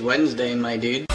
Wednesday, my dude.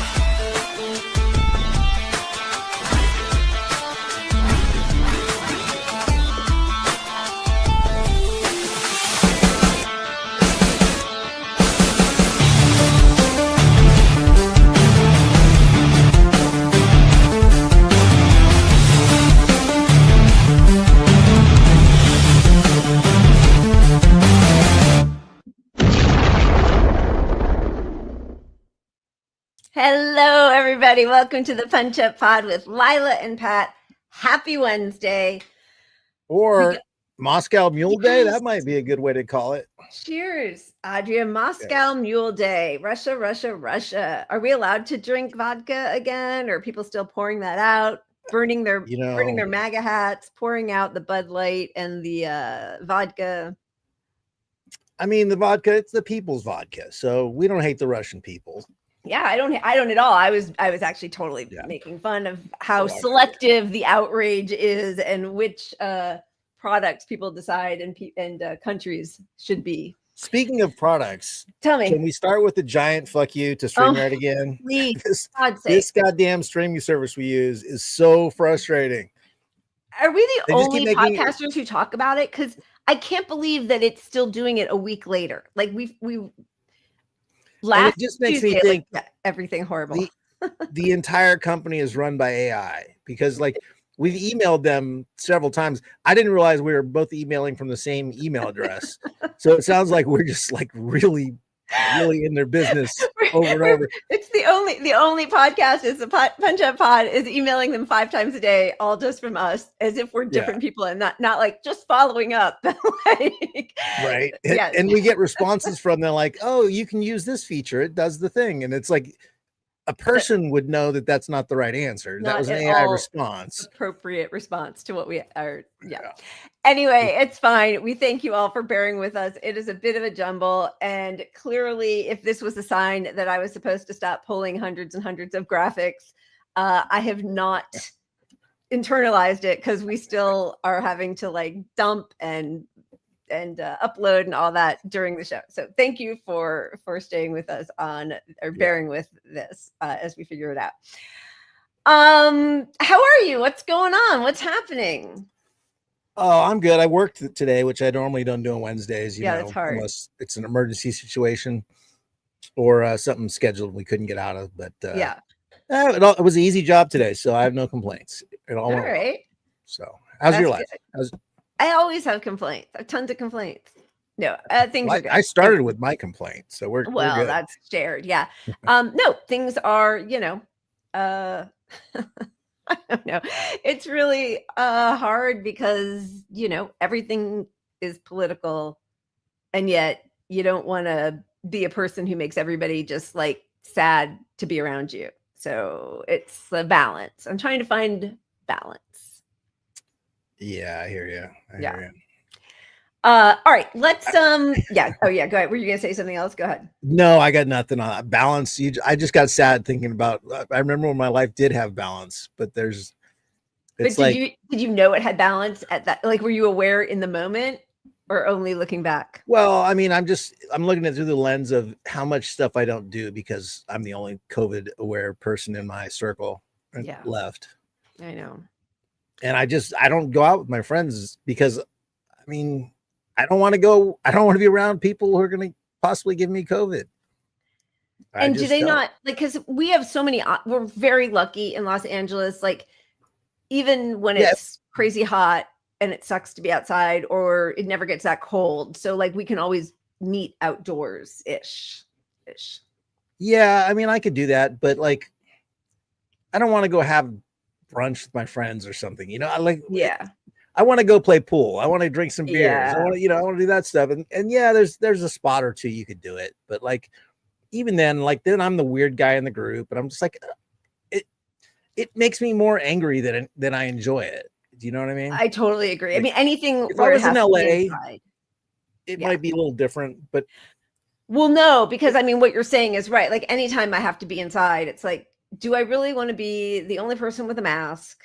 Hello, everybody. Welcome to the Punch Up Pod with Lila and Pat. Happy Wednesday. Or Moscow Mule Day. That might be a good way to call it. Cheers, Adria. Moscow Mule Day. Russia, Russia, Russia. Are we allowed to drink vodka again? Or are people still pouring that out? Burning their MAGA hats, pouring out the Bud Light and the vodka. I mean, the vodka, it's the people's vodka. So we don't hate the Russian people. Yeah, I don't at all. I was actually totally making fun of how selective the outrage is and which products people decide and countries should be. Speaking of products, tell me, can we start with the giant fuck you to StreamYard again? Please, this goddamn streaming service we use is so frustrating. Are we the only podcasters who talk about it? Because I can't believe that it's still doing it a week later. Like we last it just makes Tuesday, me think everything horrible. The entire company is run by AI because we've emailed them several times. I didn't realize we were both emailing from the same email address. So it sounds like we're just really in their business over and over. It's the only podcast is the Punch Up Pod is emailing them 5 times a day, all just from us, as if we're different people and not like just following up. Right. And we get responses from them like, oh, you can use this feature. It does the thing. And it's like a person would know that that's not the right answer. That was an AI response. Appropriate response to what we are. Yeah. Anyway, it's fine. We thank you all for bearing with us. It is a bit of a jumble. And clearly, if this was a sign that I was supposed to stop pulling hundreds and hundreds of graphics, I have not internalized it because we still are having to dump and upload and all that during the show. So thank you for staying with us bearing with this as we figure it out. How are you? What's going on? What's happening? Oh, I'm good. I worked today, which I normally don't do on Wednesdays. You know, it's hard unless it's an emergency situation or something scheduled we couldn't get out of. But it was an easy job today, so I have no complaints. It all went well. So, how's your life? I always have complaints. I have tons of complaints. No, things are good. I started with my complaint, so we're good. That's shared. Yeah. No, things are, I don't know. It's really hard because, everything is political and yet you don't want to be a person who makes everybody just sad to be around you. So it's a balance. I'm trying to find balance. Yeah, I hear you. All right, let's Oh yeah, go ahead. Were you gonna say something else? Go ahead. No, I got nothing on that. Balance. I just got sad thinking about, I remember when my life did have balance, but did you know it had balance at that? Were you aware in the moment or only looking back? Well, I mean, I'm looking at it through the lens of how much stuff I don't do because I'm the only COVID aware person in my circle left. I know. And I don't go out with my friends because I don't want to be around people who are going to possibly give me COVID. And do they not, because we have so many, we're very lucky in Los Angeles, even when it's crazy hot and it sucks to be outside or it never gets that cold. So we can always meet outdoors ish. Yeah. I mean, I could do that, but I don't want to go have brunch with my friends or something, I want to go play pool. I want to drink some beers. I want to do that stuff. And there's a spot or two you could do it. But even then, then I'm the weird guy in the group and I'm just it makes me more angry than I enjoy it. Do you know what I mean? I totally agree. I mean, anything if I was in LA, it might be a little different, but well, no, because what you're saying is right. Anytime I have to be inside, it's do I really want to be the only person with a mask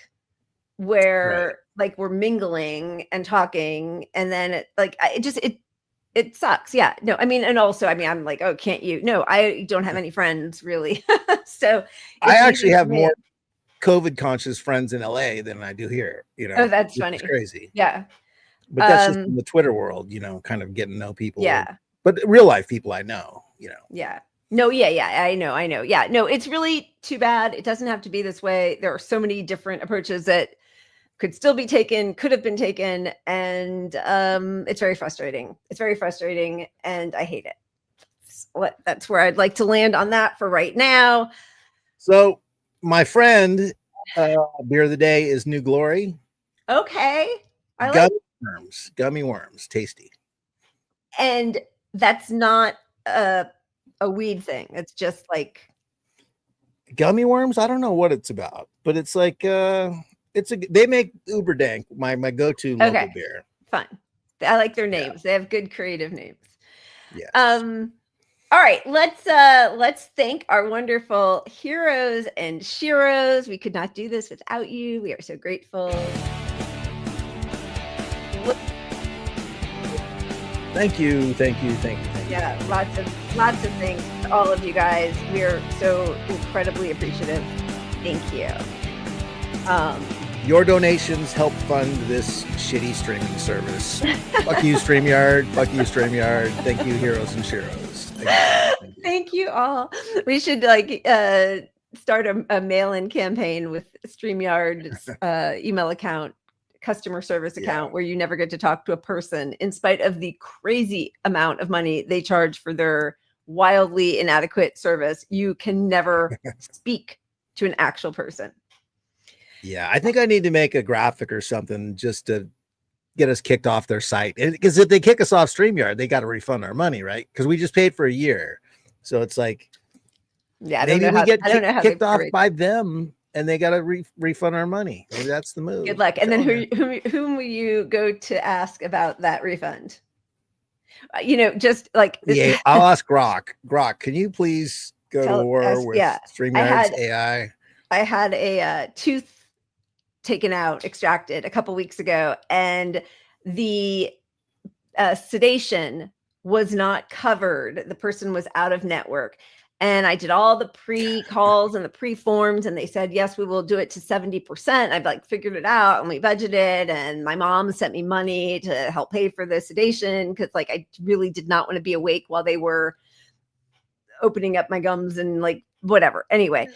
where we're mingling and talking and then it it sucks. Yeah. No, I mean, and also, I mean, I'm like, oh, can't you? No, I don't have any friends really. So I it's actually easy for have me. more COVID conscious friends in LA than I do here, Oh, that's which is funny. crazy. Yeah. But that's just in the Twitter world, kind of getting to know people. Yeah. But real life people I know. Yeah. No, yeah. I know. Yeah. No, it's really too bad. It doesn't have to be this way. There are so many different approaches that could still be taken, could have been taken, and it's very frustrating. It's very frustrating, and I hate it. That's where I'd like to land on that for right now. So my friend, beer of the day is New Glory. Okay. I gummy like worms. Gummy worms. Tasty. And that's not a weed thing. It's just like gummy worms. I don't know what it's about, but it's like they make Uber Dank, my go-to local beer. Fun. I like their names. They have good creative names. Yes. All right, let's thank our wonderful heroes and sheroes. We could not do this without you. We are so grateful. Thank you. Yeah, lots of thanks to all of you guys. We are so incredibly appreciative. Thank you. Your donations help fund this shitty streaming service. Fuck you, StreamYard. Fuck you, StreamYard. Thank you, heroes and sheroes. Thank you all. We should start a mail-in campaign with StreamYard's email account, customer service account, where you never get to talk to a person in spite of the crazy amount of money they charge for their wildly inadequate service. You can never speak to an actual person. Yeah, I think I need to make a graphic or something just to get us kicked off their site. Because if they kick us off StreamYard, they got to refund our money, right? Because we just paid for a year. So it's like, maybe we get kicked off by them and they got to refund our money. Maybe that's the move. Good luck. And then whom will you go to ask about that refund? Just like... Yeah, I'll ask Grok. Grok, can you please go to war with StreamYard's AI? I had a tooth taken out, extracted a couple weeks ago, and the sedation was not covered. The person was out of network, and I did all the pre-calls and the pre-forms, and they said, yes, we will do it to 70%. I've figured it out, and we budgeted, and my mom sent me money to help pay for the sedation because I really did not want to be awake while they were opening up my gums and whatever. Anyway.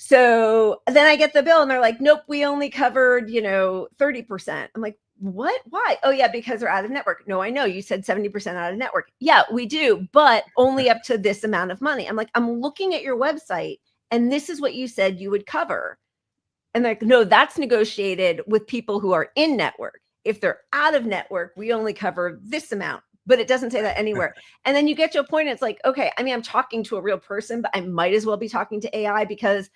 So then I get the bill and they're like, nope, we only covered, 30%. I'm like, what? Why? Oh yeah, because they're out of network. No, I know you said 70% out of network. Yeah, we do, but only up to this amount of money. I'm like, I'm looking at your website and this is what you said you would cover. And they're like, no, that's negotiated with people who are in network. If they're out of network, we only cover this amount. But it doesn't say that anywhere. And then you get to a point, it's like, okay, I mean, I'm talking to a real person, but I might as well be talking to AI because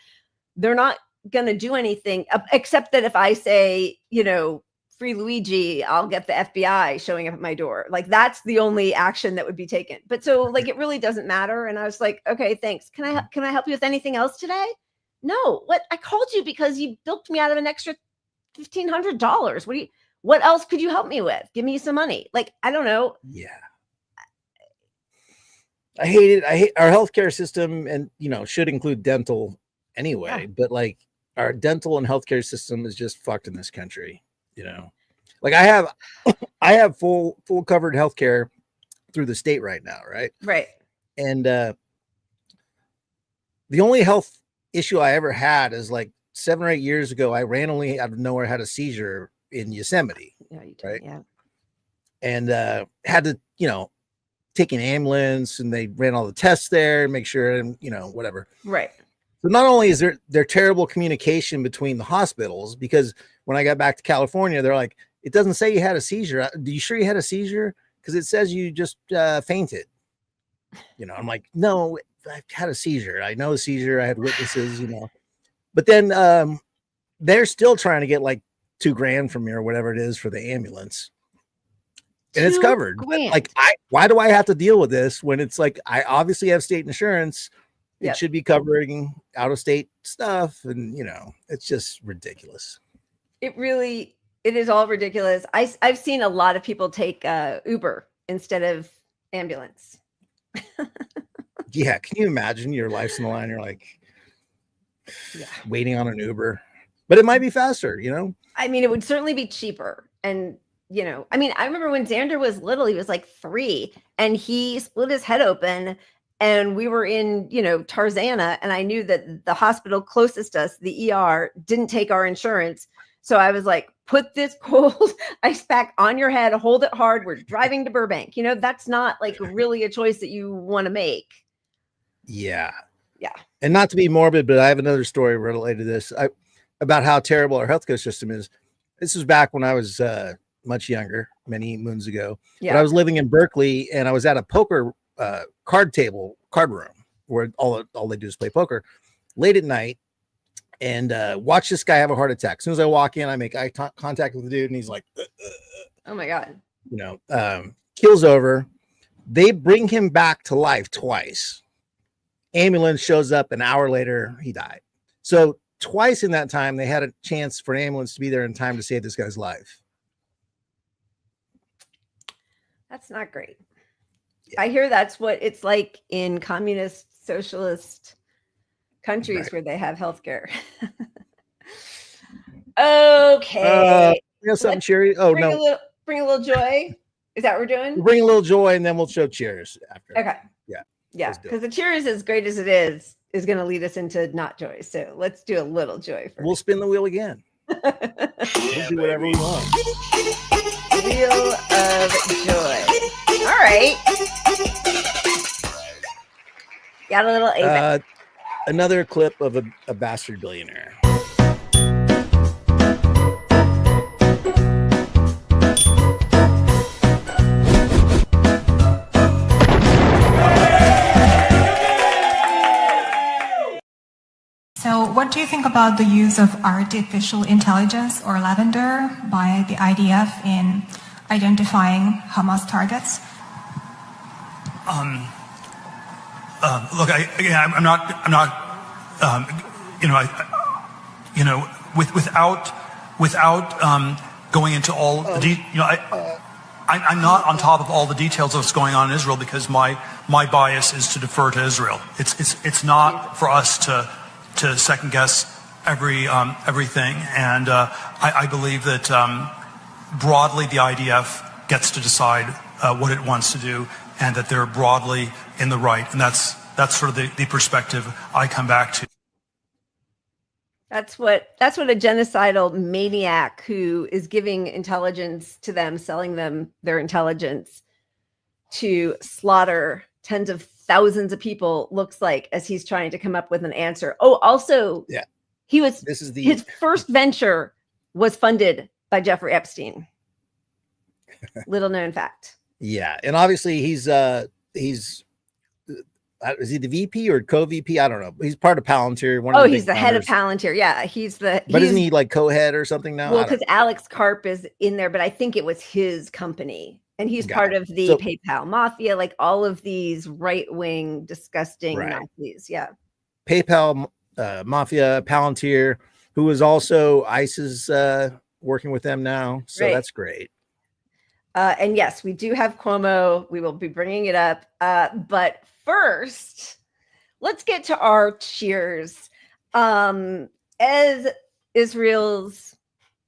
they're not going to do anything except that if I say, free Luigi, I'll get the FBI showing up at my door. That's the only action that would be taken. But so it really doesn't matter. And I was like, okay, thanks. Can I help you with anything else today? No. What? I called you because you bilked me out of an extra $1,500. What else could you help me with? Give me some money. I don't know. Yeah. I hate it. I hate our healthcare system and, should include dental anyway. Yeah. But our dental and healthcare system is just fucked in this country. I have full covered healthcare through the state right now. Right. Right. And the only health issue I ever had is 7 or 8 years ago, I randomly out of nowhere had a seizure in Yosemite. Yeah, you did, right. Yeah. And had to, take an ambulance and they ran all the tests there and make sure and, whatever. Right. So not only is there terrible communication between the hospitals, because when I got back to California, they're like, it doesn't say you had a seizure. Are you sure you had a seizure? Because it says you just fainted. I'm like, no, I had a seizure. I know a seizure. I had witnesses, But then they're still trying to get $2,000 from me or whatever it is for the ambulance. And it's covered. Why do I have to deal with this when it's I obviously have state insurance? It should be covering out of state stuff. And, it's just ridiculous. It is all ridiculous. I've seen a lot of people take Uber instead of ambulance. Yeah, can you imagine your life's in the line? You're like waiting on an Uber, but it might be faster, you know? I mean, it would certainly be cheaper. And, you know, I mean, I remember when Xander was little, he was like 3 and he split his head open and we were in, you know, Tarzana, and I knew that the hospital closest to us, the ER, didn't take our insurance. So I was like, put this cold ice pack on your head, hold it hard. We're driving to Burbank. You know, that's not like really a choice that you want to make. Yeah. Yeah. And not to be morbid, but I have another story related to this about how terrible our healthcare system is. This was back when I was much younger, many moons ago. Yeah. But I was living in Berkeley and I was at a poker card room where all they do is play poker late at night, and watch this guy have a heart attack. As soon as I walk in, I make eye contact with the dude and he's like, oh my God, you know, keel's over. They bring him back to life twice. Ambulance shows up an hour later, he died. So twice in that time, they had a chance for an ambulance to be there in time to save this guy's life. That's not great. I hear that's what it's like in communist, socialist countries where they have healthcare. Okay. Something cheery. Oh, no. Bring a little joy. Is that what we're doing? We'll bring a little joy and then we'll show cheers after. Okay. Yeah. Yeah. Because the cheers, as great as it is going to lead us into not joy. So let's do a little joy first. We'll spin the wheel again. We'll do whatever we want. Wheel of joy. All right. Got a little another clip of a bastard billionaire. So what do you think about the use of artificial intelligence or lavender by the IDF in identifying Hamas targets? Look, I'm not, without going into all the, I'm not on top of all the details of what's going on in Israel because my bias is to defer to Israel. It's not for us to second guess everything, and I believe that broadly the IDF gets to decide what it wants to do, and that they're broadly in the right, and that's sort of the perspective I come back to. That's what a genocidal maniac who is giving intelligence to them, selling them their intelligence to slaughter tens of thousands of people looks like, as he's trying to come up with an answer. Oh, also, yeah, his first venture was funded by Jeffrey Epstein. Little known fact. Yeah, and obviously he's is he the VP or co-VP? I don't know. He's part of Palantir. He's the head of Palantir. Yeah, But isn't he like co-head or something now? Well, because Alex Karp is in there, but I think it was his company. And he's part of the PayPal mafia, like all of these right-wing, disgusting Nazis. Yeah. PayPal mafia, Palantir, who is also ISIS working with them now. So that's great. And yes, we do have Cuomo. We will be bringing it up. But first, let's get to our cheers. As Israel's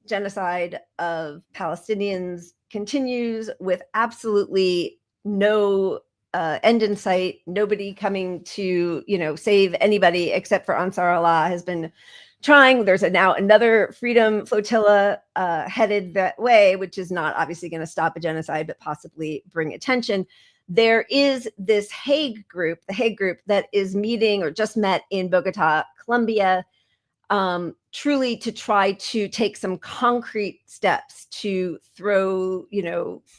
genocide of Palestinians continues with absolutely no end in sight, nobody coming to, save anybody except for Ansar Allah has been trying. There's now another freedom flotilla headed that way, which is not obviously going to stop a genocide, but possibly bring attention. There is this the Hague group that is meeting or just met in Bogota, Colombia, truly to try to take some concrete steps to throw,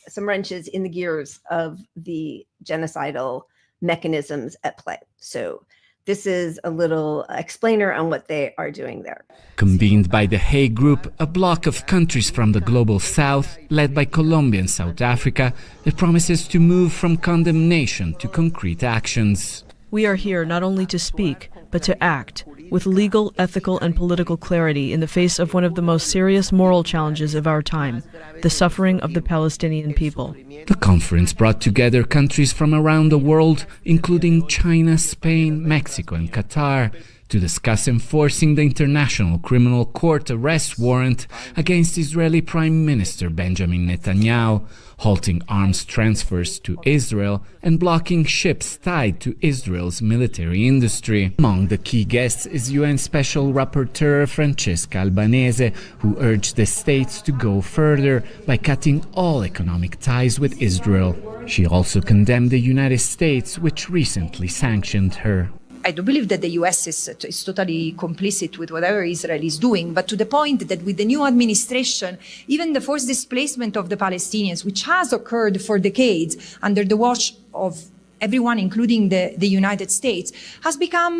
some wrenches in the gears of the genocidal mechanisms at play. So this is a little explainer on what they are doing there. Convened by the Hague Group, a bloc of countries from the global south, led by Colombia and South Africa, that promises to move from condemnation to concrete actions. We are here not only to speak, but to act, with legal, ethical, and political clarity in the face of one of the most serious moral challenges of our time, the suffering of the Palestinian people. The conference brought together countries from around the world, including China, Spain, Mexico, and Qatar, to discuss enforcing the International Criminal Court arrest warrant against Israeli Prime Minister Benjamin Netanyahu, halting arms transfers to Israel and blocking ships tied to Israel's military industry. Among the key guests is UN Special Rapporteur Francesca Albanese, who urged the states to go further by cutting all economic ties with Israel. She also condemned the United States, which recently sanctioned her. I do believe that the US is totally complicit with whatever Israel is doing, but to the point that with the new administration, even the forced displacement of the Palestinians, which has occurred for decades under the watch of everyone, including the United States, has become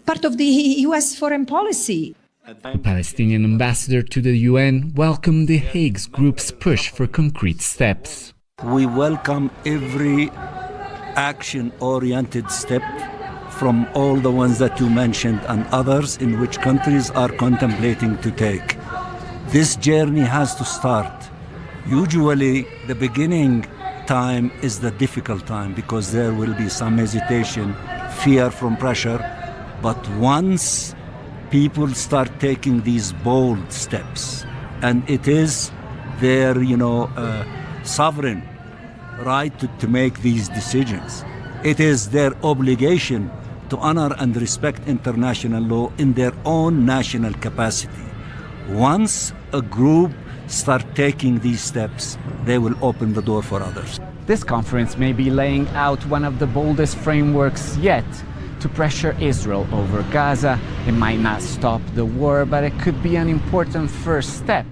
part of the US foreign policy. The Palestinian ambassador to the UN welcomed the Hague's group's push for concrete steps. We welcome every action-oriented step from all the ones that you mentioned and others in which countries are contemplating to take. This journey has to start. Usually the beginning time is the difficult time because there will be some hesitation, fear from pressure, but once people start taking these bold steps, and it is their sovereign right to make these decisions. It is their obligation to honor and respect international law in their own national capacity. Once a group start taking these steps, they will open the door for others. This conference may be laying out one of the boldest frameworks yet to pressure Israel over Gaza. It might not stop the war, but it could be an important first step.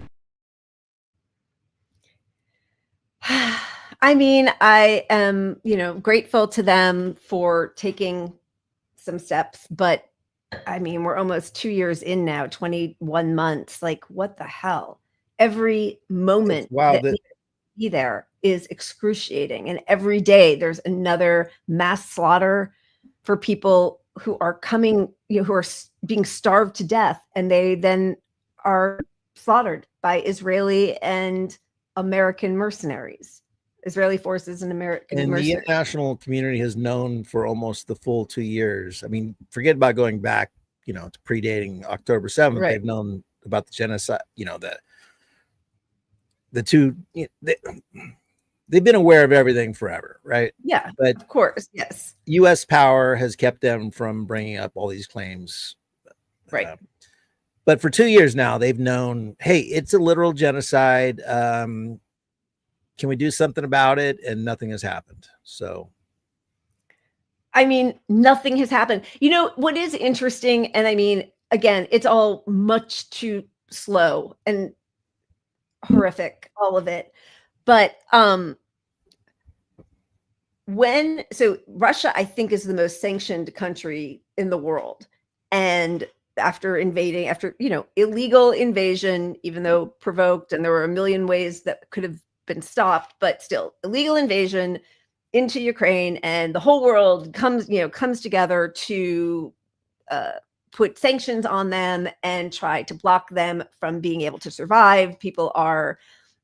I mean, I am, grateful to them for taking some steps, but I mean, we're almost 2 years in now, 21 months. Like, what the hell? Every moment that we be there is excruciating. And every day there's another mass slaughter for people who are coming, who are being starved to death. And they then are slaughtered by Israeli and American mercenaries. Israeli forces and American mercenaries. The international community has known for almost the full 2 years. I mean, forget about going back, to predating October 7th. Right. They've known about the genocide, they've been aware of everything forever, right? Yeah, but of course, yes. U.S. power has kept them from bringing up all these claims. Right. But for 2 years now, they've known, hey, it's a literal genocide. Can we do something about it? And nothing has happened. So, I mean, nothing has happened. What is interesting, and I mean, again, it's all much too slow and horrific, all of it. But Russia, I think, is the most sanctioned country in the world. And after illegal invasion, even though provoked, and there were a million ways that could have been stopped, but still illegal invasion into Ukraine, and the whole world comes together to put sanctions on them and try to block them from being able to survive. People are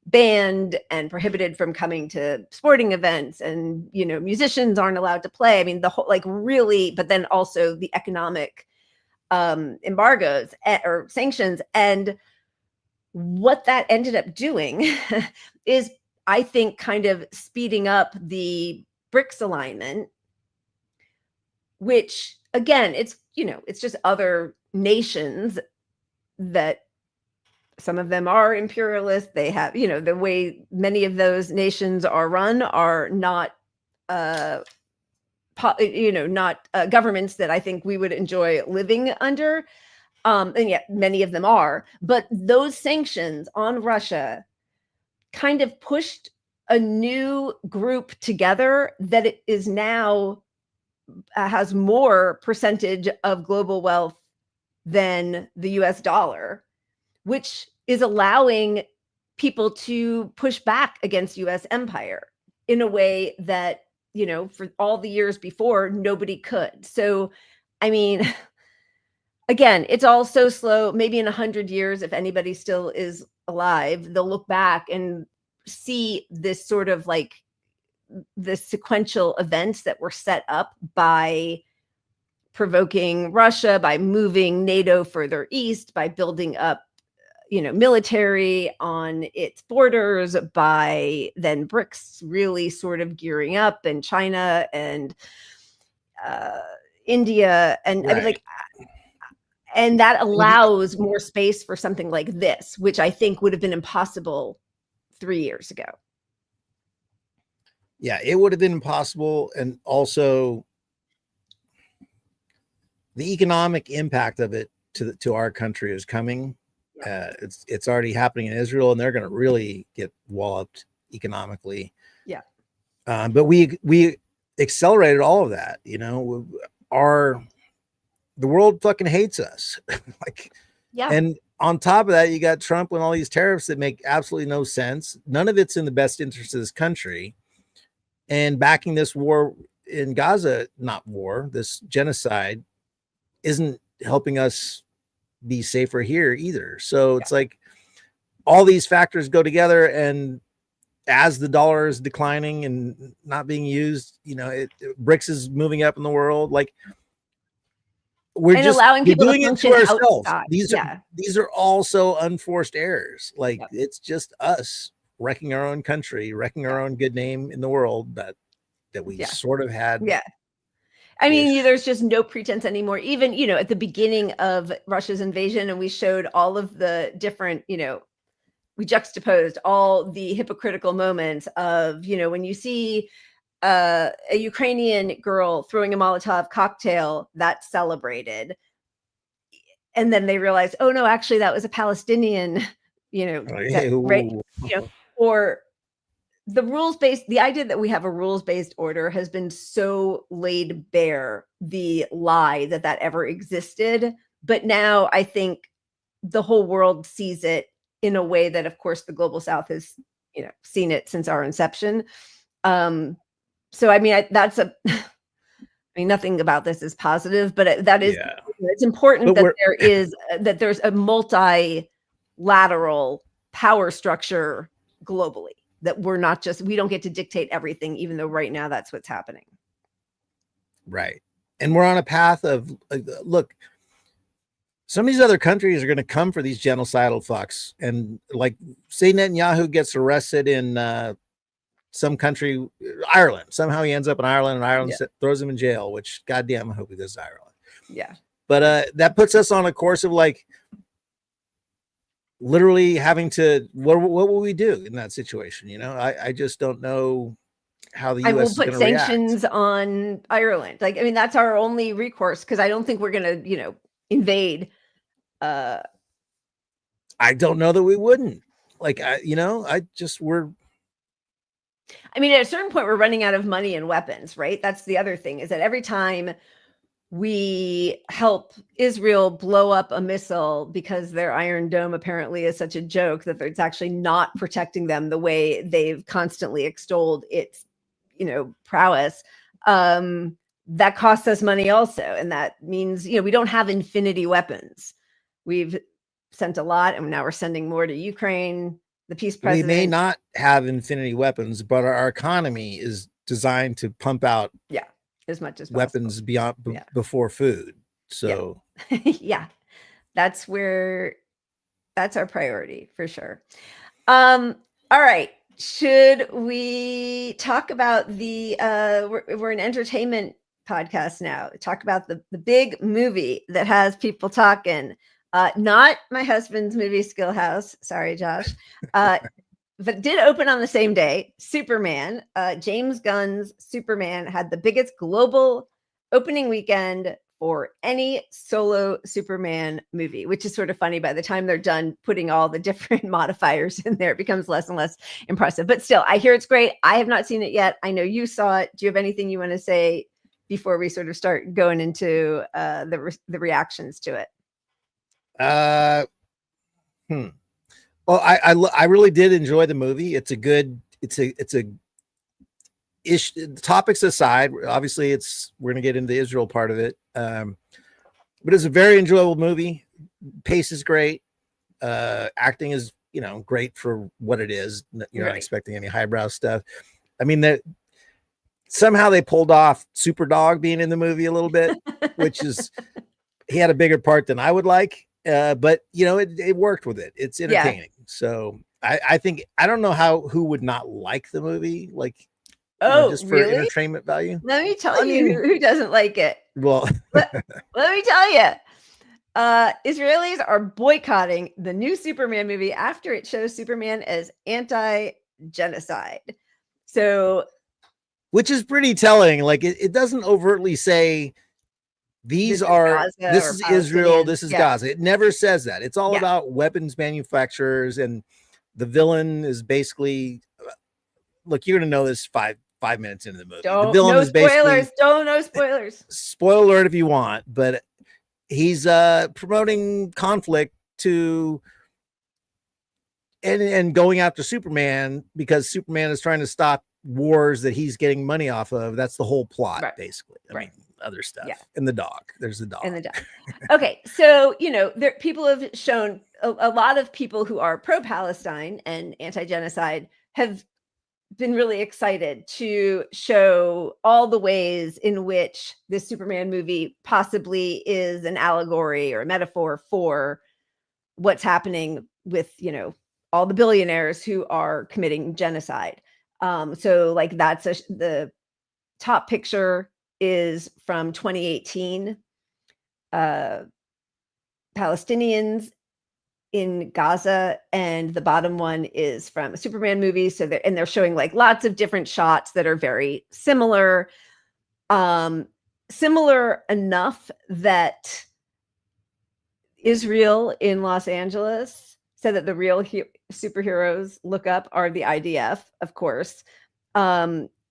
banned and prohibited from coming to sporting events, and musicians aren't allowed to play. I mean, the whole really, but then also the economic embargoes or sanctions. And what that ended up doing is, I think, kind of speeding up the BRICS alignment, which again, it's just other nations that some of them are imperialist. They have, the way many of those nations are run are not, governments that I think we would enjoy living under. And yet many of them are. But those sanctions on Russia kind of pushed a new group together that it is now has more percentage of global wealth than the US dollar, which is allowing people to push back against US empire in a way that, for all the years before, nobody could. So, I mean, again, it's all so slow. Maybe in 100 years, if anybody still is alive, they'll look back and see this sort of like the sequential events that were set up by provoking Russia, by moving NATO further east, by building up, military on its borders, by then BRICS really sort of gearing up, and China and India. And right. I mean, and that allows more space for something like this, which I think would have been impossible 3 years ago. Yeah, it would have been impossible. And also the economic impact of it to our country is coming. It's already happening in Israel, and they're going to really get walloped economically. Yeah. But we accelerated all of that. The world fucking hates us. Yeah. And on top of that, you got Trump and all these tariffs that make absolutely no sense. None of it's in the best interest of this country. And backing this war in Gaza, this genocide, isn't helping us be safer here either. So it's like all these factors go together, and as the dollar is declining and not being used, BRICS is moving up in the world. Like, we're just allowing people doing to it to ourselves. outside. These are also unforced errors. Like, it's just us wrecking our own country, wrecking our own good name in the world that we sort of had. Yeah. I mean, there's just no pretense anymore. Even, at the beginning of Russia's invasion, and we showed all of the different, we juxtaposed all the hypocritical moments of, when you see a Ukrainian girl throwing a Molotov cocktail, that's celebrated. And then they realized, oh no, actually that was a Palestinian, right? Or the idea that we have a rules-based order has been so laid bare, the lie that ever existed. But now I think the whole world sees it in a way that, of course, the global South has, seen it since our inception. So, I mean, nothing about this is positive, but that is, it's important that there's a multilateral power structure globally, that we don't get to dictate everything, even though right now that's what's happening. Right. And we're on a path of, look, some of these other countries are going to come for these genocidal fucks. And like, say Netanyahu gets arrested in some country, Ireland. Somehow he ends up in Ireland, and Ireland throws him in jail, which, goddamn, I hope he goes to Ireland. Yeah. But that puts us on a course of like, literally having to, what will we do in that situation? I just don't know how the U.S. is going to react. Sanctions on Ireland. Like, I mean, that's our only recourse, because I don't think we're going to, invade. I don't know that we wouldn't. Like, I mean, at a certain point, we're running out of money and weapons, right? That's the other thing, is that every time we help Israel blow up a missile, because their Iron Dome apparently is such a joke that it's actually not protecting them the way they've constantly extolled its, prowess, that costs us money also. And that means, we don't have infinity weapons. We've sent a lot, and now we're sending more to Ukraine. The peace president. We may not have infinity weapons, but our economy is designed to pump out as much as weapons beyond before food. So that's our priority for sure. All right. Should we talk about we're an entertainment podcast now. Talk about the big movie that has people talking. Not my husband's movie Skill House. Sorry, Josh. But did open on the same day. Superman, James Gunn's Superman, had the biggest global opening weekend for any solo Superman movie, which is sort of funny. By the time they're done putting all the different modifiers in there, it becomes less and less impressive. But still, I hear it's great. I have not seen it yet. I know you saw it. Do you have anything you want to say before we sort of start going into the reactions to it? Well, I really did enjoy the movie. It's a topics aside, obviously we're going to get into the Israel part of it. But it's a very enjoyable movie. Pace is great. Acting is, great for what it is. You're not expecting any highbrow stuff. I mean, that somehow they pulled off Superdog being in the movie a little bit, which is, he had a bigger part than I would like. But it worked with it. It's entertaining. Yeah. So I think, I don't know who would not like the movie. Like, just for really? entertainment value. Let me tell you who doesn't like it. Well, let me tell you. Israelis are boycotting the new Superman movie after it shows Superman as anti-genocide. So, which is pretty telling. Like it doesn't overtly say this is Israel, this is Gaza. It never says that. It's all about weapons manufacturers, and the villain is basically, look, you're going to know this five minutes into the movie. The villain is basically, no spoilers. Spoiler alert if you want, but he's promoting conflict to and going after Superman because Superman is trying to stop wars that he's getting money off of. That's the whole plot, basically. I mean, other stuff. And the dog. There's the dog. And the dog. Okay, so people have shown a lot of people who are pro-Palestine and anti-genocide have been really excited to show all the ways in which this Superman movie possibly is an allegory or a metaphor for what's happening with, all the billionaires who are committing genocide. So like the top picture is from 2018, Palestinians in Gaza, and the bottom one is from a Superman movie. So they're showing like lots of different shots that are very similar, similar enough that Israel in Los Angeles said that the real superheroes look up are the IDF, of course.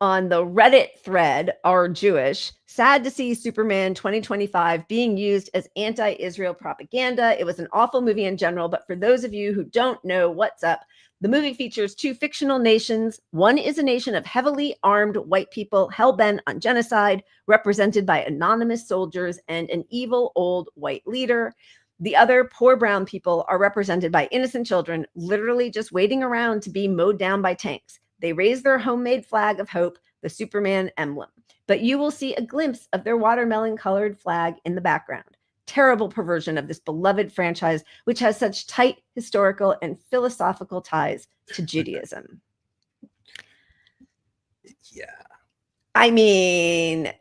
On the Reddit thread, are Jewish, sad to see Superman 2025 being used as anti-Israel propaganda. It was an awful movie in general, but for those of you who don't know what's up, the movie features two fictional nations. One is a nation of heavily armed white people hell-bent on genocide, represented by anonymous soldiers and an evil old white leader. The other, poor brown people, are represented by innocent children, literally just waiting around to be mowed down by tanks. They raise their homemade flag of hope, the Superman emblem, but you will see a glimpse of their watermelon-colored flag in the background. Terrible perversion of this beloved franchise, which has such tight historical and philosophical ties to Judaism. Yeah. I mean,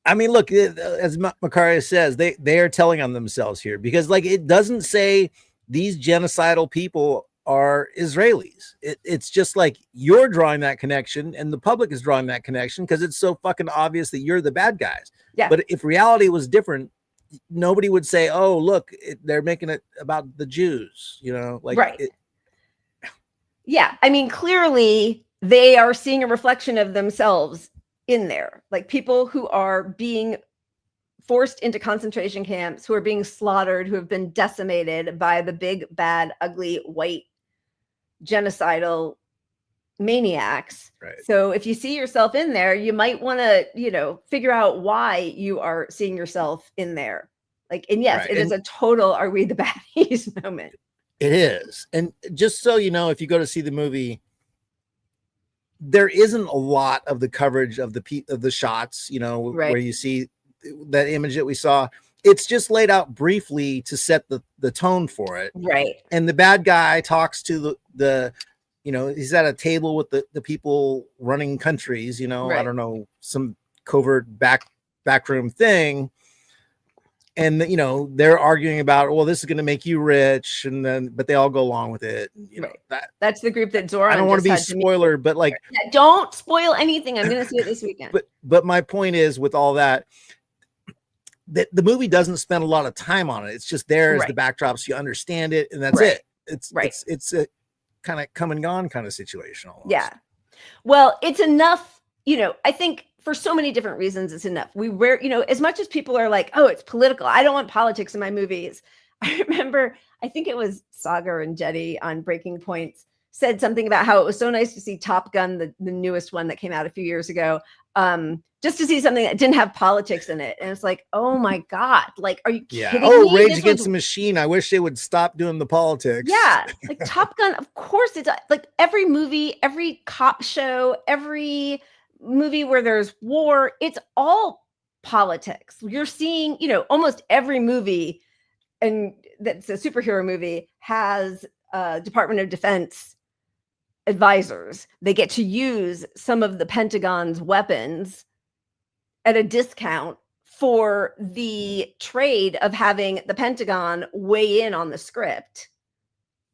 look, as Makaria says, they are telling on themselves here, because like it doesn't say these genocidal people are Israelis. It's just like you're drawing that connection and the public is drawing that connection because it's so fucking obvious that you're the bad guys. Yeah. But if reality was different, nobody would say, oh, look, they're making it about the Jews, like. Right. Yeah. I mean, clearly they are seeing a reflection of themselves in there, like people who are being forced into concentration camps, who are being slaughtered, who have been decimated by the big, bad, ugly, white genocidal maniacs. Right. So if you see yourself in there, you might want to, figure out why you are seeing yourself in there. Like, and yes, it is a total "are we the baddies" moment. It is. And just so you know, if you go to see the movie, there isn't a lot of the coverage of the shots, where you see that image that we saw. It's just laid out briefly to set the tone for it. Right. And the bad guy talks to the he's at a table with the people running countries, I don't know, some covert backroom thing. And they're arguing about, well, this is going to make you rich, but they all go along with it. That's the group that Zoran. I don't want to be spoiler, but like, don't spoil anything. I'm going to see it this weekend. But my point is, with all that the movie doesn't spend a lot of time on it. It's just there as the backdrop, so you understand it, and that's it. It's a kind of come and gone kind of situation. Almost. Yeah. Well, it's enough. I think for so many different reasons, it's enough. As much as people are like, oh, it's political, I don't want politics in my movies. I remember, I think it was Sagar and Jetty on Breaking Points said something about how it was so nice to see Top Gun, the newest one that came out a few years ago, just to see something that didn't have politics in it. And it's like, oh my God, like, are you kidding me? Oh, Rage Against the Machine. I wish they would stop doing the politics. Yeah, like Top Gun, of course it's like every movie, every cop show, every movie where there's war, it's all politics. You're seeing, you know, almost every movie, and that's a superhero movie, has Department of Defense advisors. They get to use some of the Pentagon's weapons at a discount for the trade of having the Pentagon weigh in on the script.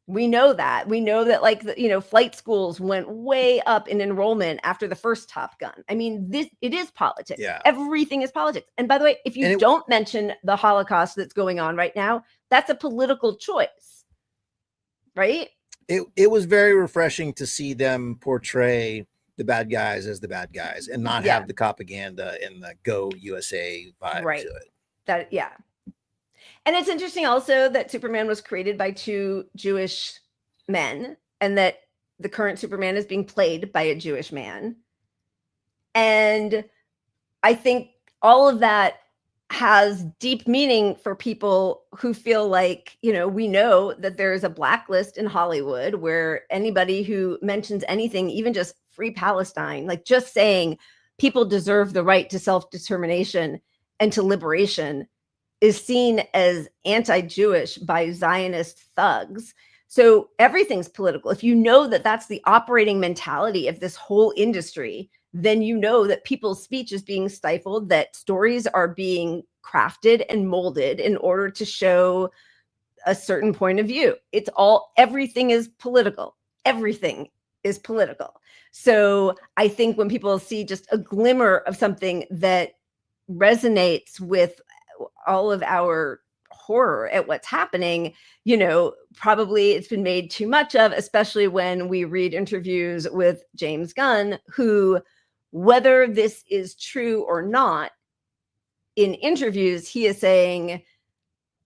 We know that. We know that, like, you know, flight schools went way up in enrollment after the first Top Gun. I mean, it is politics. Yeah. Everything is politics. And by the way, if you don't mention the Holocaust that's going on right now, that's a political choice, right? It was very refreshing to see them portray the bad guys as the bad guys and not have the propaganda and the Go USA vibe to it. And it's interesting also that Superman was created by two Jewish men, and that the current Superman is being played by a Jewish man. And I think all of that has deep meaning for people who feel like, you know, we know that there's a blacklist in Hollywood where anybody who mentions anything, even just free Palestine, like just saying people deserve the right to self-determination and to liberation, is seen as anti-Jewish by Zionist thugs. So everything's political. If you know that that's the operating mentality of this whole industry, then you know that people's speech is being stifled, that stories are being crafted and molded in order to show a certain point of view. Everything is political. Everything is political. So I think when people see just a glimmer of something that resonates with all of our horror at what's happening, you know, probably it's been made too much of, especially when we read interviews with James Gunn, who, whether this is true or not, in interviews, he is saying,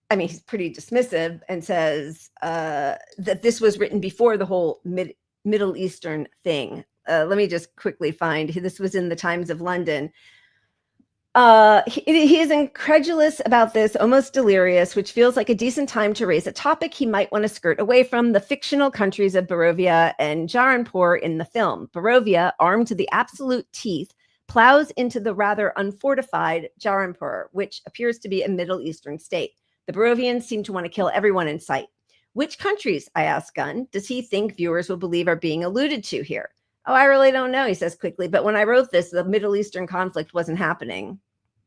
I mean, he's pretty dismissive and says that this was written before the whole Middle Eastern thing. Let me just quickly find, this was in the Times of London. He is incredulous about this, almost delirious, which feels like a decent time to raise a topic he might want to skirt away from: the fictional countries of Barovia and Jaranpur in the film. Barovia, armed to the absolute teeth, plows into the rather unfortified Jaranpur, which appears to be a Middle Eastern state. The Barovians seem to want to kill everyone in sight. Which countries, I ask Gunn, does he think viewers will believe are being alluded to here? Oh, I really don't know, he says quickly. But when I wrote this, the Middle Eastern conflict wasn't happening.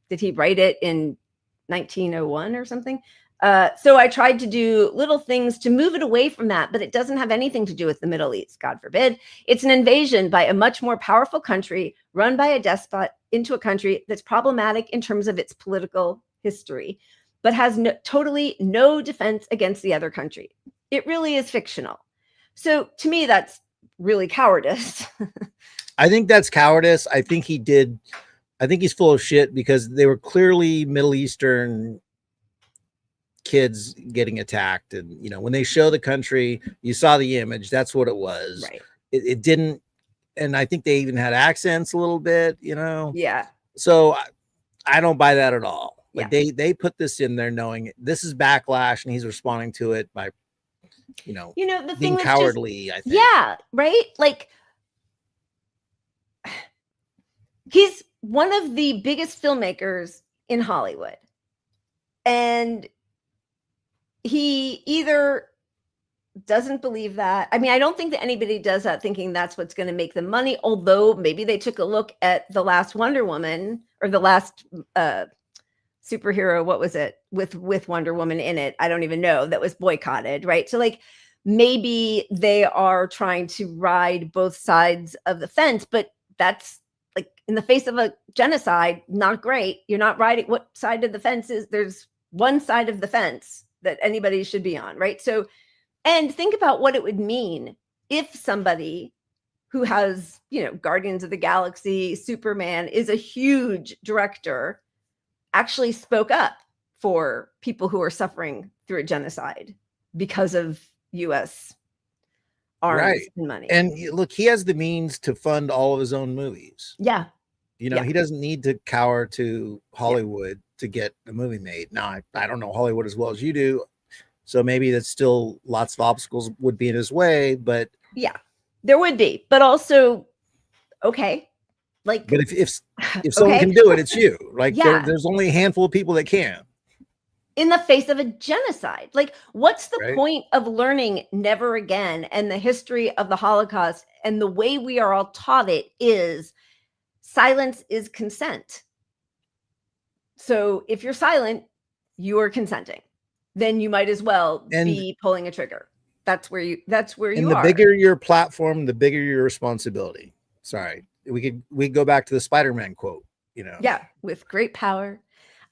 Did he write it in 1901 or something? So I tried to do little things to move it away from that, but it doesn't have anything to do with the Middle East, God forbid. It's an invasion by a much more powerful country run by a despot into a country that's problematic in terms of its political history, but has totally no defense against the other country. It really is fictional. So to me, that's really cowardice. I think that's cowardice. I think he's full of shit, because they were clearly Middle Eastern kids getting attacked. And, you know, when they show the country, you saw the image, that's what it was. Right. It didn't. And I think they even had accents a little bit, you know? Yeah. So I don't buy that at all. Like they put this in there knowing this is backlash, and he's responding to it by, the being cowardly, I think. Yeah. Right. Like, he's one of the biggest filmmakers in Hollywood. And he either doesn't believe that. I mean, I don't think that anybody does that thinking that's what's going to make them money. Although maybe they took a look at the last Wonder Woman, or the last superhero, what was it, with Wonder Woman in it? I don't even know, that was boycotted, right? So like, maybe they are trying to ride both sides of the fence, but that's, like, in the face of a genocide, not great. You're not riding, what side of the fence is, there's one side of the fence that anybody should be on, right? So, and think about what it would mean if somebody who has, Guardians of the Galaxy, Superman, is a huge director, actually spoke up for people who are suffering through a genocide because of US arms and money. And look, he has the means to fund all of his own movies. Yeah. He doesn't need to cower to Hollywood to get a movie made. Now, I don't know Hollywood as well as you do, so maybe that's still lots of obstacles would be in his way, but yeah, there would be, but also, okay. Like, but if someone can do it, it's you. Like, there's only a handful of people that can. In the face of a genocide. Like, what's the point of learning never again and the history of the Holocaust? And the way we are all taught it is silence is consent. So if you're silent, you are consenting. Then you might as well be pulling a trigger. That's where you are. And the bigger your platform, the bigger your responsibility. Sorry. We go back to the Spider-Man quote, Yeah, with great power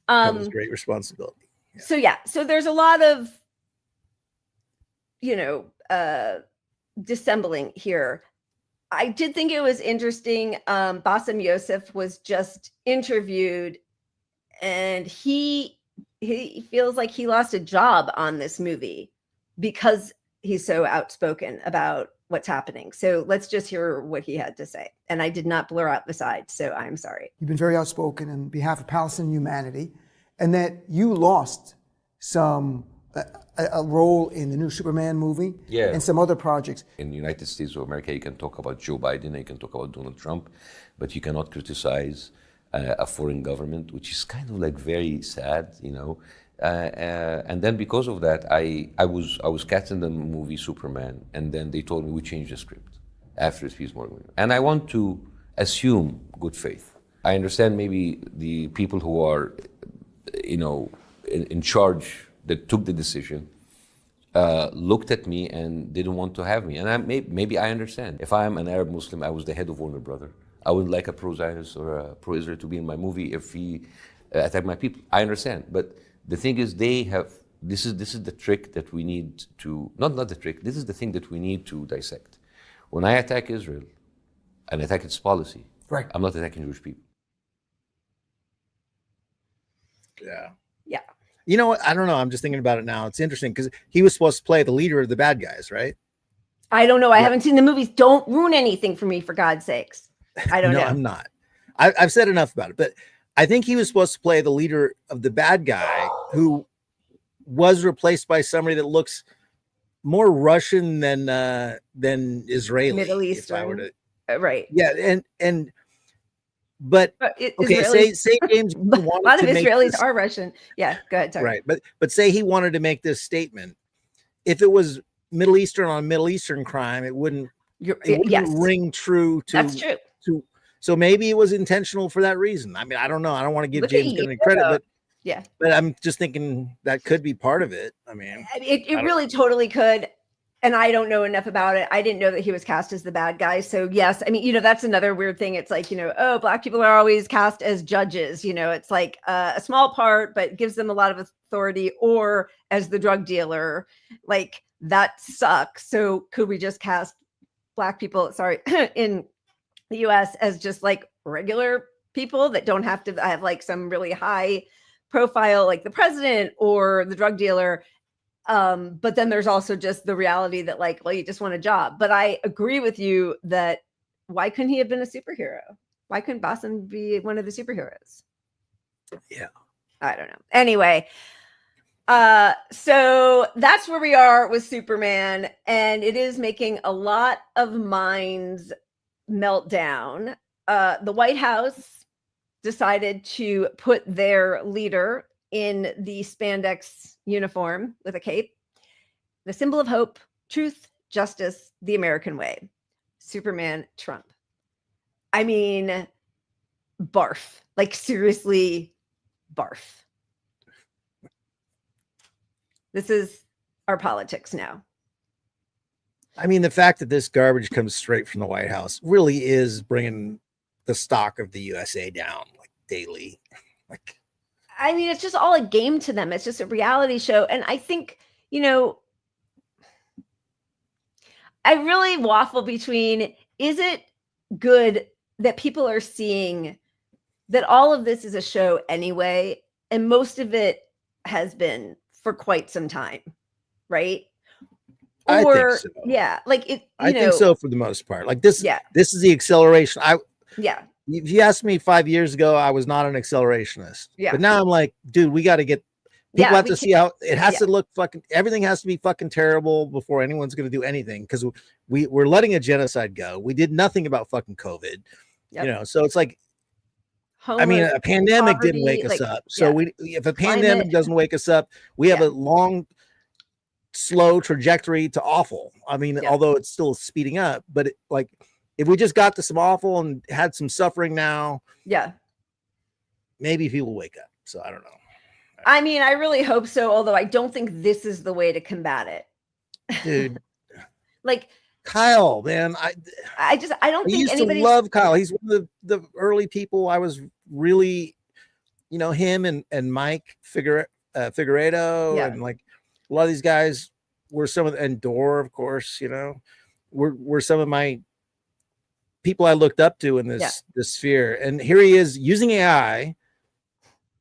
comes great responsibility. So there's a lot of dissembling here. I did think it was interesting. Bassem Youssef was just interviewed, and he feels like he lost a job on this movie because he's so outspoken about what's happening. So let's just hear what he had to say. And I did not blur out the side, so I'm sorry. You've been very outspoken on behalf of Palestinian humanity, and that you lost a role in the new Superman movie and some other projects. In the United States of America, you can talk about Joe Biden, you can talk about Donald Trump, but you cannot criticize a foreign government, which is kind of like very sad, and then because of that, I was cast in the movie Superman, and then they told me we changed the script after it's Piers Morgan. And I want to assume good faith. I understand maybe the people who are, in charge that took the decision looked at me and didn't want to have me. And maybe I understand. If I am an Arab Muslim, I was the head of Warner Brother. I wouldn't like a pro-Zionist or a pro-Israel to be in my movie if he attacked my people. I understand. But the thing is, this is the trick that we need to, not the trick, this is the thing that we need to dissect. When I attack Israel and attack its policy, I'm not attacking Jewish people. Yeah. Yeah. You know what? I don't know. I'm just thinking about it now. It's interesting because he was supposed to play the leader of the bad guys, right? I don't know. I haven't seen the movies. Don't ruin anything for me, for God's sakes. I don't know. No, I'm not. I've said enough about it, but I think he was supposed to play the leader of the bad guy who was replaced by somebody that looks more Russian than Israeli. Middle Eastern. If I were to, right. Yeah. But okay, say James a lot of Israelis are Russian. Yeah, go ahead. Sorry. Right. But say he wanted to make this statement. If it was Middle Eastern on Middle Eastern crime, it wouldn't ring true to. That's true. So maybe it was intentional for that reason. I mean, I don't know. I don't want to give James any credit, but I'm just thinking that could be part of it. I mean, it really totally could. And I don't know enough about it. I didn't know that he was cast as the bad guy. So yes, I mean, that's another weird thing. It's like, Black people are always cast as judges. It's like a small part, but gives them a lot of authority, or as the drug dealer. Like, that sucks. So could we just cast Black people, in the US as just like regular people that don't have to have like some really high profile, like the president or the drug dealer? But then there's also just the reality that like, well, you just want a job. But I agree with you that why couldn't he have been a superhero? Why couldn't Bassem be one of the superheroes? Yeah. I don't know. Anyway, so that's where we are with Superman, and it is making a lot of minds melt down. The White House decided to put their leader in the spandex uniform with a cape, the symbol of hope, truth, justice, the American way. Superman Trump. I mean, barf. Like, seriously, barf. This is our politics now. I mean, the fact that this garbage comes straight from the White House really is bringing the stock of the USA down, like, daily. Like, I mean, it's just all a game to them. It's just a reality show. And I think, I really waffle between, is it good that people are seeing that all of this is a show anyway? And most of it has been for quite some time, right? I think so. Yeah, like it. I think so for the most part. Like this. Yeah. This is the acceleration. Yeah. If you asked me 5 years ago, I was not an accelerationist. Yeah. But now I'm like, dude, we got to get. People have to see how it has to look fucking. Everything has to be fucking terrible before anyone's going to do anything, because we're letting a genocide go. We did nothing about fucking COVID. Yep. You know, so it's like. Homeless, I mean, a pandemic poverty, didn't wake us up. So if a pandemic doesn't wake us up, we have a long, slow trajectory to awful. I mean, although it's still speeding up, but like if we just got to some awful and had some suffering now, maybe people wake up. So I don't know. I mean, I really hope so. Although I don't think this is the way to combat it, dude. Like. Kyle, man, I don't think anybody love Kyle. He's one of the early people I was really, you know, him and Mike Figueredo and like a lot of these guys were some of and Dor, of course, you know, were some of my people I looked up to in this sphere. And here he is using AI.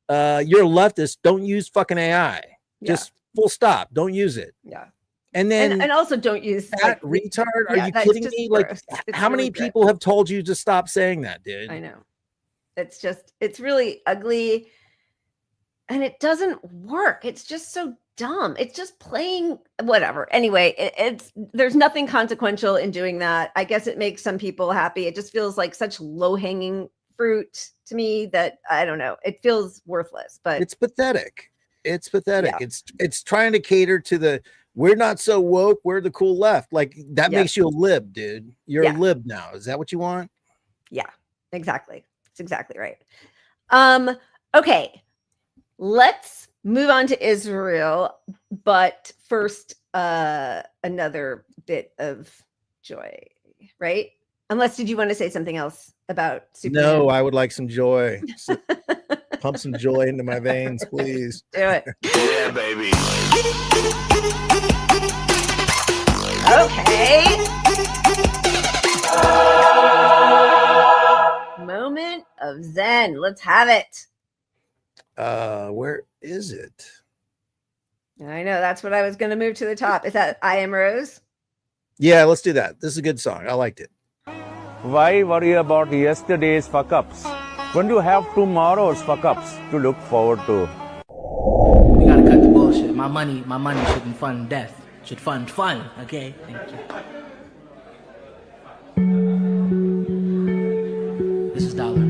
You're a leftist. Don't use fucking AI. Just full stop. Don't use it. Yeah. And then and also don't use that retard. Are you kidding me? Like, how many people have told you to stop saying that, dude? I know. It's really ugly, and it doesn't work. It's just so dumb. It's just playing whatever. Anyway, there's nothing consequential in doing that. I guess it makes some people happy. It just feels like such low-hanging fruit to me that I don't know. It feels worthless, but it's pathetic. It's pathetic. Yeah. It's trying to cater to the. We're not so woke. We're the cool left. Like that makes you a lib, dude. You're a lib now. Is that what you want? Yeah, exactly. That's exactly right. Okay. Let's move on to Israel. But first, another bit of joy, right? Unless, did you want to say something else about Superman? No, I would like some joy. Pump some joy into my veins, please. Do it. Yeah, baby. Okay. Moment of Zen. Let's have it. Where is it? I know. That's what I was going to move to the top. Is that I Am Rose? Yeah, let's do that. This is a good song. I liked it. Why worry about yesterday's fuck-ups when you have tomorrow's fuck-ups to look forward to? We gotta cut the bullshit. My money shouldn't fund death. It should fund fun, okay? Thank you. This is Dollar.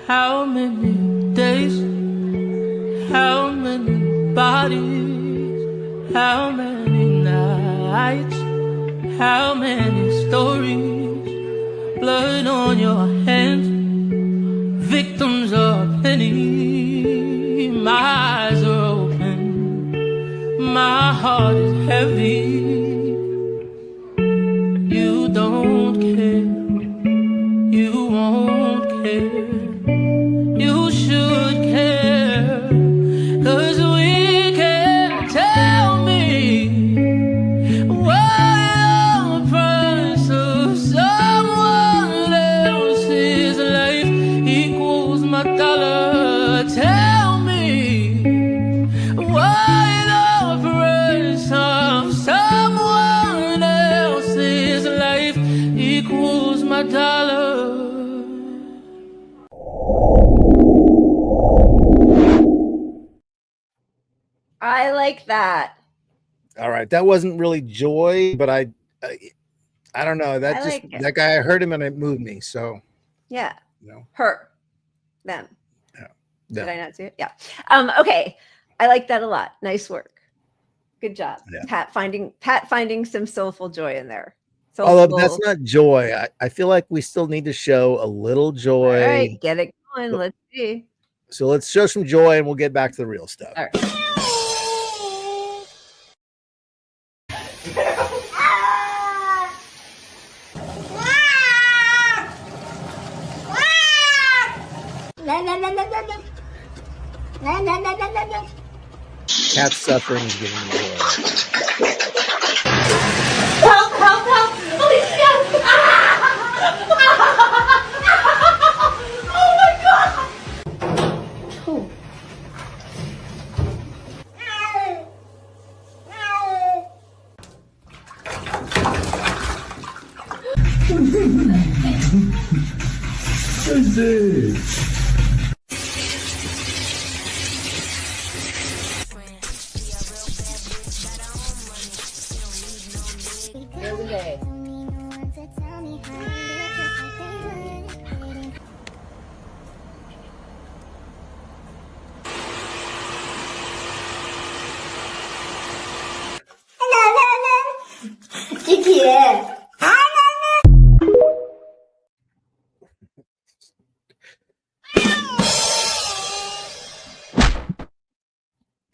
How many days? How many bodies? How many nights? How many stories? Blood on your hands, victims of pity. My eyes are open, my heart is heavy. You don't care, you won't care. You should care, 'cause we can't tell me what the price of someone else's life equals my dollar. Tell me what the price of someone else's life equals my dollar. I like that. All right, that wasn't really joy, but I don't know. That that guy, I heard him and it moved me. So yeah, you know, her, them. Yeah. Did I not see it? Yeah. Okay, I like that a lot. Nice work. Good job, Pat. Finding some soulful joy in there. Soulful. Although that's not joy. I feel like we still need to show a little joy. All right, get it going. Let's see. So let's show some joy and we'll get back to the real stuff. All right. Cat suffering is getting me joy. Help, help, help! Alicia! Oh my God!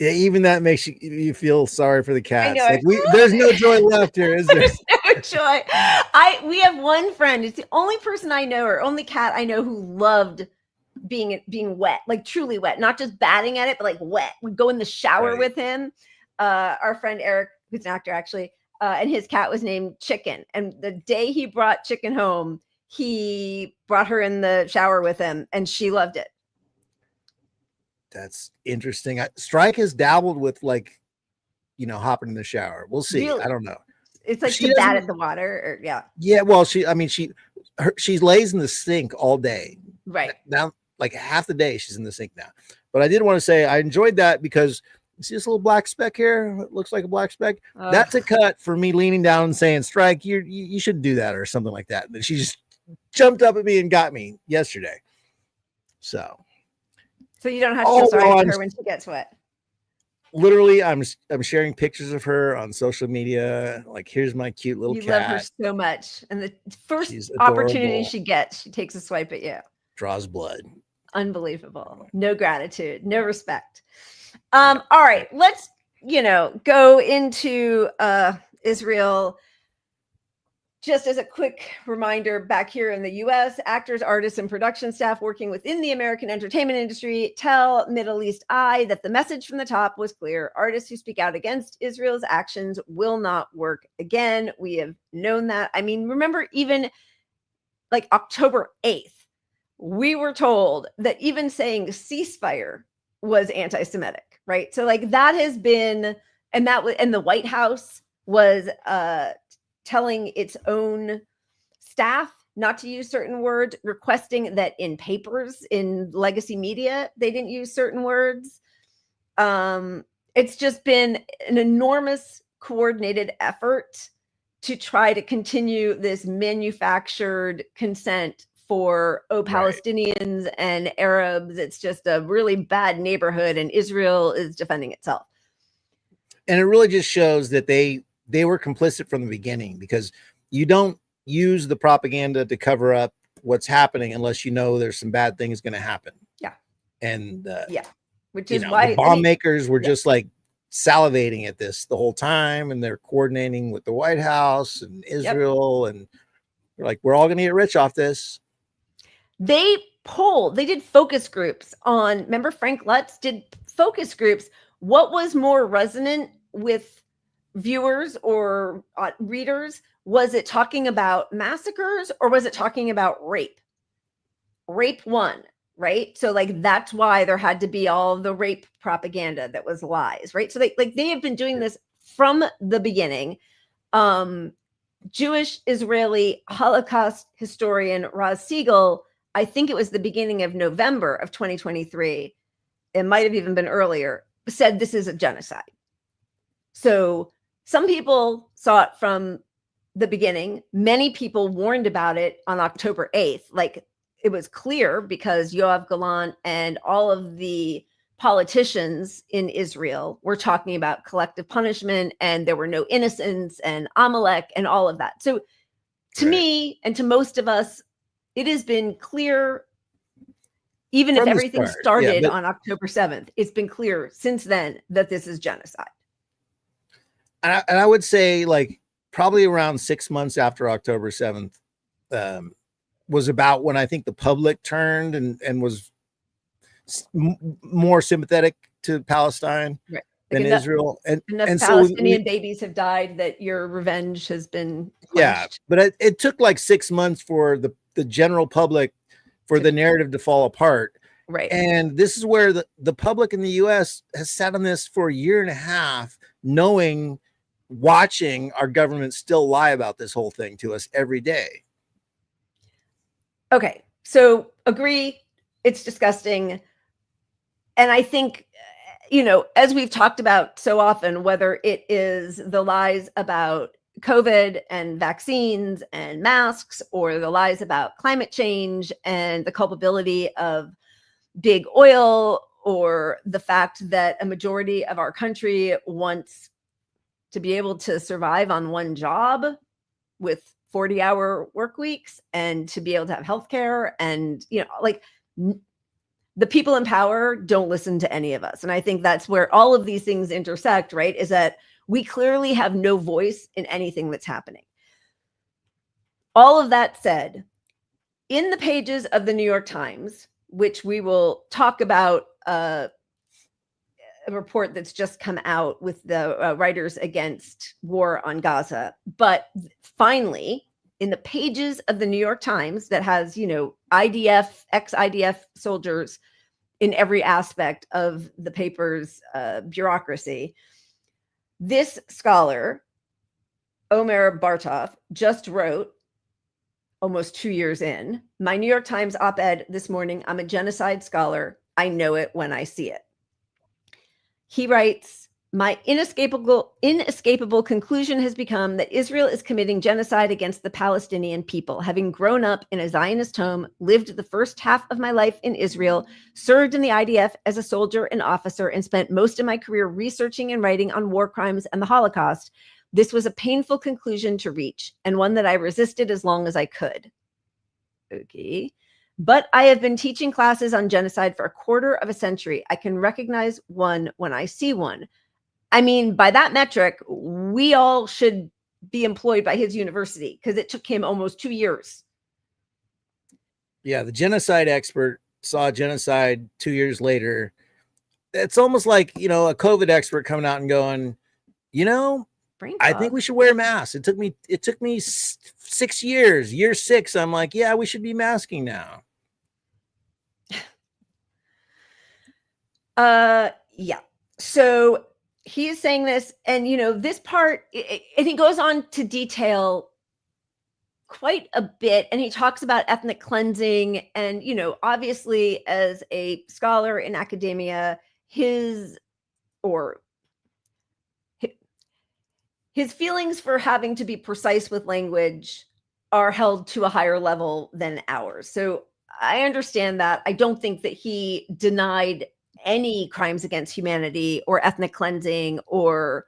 Yeah, even that makes you feel sorry for the cats. know. Like there's no joy left here, is there? There's no joy. We have one friend. It's the only person I know, or only cat I know, who loved being wet, like truly wet, not just batting at it, but like wet. We'd go in the shower with him. Our friend Eric, who's an actor actually, and his cat was named Chicken. And the day he brought Chicken home, he brought her in the shower with him, and she loved it. That's interesting. Strike has dabbled with, like, hopping in the shower. We'll see. Really? I don't know. It's like to bat at the water, or Yeah. Well, she lays in the sink all day. Right. Now, like half the day she's in the sink now. But I did want to say I enjoyed that because you see this little black speck here? It looks like a black speck. That's a cut for me leaning down and saying, Strike, you should do that or something like that. And she just jumped up at me and got me yesterday. So you don't have to feel sorry for her when she gets wet. Literally, I'm sharing pictures of her on social media. Like, here's my cute little cat. You love her so much. And the first opportunity she gets, she takes a swipe at you. Draws blood. Unbelievable. No gratitude, no respect. All right, let's, go into Israel. Just as a quick reminder, back here in the US, actors, artists, and production staff working within the American entertainment industry tell Middle East Eye that the message from the top was clear. Artists who speak out against Israel's actions will not work again. We have known that. I mean, remember, even like October 8th, we were told that even saying ceasefire was anti-Semitic, right? So like that has been, and the White House was telling its own staff not to use certain words, requesting that in papers, in legacy media, they didn't use certain words. It's just been an enormous coordinated effort to try to continue this manufactured consent for Palestinians and Arabs. It's just a really bad neighborhood, and Israel is defending itself. And it really just shows that they were complicit from the beginning, because you don't use the propaganda to cover up what's happening unless you know there's some bad things going to happen. Yeah. And which is why the bomb makers were just like salivating at this the whole time, and they're coordinating with the White House and Israel, and they're like, we're all going to get rich off this. They did focus groups on, remember Frank Lutz did focus groups. What was more resonant with viewers or readers? Was it talking about massacres, or was it talking about rape? Rape won, right? So like, that's why there had to be all the rape propaganda that was lies, right? So they have been doing this from the beginning. Jewish Israeli Holocaust historian Raz Siegel, I think it was the beginning of November of 2023, it might have even been earlier, said this is a genocide. So some people saw it from the beginning. Many people warned about it on October 8th. Like, it was clear because Yoav Gallant and all of the politicians in Israel were talking about collective punishment, and there were no innocents, and Amalek and all of that. So to me, and to most of us, it has been clear, even if everything started on October 7th, it's been clear since then that this is genocide. And I would say, like, probably around 6 months after October 7th was about when I think the public turned and was more sympathetic to Palestine than Israel. And Palestinian babies have died that your revenge has been quenched. Yeah, but it took like 6 months for the general public, for the narrative to fall apart. Right. And this is where the public in the US has sat on this for a year and a half, watching our government still lie about this whole thing to us every day. Okay, so agree, it's disgusting. And I think, as we've talked about so often, whether it is the lies about COVID and vaccines and masks, or the lies about climate change and the culpability of big oil, or the fact that a majority of our country wants to be able to survive on one job with 40-hour work weeks, and to be able to have healthcare, and the people in power don't listen to any of us. And I think that's where all of these things intersect, right? Is that we clearly have no voice in anything that's happening. All of that said, in the pages of the New York Times, which we will talk about a report that's just come out with the Writers Against War on Gaza. But finally, in the pages of the New York Times that has, IDF, ex-IDF soldiers in every aspect of the paper's bureaucracy, this scholar, Omer Bartov, just wrote, almost 2 years in, my New York Times op-ed this morning, I'm a genocide scholar. I know it when I see it. He writes, my inescapable conclusion has become that Israel is committing genocide against the Palestinian people. Having grown up in a Zionist home, lived the first half of my life in Israel, served in the IDF as a soldier and officer, and spent most of my career researching and writing on war crimes and the Holocaust, this was a painful conclusion to reach, and one that I resisted as long as I could. Okay. But I have been teaching classes on genocide for a quarter of a century. I can recognize one when I see one. I mean, by that metric, we all should be employed by his university because it took him almost 2 years. Yeah, the genocide expert saw genocide 2 years later. It's almost like, a COVID expert coming out and going, I think we should wear masks. It took me 6 years. Year 6, I'm like, yeah, we should be masking now. Yeah. So he's saying this, and this part, and he goes on to detail quite a bit, and he talks about ethnic cleansing, and obviously as a scholar in academia, his feelings for having to be precise with language are held to a higher level than ours. So I understand that. I don't think that he denied any crimes against humanity or ethnic cleansing or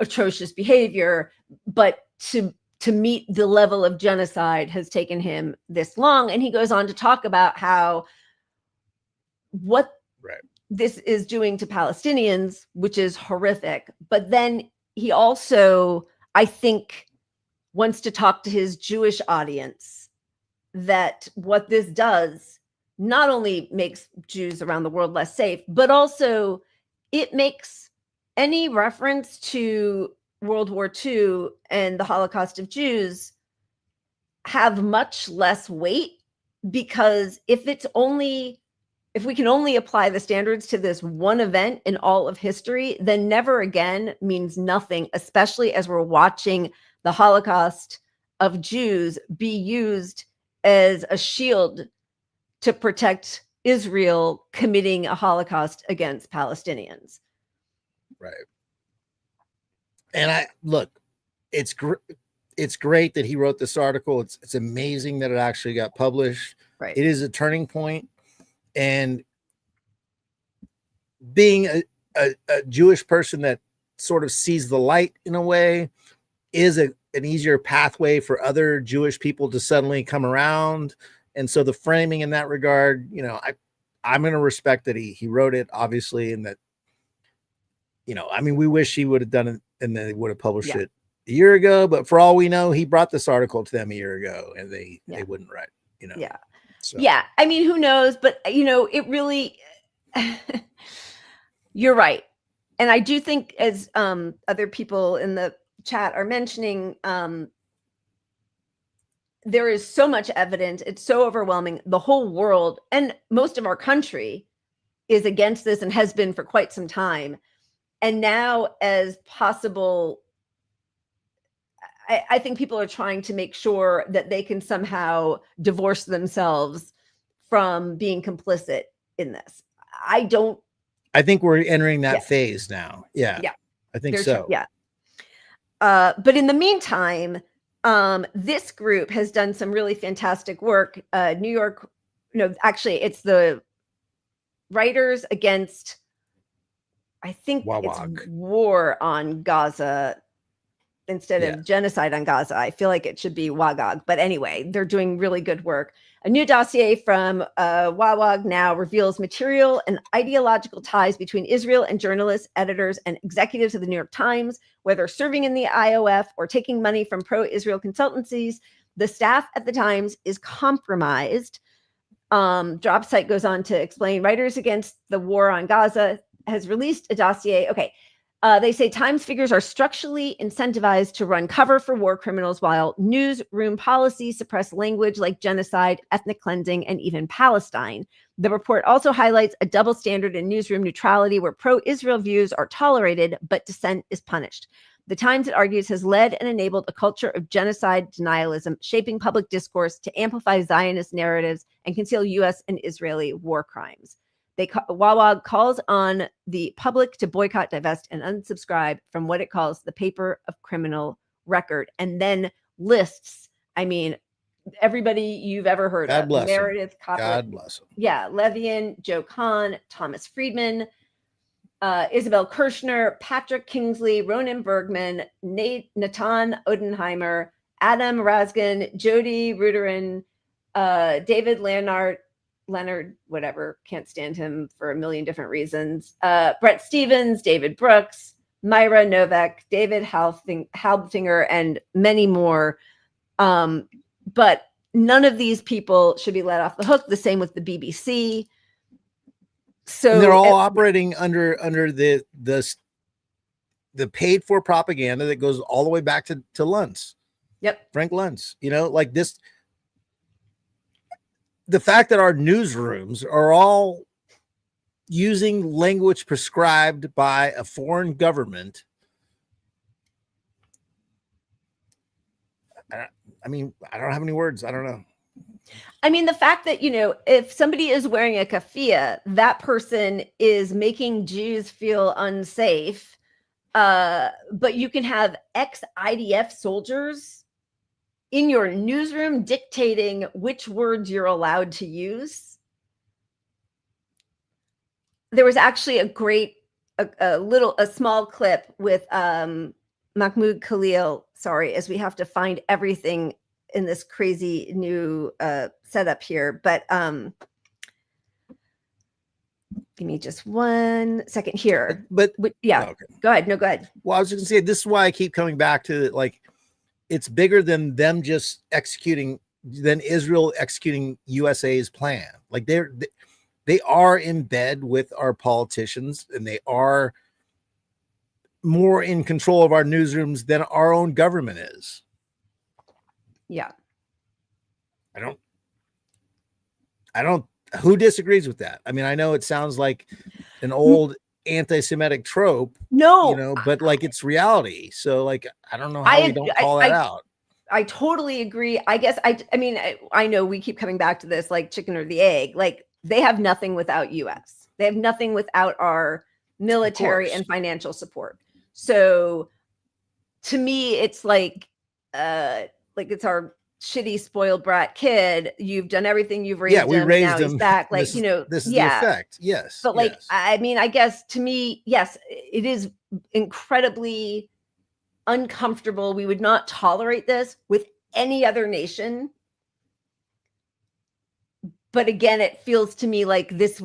atrocious behavior, but to meet the level of genocide has taken him this long. And he goes on to talk about how what this is doing to Palestinians, which is horrific. But then he also, I think, wants to talk to his Jewish audience that what this does not only makes Jews around the world less safe, but also it makes any reference to World War II and the Holocaust of Jews have much less weight, because if we can only apply the standards to this one event in all of history, then never again means nothing, especially as we're watching the Holocaust of Jews be used as a shield to protect Israel committing a Holocaust against Palestinians. Right. And it's great that he wrote this article. It's amazing that it actually got published. Right. It is a turning point. And being a Jewish person that sort of sees the light in a way is an easier pathway for other Jewish people to suddenly come around. And so the framing in that regard, I'm going to respect that he wrote it, obviously, and that, we wish he would have done it and then they would have published it a year ago. But for all we know, he brought this article to them a year ago and they wouldn't write, Yeah. So. Yeah. I mean, who knows? But, it really, you're right. And I do think, as other people in the chat are mentioning, there is so much evidence. It's so overwhelming. The whole world and most of our country is against this and has been for quite some time. And now, as possible, I think people are trying to make sure that they can somehow divorce themselves from being complicit in this. I think we're entering that phase now. Yeah. Yeah. I think so. Yeah. But in the meantime, this group has done some really fantastic work. New York, actually it's the Writers Against, I think it's War on Gaza. instead of genocide on Gaza. I feel like it should be WAGOG. But anyway, they're doing really good work. A new dossier from WAGOG now reveals material and ideological ties between Israel and journalists, editors, and executives of the New York Times, whether serving in the IOF or taking money from pro-Israel consultancies. The staff at the Times is compromised. Drop site goes on to explain Writers Against the War on Gaza has released a dossier. Okay. They say Times figures are structurally incentivized to run cover for war criminals, while newsroom policies suppress language like genocide, ethnic cleansing, and even Palestine. The report also highlights a double standard in newsroom neutrality, where pro-Israel views are tolerated, but dissent is punished. The Times, it argues, has led and enabled a culture of genocide denialism, shaping public discourse to amplify Zionist narratives and conceal U.S. and Israeli war crimes. WAGOG calls on the public to boycott, divest, and unsubscribe from what it calls the paper of criminal record, and then lists, I mean, everybody you've ever heard of. Meredith Kopler. God bless him. Yeah, Levian, Joe Kahn, Thomas Friedman, Isabel Kirshner, Patrick Kingsley, Ronan Bergman, Natan Odenheimer, Adam Raskin, Jody Ruderin, David Leonard, whatever, can't stand him for a million different reasons. Brett Stevens, David Brooks, Myra Novak, David Halbfinger, and many more. But none of these people should be let off the hook. The same with the BBC. So and they're all operating under the paid for propaganda that goes all the way back to Luntz. Yep. Frank Luntz, you know, like this. The fact that our newsrooms are all using language prescribed by a foreign government. I mean, I don't have any words. I don't know. I mean, the fact that, you know, if somebody is wearing a keffiyeh, that person is making Jews feel unsafe. But you can have ex-IDF soldiers in your newsroom dictating which words you're allowed to use. There was actually a small clip with Mahmoud Khalil. Sorry, as we have to find everything in this crazy new setup here. But give me just 1 second here. But yeah, okay. Go ahead. No, go ahead. Well, I was just gonna say, this is why I keep coming back to, like, it's bigger than them just than Israel executing USA's plan. Like, they are in bed with our politicians, and they are more in control of our newsrooms than our own government is. Yeah. I don't, who disagrees with that? I mean, I know it sounds like an old anti-Semitic trope, no, you know, but like, it's reality. So, like, I don't know how we don't call that out. I totally agree. I guess I mean, I know we keep coming back to this, like chicken or the egg. Like, they have nothing without US. They have nothing without our military and financial support. So to me, it's like it's our shitty spoiled brat kid. You've done everything. You've raised him. We raised now him. He's back. Like, this you know, this is the effect. Yes. But like, I mean, I guess to me, yes, it is incredibly uncomfortable. We would not tolerate this with any other nation. But again, it feels to me like this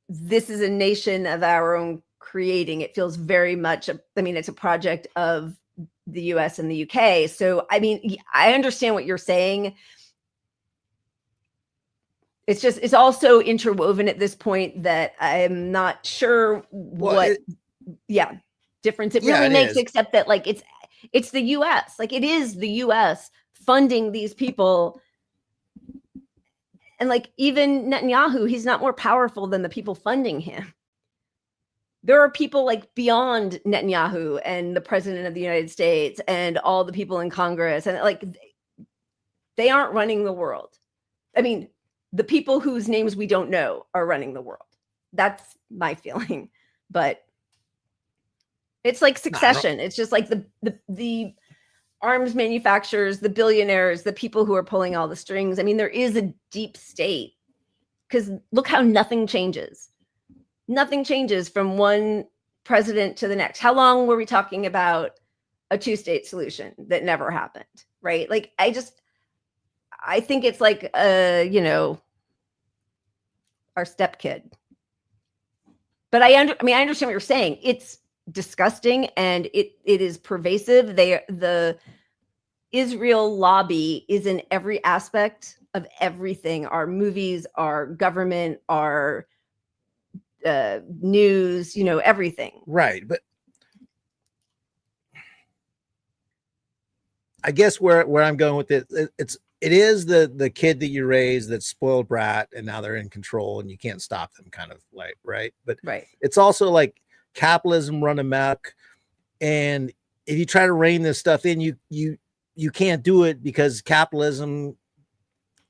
is a nation of our own creating. It feels very much, I mean, it's a project of the US and the UK. So, I mean, I understand what you're saying. It's also interwoven at this point that I'm not sure what difference it really makes, except that, like, it's the US. Like, it is the US funding these people. And like, even Netanyahu, he's not more powerful than the people funding him. There are people like beyond Netanyahu and the president of the United States and all the people in Congress, and like, they aren't running the world. I mean, the people whose names we don't know are running the world. That's my feeling. But it's like Succession. It's just like the arms manufacturers, the billionaires, the people who are pulling all the strings. I mean, there is a deep state, because look how nothing changes. Nothing changes from one president to the next. How long were we talking about a two-state solution that never happened, right? Like, I think it's like, you know, our stepkid. But I understand what you're saying. It's disgusting and it is pervasive. The Israel lobby is in every aspect of everything. Our movies, our government, our news, you know, everything. Right. But I guess where I'm going with it is the kid that you raised that's spoiled brat and now they're in control and you can't stop them, kind of like, right? But it's also like capitalism run amok, and if you try to rein this stuff in, you can't do it because capitalism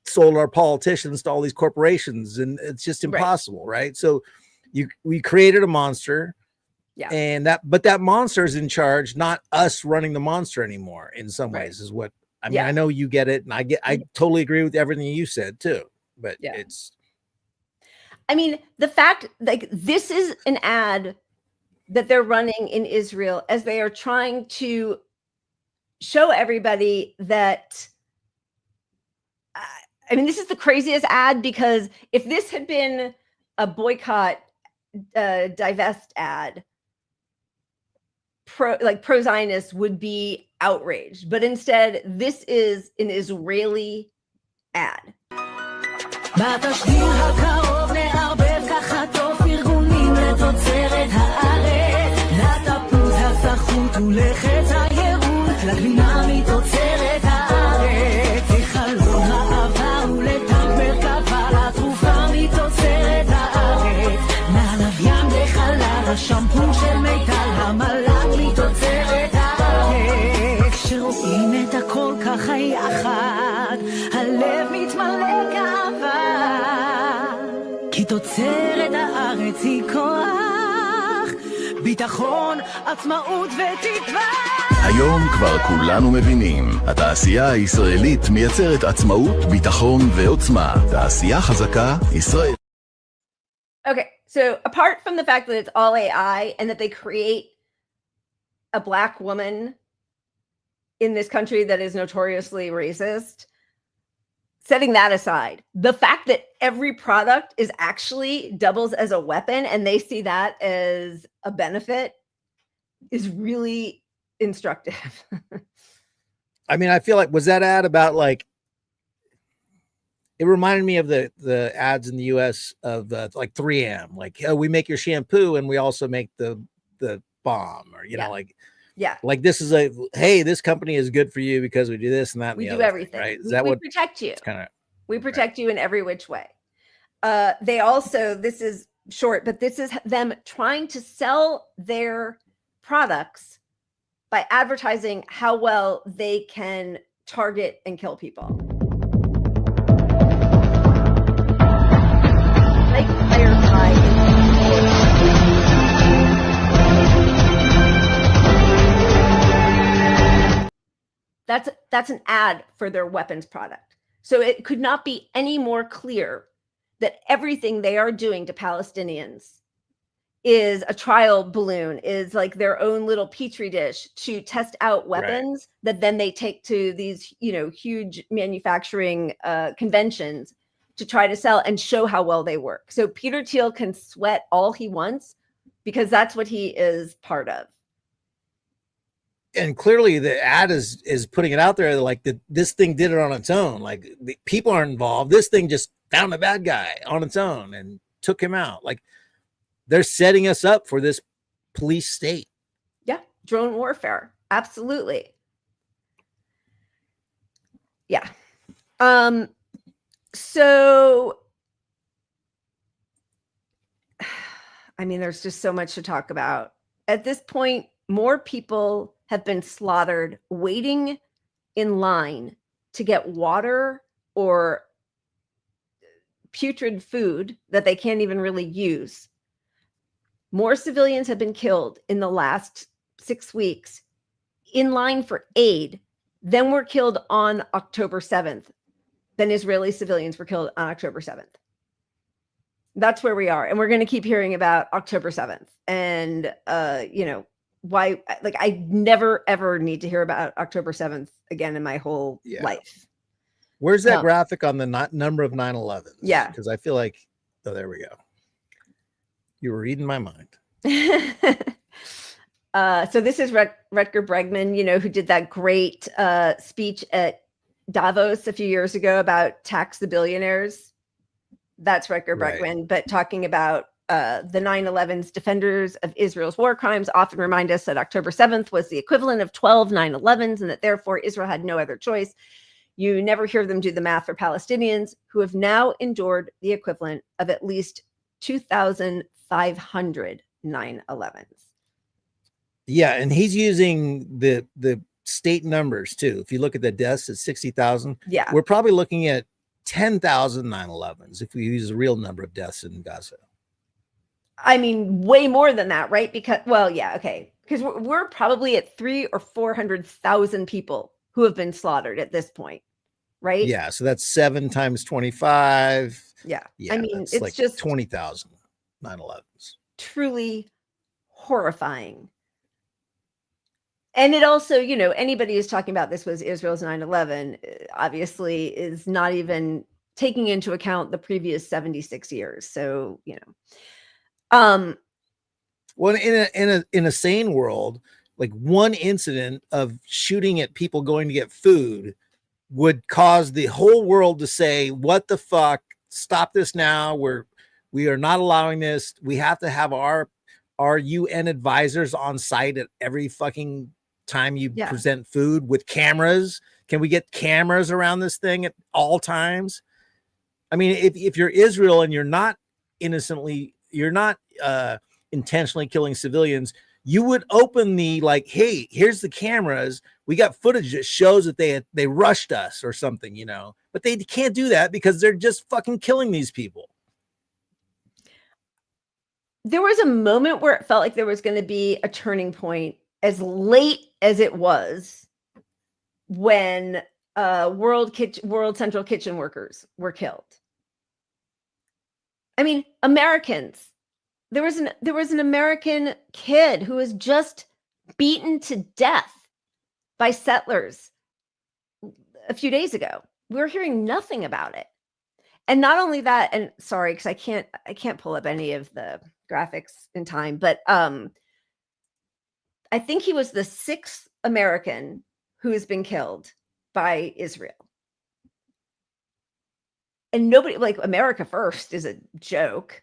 sold our politicians to all these corporations, and it's just impossible, right? So we created a monster. Yeah. And that monster is in charge, not us running the monster anymore. In some ways, is what I mean. I know you get it, and I totally agree with everything you said too. But I mean, the fact, like, this is an ad that they're running in Israel as they are trying to show everybody that. I mean, this is the craziest ad, because if this had been a boycott, divest ad, pro-Zionists would be outraged, but instead this is an Israeli ad. השמפו של מיטל המלאק מתוצרת הארץ, כשרואים את הכל ככה יחד הלב מתמלא גאווה, כי תוצרת הארץ היא כוח, ביטחון, עצמאות ותקווה. היום כבר כולנו מבינים, התעשייה הישראלית מייצרת עצמאות, ביטחון ועוצמה. תעשייה חזקה, ישראל. Okay, so apart from the fact that it's all AI and that they create a Black woman in this country that is notoriously racist, setting that aside, the fact that every product is actually doubles as a weapon and they see that as a benefit is really instructive. I mean, I feel like, was that ad about, like, it reminded me of the ads in the US of like 3M, like, oh, we make your shampoo and we also make the bomb, or, you know, like, like, this is hey, this company is good for you because we do this and that. And we the do everything, thing, right? Is we protect you. We protect you in every which way. They also, this is short, but this is them trying to sell their products by advertising how well they can target and kill people. Like Firefly. That's an ad for their weapons product. So it could not be any more clear that everything they are doing to Palestinians is a trial balloon, is like their own little petri dish to test out weapons that then they take to these, you know, huge manufacturing conventions to try to sell and show how well they work. So Peter Thiel can sweat all he wants because that's what he is part of. And clearly the ad is putting it out there like that this thing did it on its own. Like, the people aren't involved. This thing just found a bad guy on its own and took him out. Like, they're setting us up for this police state. Yeah, drone warfare. Absolutely. Yeah. So, I mean, there's just so much to talk about. At this point, more people have been slaughtered waiting in line to get water or putrid food that they can't even really use. More civilians have been killed in the last 6 weeks in line for aid than were killed on October 7th, than Israeli civilians were killed on October 7th. That's where we are. And we're going to keep hearing about October 7th and, you know, why, like, I never ever need to hear about October 7th again in my whole life. Where's that graphic on the number of 9/11s? Yeah. Because I feel like, oh, there we go. You were reading my mind. So this is Rutger Bregman, who did that great speech at Davos a few years ago about tax the billionaires. That's Rutger Bregman, but talking about the 9/11's defenders of Israel's war crimes often remind us that October 7th was the equivalent of 12 9/11s and that therefore Israel had no other choice. You never hear them do the math for Palestinians who have now endured the equivalent of at least 2,500 9/11s. Yeah, and he's using the state numbers too. If you look at the deaths at 60,000, we're probably looking at 10,000 9/11s if we use a real number of deaths in Gaza. I mean, way more than that, right? Because, well, yeah, okay. Because we're probably at 300,000 or 400,000 people who have been slaughtered at this point, right? Yeah, so that's 7 times 25. Yeah. I mean, it's like just 20,000 9/11s. Truly horrifying. And it also, anybody who's talking about this was Israel's 9/11, obviously is not even taking into account the previous 76 years. So, well, in a sane world, like one incident of shooting at people going to get food would cause the whole world to say, what the fuck, stop this now. We are not allowing this. We have to have our UN advisors on site at every fucking time you present food with cameras. Can we get cameras around this thing at all times? I mean, if you're Israel and you're not intentionally killing civilians, you would open the, like, hey, here's the cameras. We got footage that shows that they rushed us or something, but they can't do that because they're just fucking killing these people. There was a moment where it felt like there was going to be a turning point, as late as it was, when World Central Kitchen workers were killed. I mean, Americans. There was an American kid who was just beaten to death by settlers a few days ago. We're hearing nothing about it. And not only that, and sorry, because I can't pull up any of the graphics in time, but I think he was the 6th American who has been killed by Israel. And nobody, like, America first is a joke.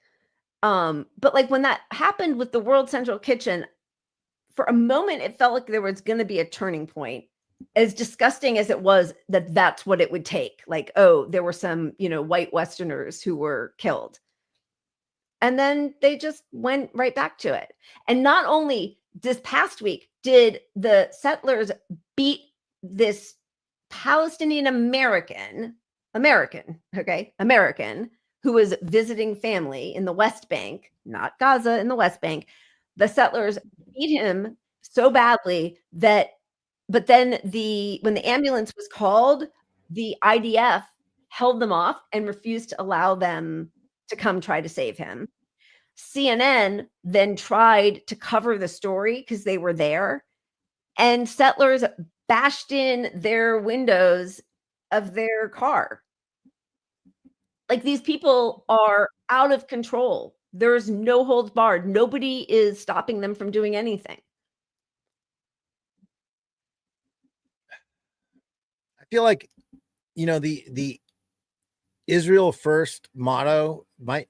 But like when that happened with the World Central Kitchen, for a moment, it felt like there was going to be a turning point. As disgusting as it was, that's what it would take. Like, oh, there were some, white Westerners who were killed. And then they just went right back to it. And not only this past week did the settlers beat this Palestinian American, who was visiting family in the West Bank, not Gaza, in the West Bank. The settlers beat him so badly but then when the ambulance was called, the IDF held them off and refused to allow them to come try to save him. CNN then tried to cover the story because they were there, and settlers bashed in their windows of their car. Like, these people are out of control. There's no holds barred. Nobody is stopping them from doing anything. I feel like, the Israel first motto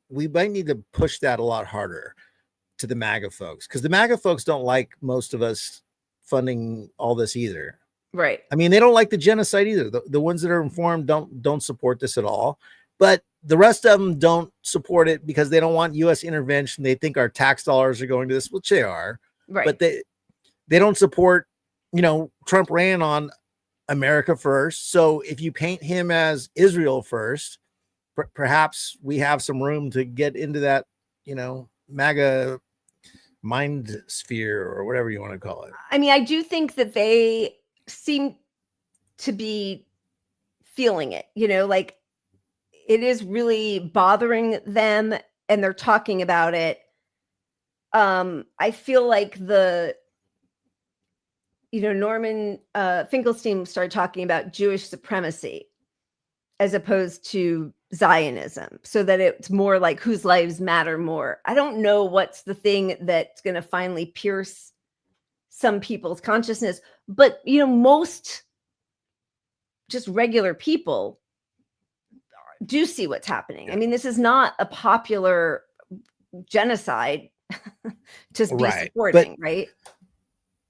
we might need to push that a lot harder to the MAGA folks, because the MAGA folks don't like most of us funding all this either. Right. I mean, they don't like the genocide either. The ones that are informed don't support this at all. But the rest of them don't support it because they don't want U.S. intervention. They think our tax dollars are going to this, which they are. Right. But they don't support, Trump ran on America first. So if you paint him as Israel first, perhaps we have some room to get into that, MAGA mind sphere or whatever you want to call it. I mean, I do think that they seem to be feeling it, like it is really bothering them and they're talking about it. I feel like the Norman Finkelstein started talking about Jewish supremacy as opposed to Zionism, so that it's more like whose lives matter more. I don't know what's the thing that's going to finally pierce some people's consciousness, but most just regular people do see what's happening. I mean, this is not a popular genocide to be supporting, right?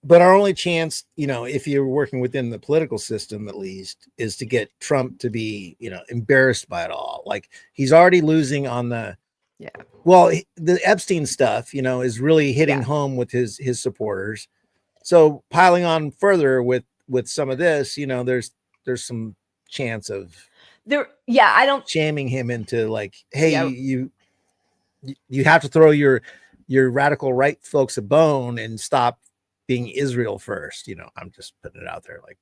But our only chance, if you're working within the political system, at least, is to get Trump to be, embarrassed by it all. Like, he's already losing on the, the Epstein stuff, is really hitting home with his supporters. So piling on further with some of this, there's some chance of I don't shaming him into like, hey, you have to throw your radical right folks a bone and stop being Israel first. I'm just putting it out there, like,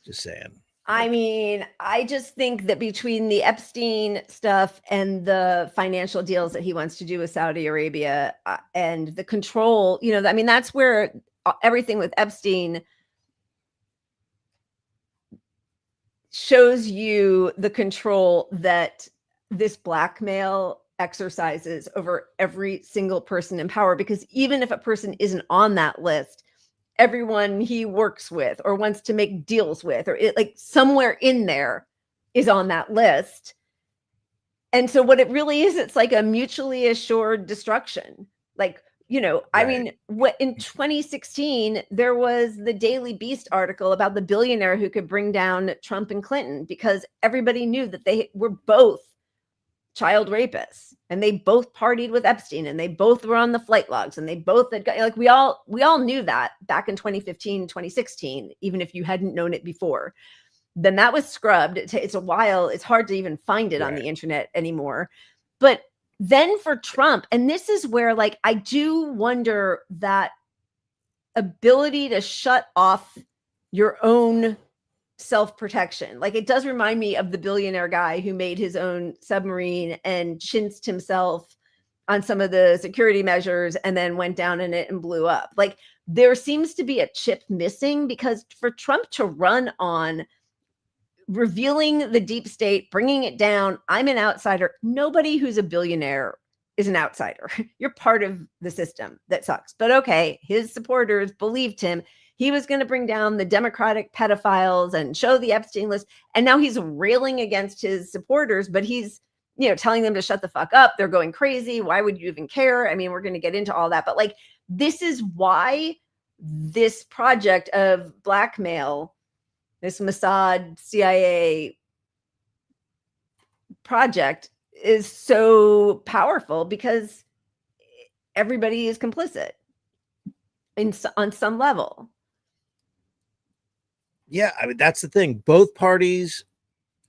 just saying. I mean, I just think that between the Epstein stuff and the financial deals that he wants to do with Saudi Arabia and the control, that's where everything with Epstein shows you the control that this blackmail exercises over every single person in power. Because even if a person isn't on that list, everyone he works with or wants to make deals with, or somewhere in there is on that list. And so what it really is, it's like a mutually assured destruction. I mean, in 2016, there was the Daily Beast article about the billionaire who could bring down Trump and Clinton, because everybody knew that they were both child rapists and they both partied with Epstein and they both were on the flight logs and they both had got, we all knew that back in 2015, 2016, even if you hadn't known it before. Then that was scrubbed. It's a while. It's hard to even find it on the internet anymore. But then for Trump, and this is where I do wonder that ability to shut off your own self-protection. It does remind me of the billionaire guy who made his own submarine and chinsed himself on some of the security measures and then went down in it and blew up. There seems to be a chip missing, because for Trump to run on revealing the deep state, bringing it down, I'm an outsider. Nobody who's a billionaire is an outsider. You're part of the system that sucks. But okay, his supporters believed him. He was going to bring down the Democratic pedophiles and show the Epstein list. And now he's railing against his supporters, but he's, telling them to shut the fuck up. They're going crazy. Why would you even care? I mean, we're going to get into all that. But this is why this project of blackmail, this Mossad CIA project, is so powerful, because everybody is complicit on some level. Yeah, I mean, that's the thing. Both parties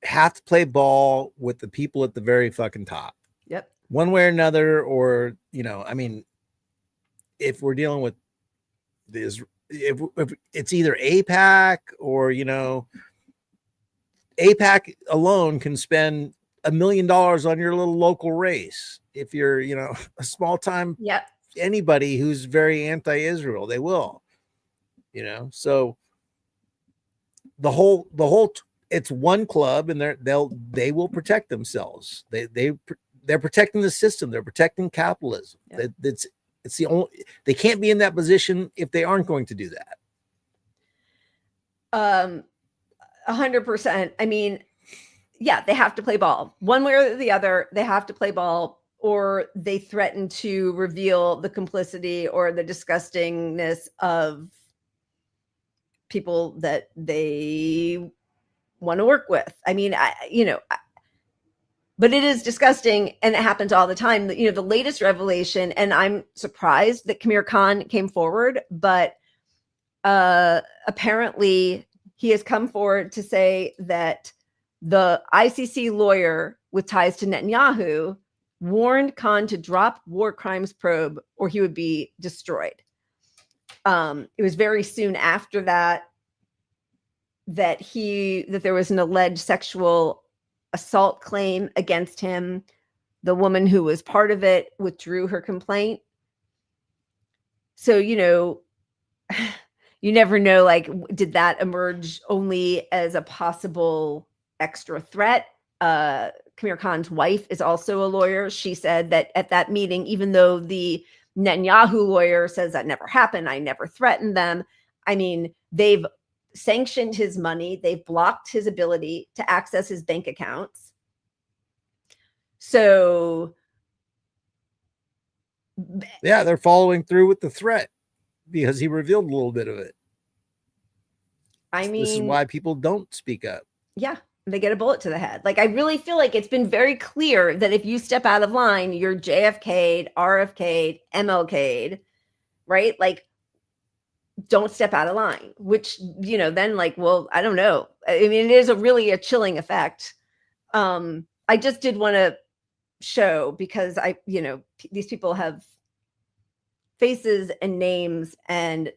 have to play ball with the people at the very fucking top. Yep. One way or another, or, I mean, if we're dealing with this, if it's either AIPAC or, AIPAC alone can spend $1 million on your little local race. If you're, a small time, anybody who's very anti-Israel, they will, so the whole, it's one club, and they will protect themselves. They're protecting the system. They're protecting capitalism. It's the only, they can't be in that position if they aren't going to do that. 100%. I mean, they have to play ball one way or the other. They have to play ball, or they threaten to reveal the complicity or the disgustingness of people that they want to work with. I mean, but it is disgusting, and it happens all the time. The latest revelation, and I'm surprised that Kamir Khan came forward, but apparently he has come forward to say that the ICC lawyer with ties to Netanyahu warned Khan to drop war crimes probe or he would be destroyed. It was very soon after that there was an alleged sexual assault claim against him. The woman who was part of it withdrew her complaint. So, you never know, like, did that emerge only as a possible extra threat? Kamir Khan's wife is also a lawyer. She said that at that meeting, even though the Netanyahu lawyer says that never happened, I never threatened them. I mean, they've sanctioned his money. They've blocked his ability to access his bank accounts. So yeah, they're following through with the threat because he revealed a little bit of it. I mean, this is why people don't speak up. Yeah, they get a bullet to the head. Like, I really feel like it's been very clear that if you step out of line, you're JFK'd, RFK'd, MLK'd, right? Like, don't step out of line, which, you know, then like, well, I don't know. I mean, it is really a chilling effect. I just did want to show, because these people have faces and names, and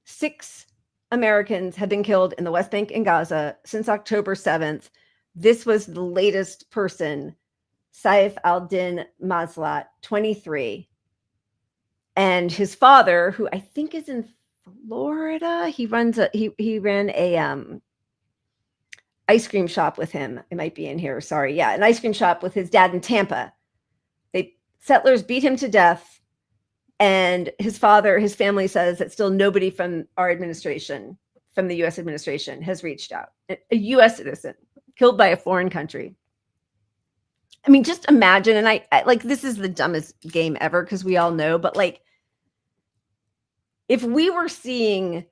6 Americans have been killed in the West Bank and Gaza since October 7th. This was the latest person, Saif al-Din Maslat, 23. And his father, who I think is in Florida, he ran a ice cream shop with him. It might be in here. Sorry. Yeah. An ice cream shop with his dad in Tampa. Settlers beat him to death. And his family says that still nobody from our administration, from the U.S. administration, has reached out. A U.S. citizen killed by a foreign country. I mean, just imagine, and I like, this is the dumbest game ever, because we all know, but like, if we were seeing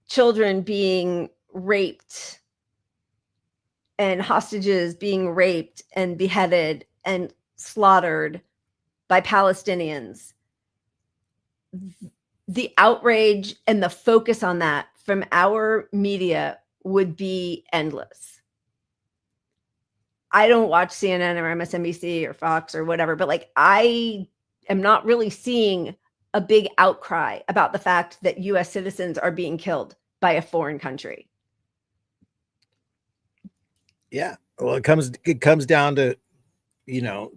children being raped and hostages being raped and beheaded and slaughtered by Palestinians, the outrage and the focus on that from our media would be endless. I don't watch CNN or MSNBC or Fox or whatever, but like, I am not really seeing a big outcry about the fact that U.S. citizens are being killed by a foreign country. Yeah. Well, it comes down to,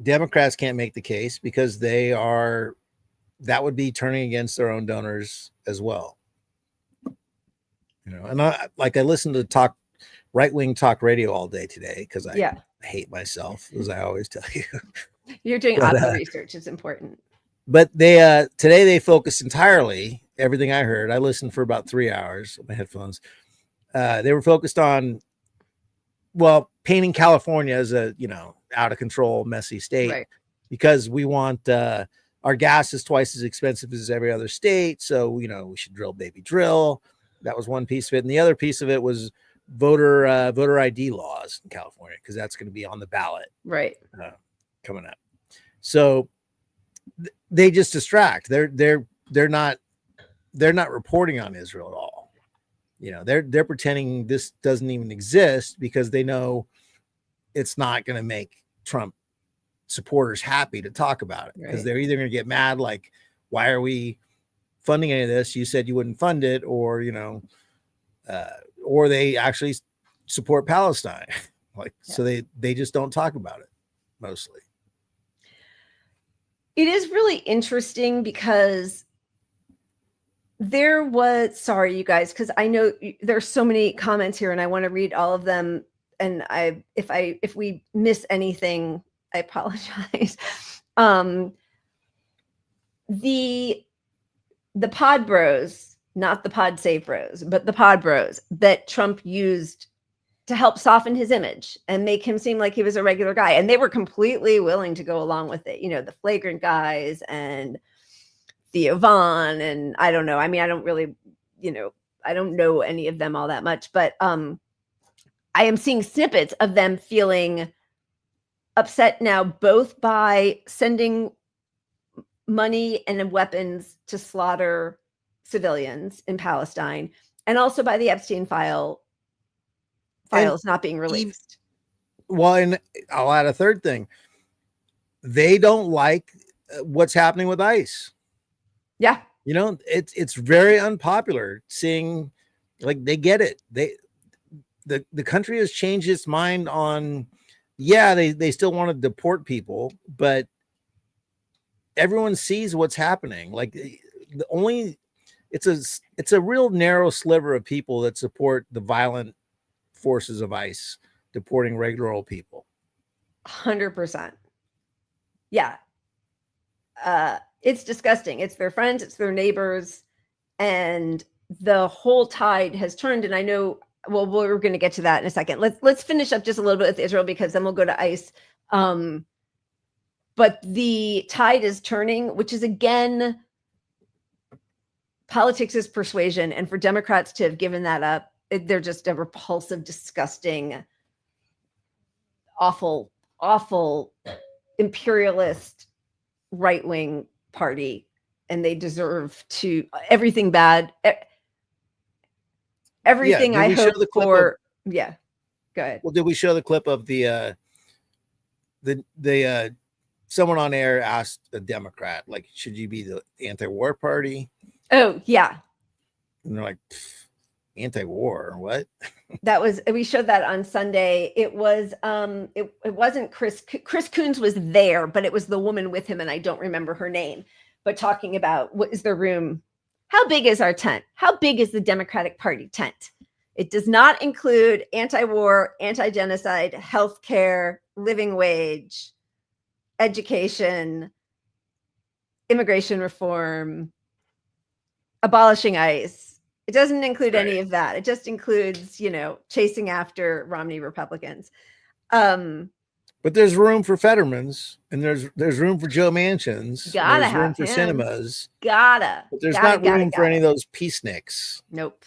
Democrats can't make the case because that would be turning against their own donors as well. And I listen to right-wing talk radio all day today because I hate myself, as I always tell you. You're doing auto research. It's important. But they today they focused entirely, everything I heard, I listened for about 3 hours with my headphones. They were focused on, painting California as a, out of control, messy state, right? Because we want our gas is twice as expensive as every other state. So, we should baby drill. That was one piece of it. And the other piece of it was voter ID laws in California, because that's going to be on the ballot, right? Coming up. So they just distract. They're not reporting on Israel at all. They're pretending this doesn't even exist because they know it's not going to make Trump supporters happy to talk about it, because they're either going to get mad, like, why are we funding any of this? You said you wouldn't fund it, or or they actually support Palestine. So they just don't talk about it mostly. It is really interesting because sorry, you guys, because I know there's so many comments here and I want to read all of them. And if we miss anything, I apologize. The pod bros, not the pod save bros, but the pod bros that Trump used to help soften his image and make him seem like he was a regular guy. And they were completely willing to go along with it. The Flagrant guys and Theo Vaughn, and I don't know. I mean, I don't really, I don't know any of them all that much, but I am seeing snippets of them feeling upset now, both by sending money and weapons to slaughter civilians in Palestine, and also by the Epstein files not being released. And I'll add a third thing. They don't like what's happening with ICE. Yeah. It's very unpopular seeing, like, they get it. The country has changed its mind on, they still want to deport people, but everyone sees what's happening. Like, it's a real narrow sliver of people that support the violent forces of ICE deporting regular old people. 100%. Yeah. It's disgusting. It's their friends, it's their neighbors, and the whole tide has turned. And I know, well, we're going to get to that in a second. Let's finish up just a little bit with Israel, because then we'll go to ICE. But the tide is turning, which is, again, politics is persuasion. And for Democrats to have given that up, they're just a repulsive, disgusting, awful, awful, imperialist, right-wing party. And they deserve to, everything bad, everything I hope for. Yeah, go ahead. Well, did we show the clip of the someone on air asked a Democrat, like, should you be the anti-war party? Oh, yeah. And they're like, anti-war, what? We showed that on Sunday. It was, it wasn't Chris Coons was there, but it was the woman with him, and I don't remember her name, but talking about what is their room? How big is our tent? How big is the Democratic Party tent? It does not include anti-war, anti-genocide, healthcare, living wage, education, immigration reform, abolishing ICE. It doesn't include any of that. It just includes, chasing after Romney Republicans. But there's room for Fettermans, and there's room for Joe Manchins. Gotta there's have room for him. Cinemas. But there's not room for any of those peaceniks. Nope.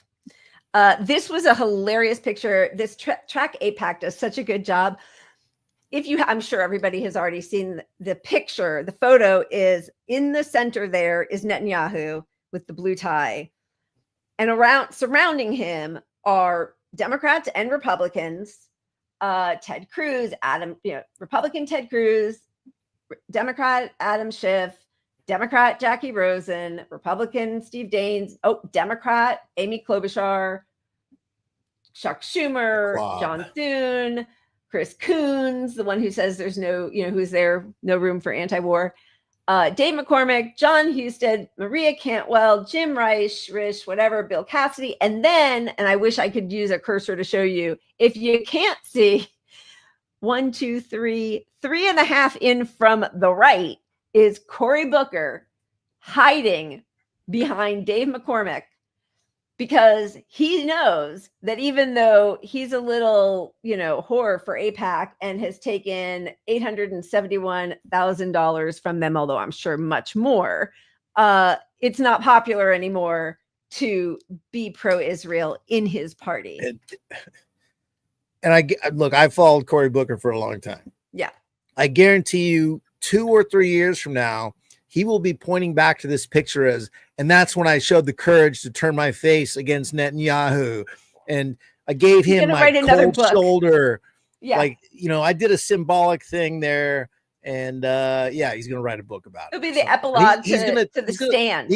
This was a hilarious picture. This Track AIPAC does such a good job. I'm sure everybody has already seen the picture. The photo is in the center. There is Netanyahu with the blue tie, and surrounding him are Democrats and Republicans. Ted Cruz, Republican Ted Cruz, Democrat Adam Schiff, Democrat Jackie Rosen, Republican Steve Daines, Democrat Amy Klobuchar, Chuck Schumer, John Thune, Chris Coons, the one who says there's no room for anti-war, Dave McCormick, John Husted, Maria Cantwell, Jim Risch, whatever, Bill Cassidy. And I wish I could use a cursor to show you, if you can't see, 1, 2, 3, 3.5 in from the right is Cory Booker hiding behind Dave McCormick, because he knows that even though he's a little, whore for AIPAC and has taken $871,000 from them, although I'm sure much more, it's not popular anymore to be pro-Israel in his party. And I followed Cory Booker for a long time. Yeah. I guarantee you 2 or 3 years from now, he will be pointing back to this picture and that's when I showed the courage to turn my face against Netanyahu. And I gave him my cold shoulder. Yeah. Like, I did a symbolic thing there. And he's going to write a book about it. It'll be the epilogue to the stand.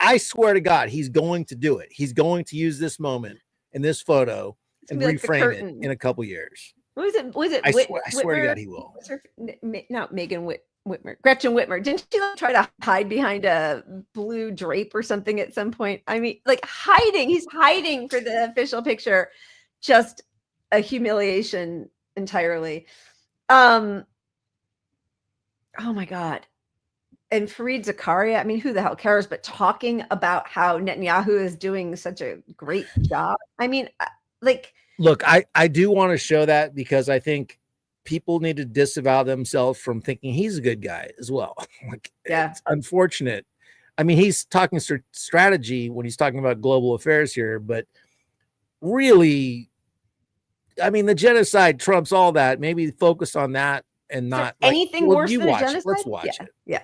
I swear to God, he's going to do it. He's going to use this moment in this photo and reframe it in a couple years. Was it? I swear to God, he will. Not Megan Whitmer, Gretchen Whitmer. Didn't she try to hide behind a blue drape or something at some point? I mean, hiding. He's hiding for the official picture. Just a humiliation entirely. Oh my God. And Fareed Zakaria, I mean, who the hell cares? But talking about how Netanyahu is doing such a great job. I mean, look, I do want to show that, because I think people need to disavow themselves from thinking he's a good guy as well. It's unfortunate. I mean, he's talking strategy when he's talking about global affairs here, but really, I mean, the genocide trumps all that. Maybe focus on that and not anything worse than a genocide. Let's watch it. Yeah.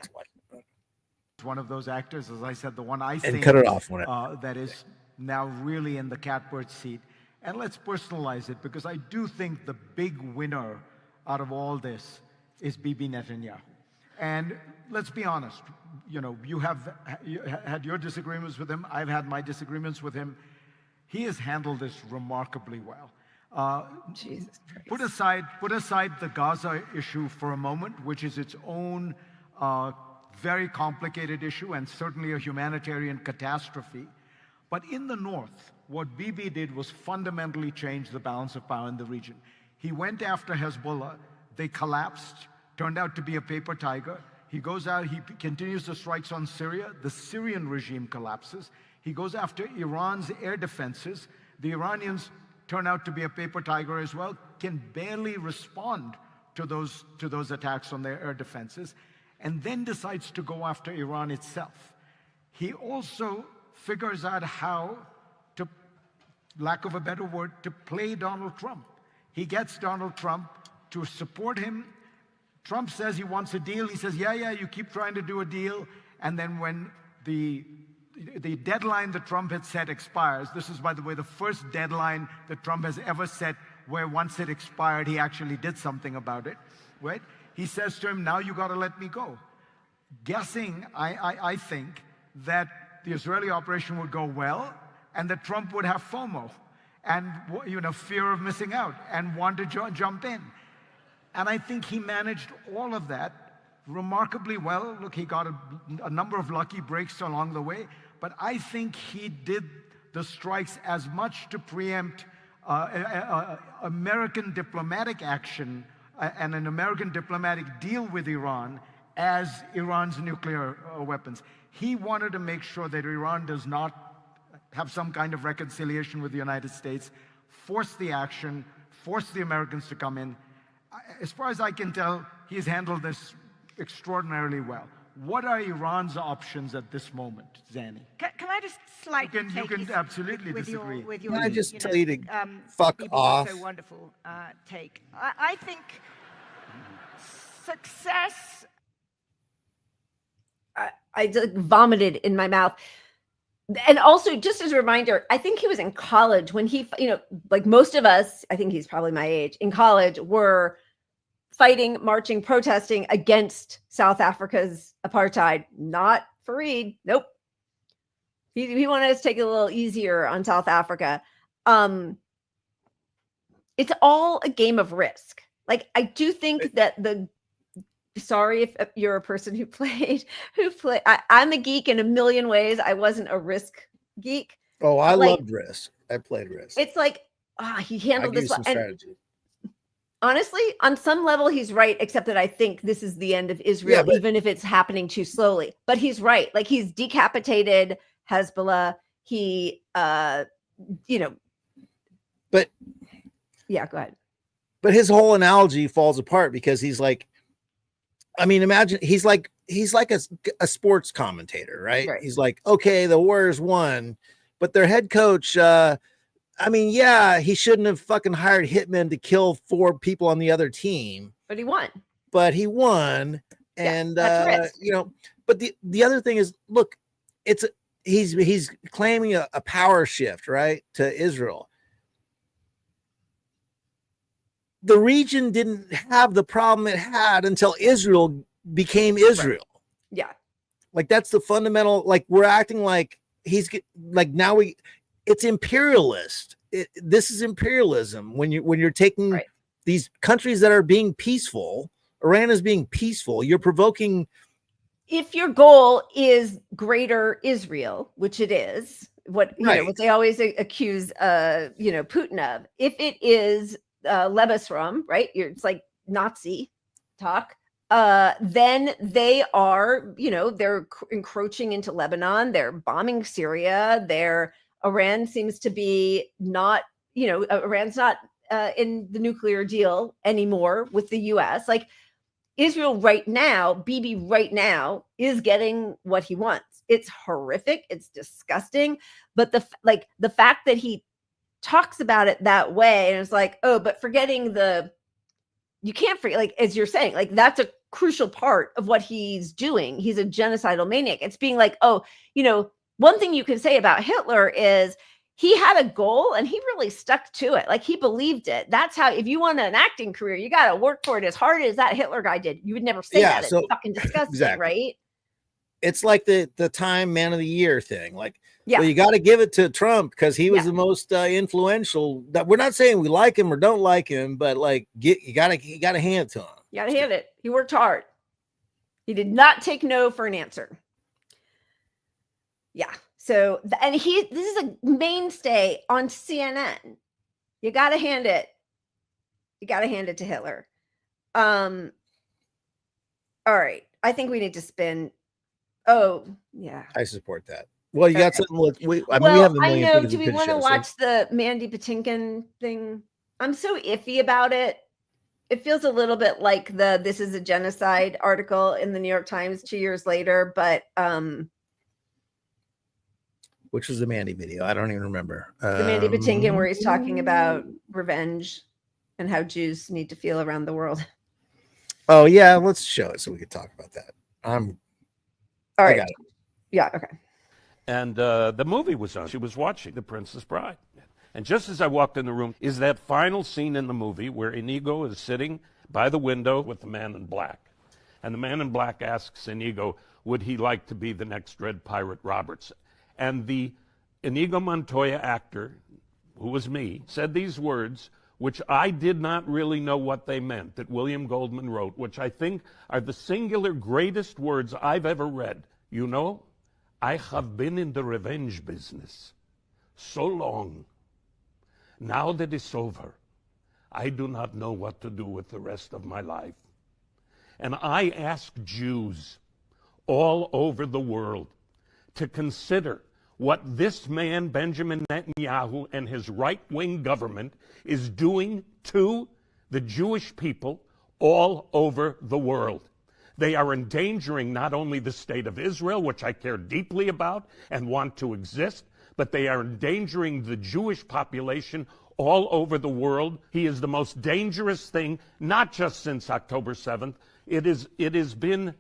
One of those actors, as I said, the one I think, and cut it off when that is now really in the catbird seat. And let's personalize it, because I do think the big winner out of all this is Bibi Netanyahu. And let's be honest, you have had your disagreements with him. I've had my disagreements with him. He has handled this remarkably well. Jesus Christ. Put aside the Gaza issue for a moment, which is its own very complicated issue and certainly a humanitarian catastrophe. But in the north, what Bibi did was fundamentally change the balance of power in the region. He went after Hezbollah. They collapsed, turned out to be a paper tiger. He goes out, he continues the strikes on Syria. The Syrian regime collapses. He goes after Iran's air defenses. The Iranians turn out to be a paper tiger as well, can barely respond to those attacks on their air defenses, and then decides to go after Iran itself. He also figures out how to, lack of a better word, to play Donald Trump. He gets Donald Trump to support him. Trump says he wants a deal. He says, yeah, you keep trying to do a deal. And then when the deadline that Trump had set expires, this is, by the way, the first deadline that Trump has ever set where once it expired, he actually did something about it, right? He says to him, now you got to let me go. Guessing, I think, that the Israeli operation would go well and that Trump would have FOMO and, fear of missing out and want to jump in. And I think he managed all of that remarkably well. Look, he got a number of lucky breaks along the way, but I think he did the strikes as much to preempt American diplomatic action and an American diplomatic deal with Iran as Iran's nuclear weapons. He wanted to make sure that Iran does not have some kind of reconciliation with the United States, force the action, force the Americans to come in. As far as I can tell, he's handled this extraordinarily well. What are Iran's options at this moment, Zanny? Can I just slightly You can absolutely disagree. Can I just tell you to fuck off? So wonderful take. I think success. I just vomited in my mouth. And also, just as a reminder, I think he was in college when he, like most of us, I think he's probably my age, in college were fighting, marching, protesting against South Africa's apartheid. Not Fareed. Nope. He wanted us to take it a little easier on South Africa. It's all a game of risk. Like, I do think that sorry if you're a person who played, I'm a geek in a million ways. I wasn't a Risk geek. Oh, I loved Risk. I played Risk. It's like, he handled this. Some strategy. Honestly, on some level, he's right, except that I think this is the end of Israel, even if it's happening too slowly. But he's right. Like, he's decapitated Hezbollah. He, But yeah, go ahead. But his whole analogy falls apart because he's like, I mean, imagine he's like a sports commentator, right? He's like, okay, the Warriors won, but their head coach, I mean, yeah, he shouldn't have fucking hired hitmen to kill 4 people on the other team. But he won. And but the other thing is, look, he's claiming a power shift, right, to Israel. The region didn't have the problem it had until Israel became Israel. Right. Yeah. Like, that's the fundamental, like, we're acting like it's imperialist. This is imperialism when you're taking these countries that are being peaceful. Iran is being peaceful. You're provoking. If your goal is greater Israel, which it is, what they always accuse Putin of, if it is Lebensraum, right? It's like Nazi talk. Then they are, they're encroaching into Lebanon. They're bombing Syria. Iran seems to be not, Iran's not in the nuclear deal anymore with the U.S. Like, Israel right now, Bibi right now is getting what he wants. It's horrific. It's disgusting. But the fact that he talks about it that way, and it's like, oh, but forgetting you can't forget, like, as you're saying, like, that's a crucial part of what he's doing. He's a genocidal maniac. It's being like, oh, one thing you can say about Hitler is he had a goal and he really stuck to it. Like, he believed it. That's how, if you want an acting career, you got to work for it as hard as that Hitler guy did. You would never say that. It's fucking disgusting, right? It's like the Time Man of the Year thing. Like, well, you got to give it to Trump because he was the most influential. That we're not saying we like him or don't like him, but like, you got to hand it to him. You got to hand it. He worked hard. He did not take no for an answer. Yeah. So, and this is a mainstay on CNN. You got to hand it. You got to hand it to Hitler. All right. I think we need to spin. Oh, yeah. I support that. Well, you got something. We have a million I know. things Do we want to watch the Mandy Patinkin thing? I'm so iffy about it. It feels a little bit like the "This is a genocide" article in the New York Times 2 years later, but which was the Mandy video? I don't even remember. The Mandy Patinkin, where he's talking about revenge and how Jews need to feel around the world. Oh yeah, let's show it so we can talk about that. All right. I got it. Yeah. Okay. And the movie was on. She was watching The Princess Bride. And just as I walked in the room is that final scene in the movie where Inigo is sitting by the window with the man in black. And the man in black asks Inigo, would he like to be the next Red Pirate Roberts? And the Inigo Montoya actor, who was me, said these words, which I did not really know what they meant, that William Goldman wrote, which I think are the singular greatest words I've ever read. You know, I have been in the revenge business so long. Now that it's over, I do not know what to do with the rest of my life. And I ask Jews all over the world to consider what this man, Benjamin Netanyahu, and his right-wing government is doing to the Jewish people all over the world. They are endangering not only the state of Israel, which I care deeply about and want to exist, but they are endangering the Jewish population all over the world. He is the most dangerous thing, not just since October 7th. It has been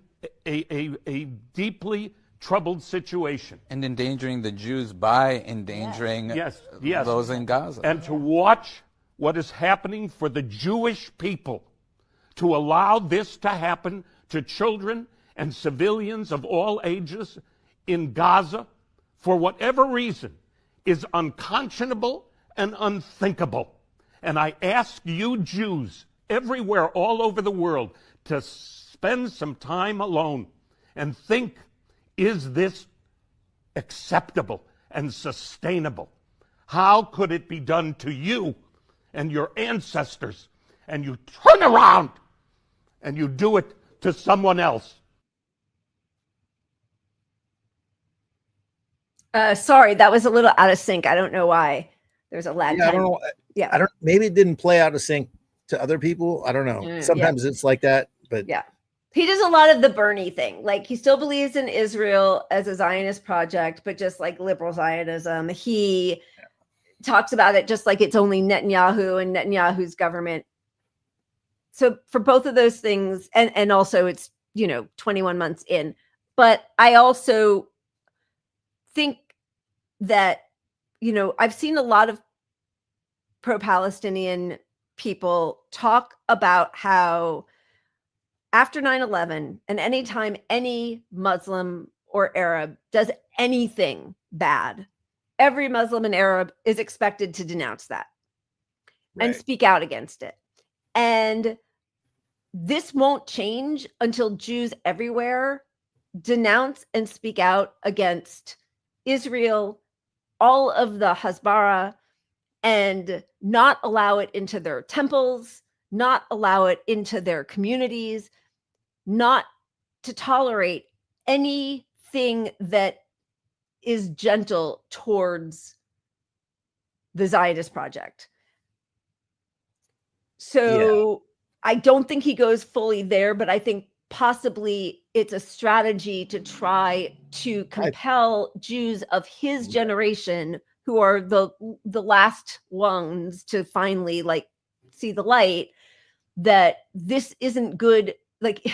a deeply troubled situation. And endangering the Jews by endangering those in Gaza. And to watch what is happening for the Jewish people, to allow this to happen to children and civilians of all ages in Gaza, for whatever reason, is unconscionable and unthinkable. And I ask you Jews everywhere all over the world to spend some time alone and think, is this acceptable and sustainable? How could it be done to you and your ancestors, and you turn around and you do it to someone else? Sorry, that was a little out of sync. I don't know why. There's a lag. Yeah, I don't know. Yeah, I don't. Maybe it didn't play out of sync to other people. I don't know. Sometimes it's like that, but yeah. He does a lot of the Bernie thing. Like, he still believes in Israel as a Zionist project, but just like liberal Zionism, he talks about it just like it's only Netanyahu and Netanyahu's government. So for both of those things, and also it's, 21 months in, but I also think that, I've seen a lot of pro-Palestinian people talk about how after 9/11, and anytime any Muslim or Arab does anything bad, every Muslim and Arab is expected to denounce that and speak out against it. And this won't change until Jews everywhere denounce and speak out against Israel, all of the Hasbara, and not allow it into their temples, not allow it into their communities, not to tolerate anything that is gentle towards the Zionist project. So I don't think he goes fully there, but I think possibly it's a strategy to try to compel Jews of his generation, who are the last ones to finally see the light, that this isn't good. Like,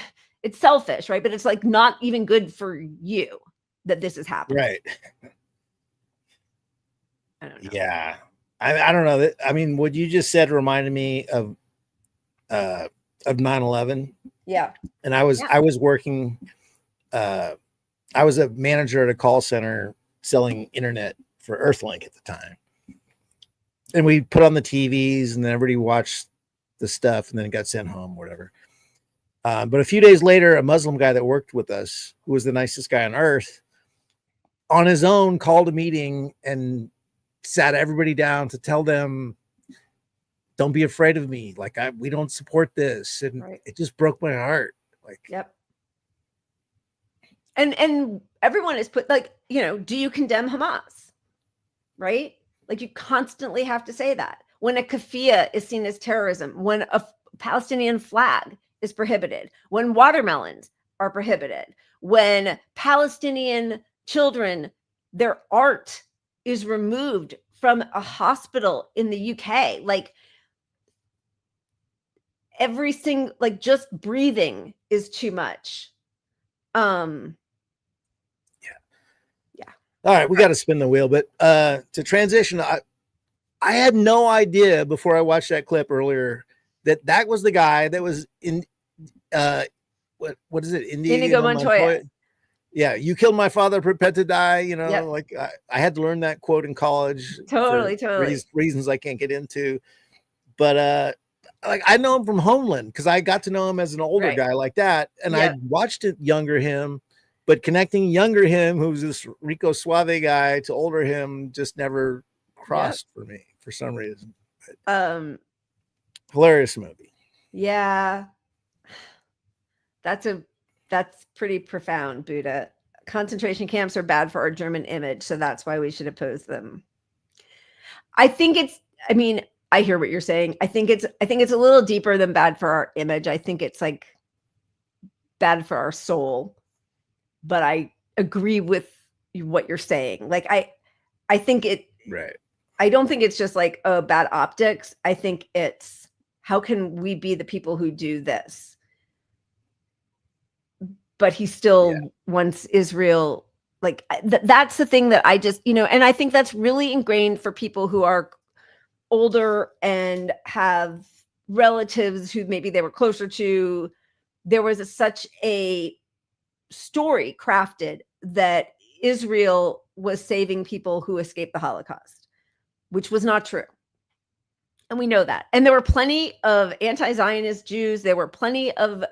it's selfish, right? But it's not even good for you that this is happening. Right. I don't know. Yeah. I don't know. I mean, what you just said reminded me of 9/11. Yeah. And I was working, I was a manager at a call center selling internet for Earthlink at the time. And we put on the TVs and then everybody watched the stuff and then it got sent home, whatever. But a few days later, a Muslim guy that worked with us, who was the nicest guy on earth, on his own called a meeting and sat everybody down to tell them, don't be afraid of me. Like, we don't support this. And it just broke my heart. Like, yep. And everyone is put, like, you know, do you condemn Hamas? Right? Like, you constantly have to say that. When a keffiyeh is seen as terrorism, when a Palestinian flag is prohibited, when watermelons are prohibited, when Palestinian children, their art is removed from a hospital in the UK, like, every single, like, just breathing is too much. All right, we got to spin the wheel, but to transition, I had no idea before I watched that clip earlier that was the guy that was in what is it? Inigo Montoya. Yeah, you killed my father, prepare to die. You know, like I had to learn that quote in college. Totally. Reasons I can't get into, but like I know him from Homeland because I got to know him as an older guy like that, and I watched it younger him. But connecting younger him, who's this Rico Suave guy, to older him just never crossed for me for some reason. But, hilarious movie. Yeah. That's pretty profound, Buddha. Concentration camps are bad for our German image, so that's why we should oppose them. I hear what you're saying. I think it's a little deeper than bad for our image. I think it's like bad for our soul. But I agree with what you're saying. Like, I think it, I don't think it's just like, oh, bad optics. I think it's, how can we be the people who do this? But he still wants Israel. Like, that's the thing that I just, and I think that's really ingrained for people who are older and have relatives who maybe they were closer to. There was such a story crafted that Israel was saving people who escaped the Holocaust, which was not true. And we know that. And there were plenty of anti-Zionist Jews. There were plenty of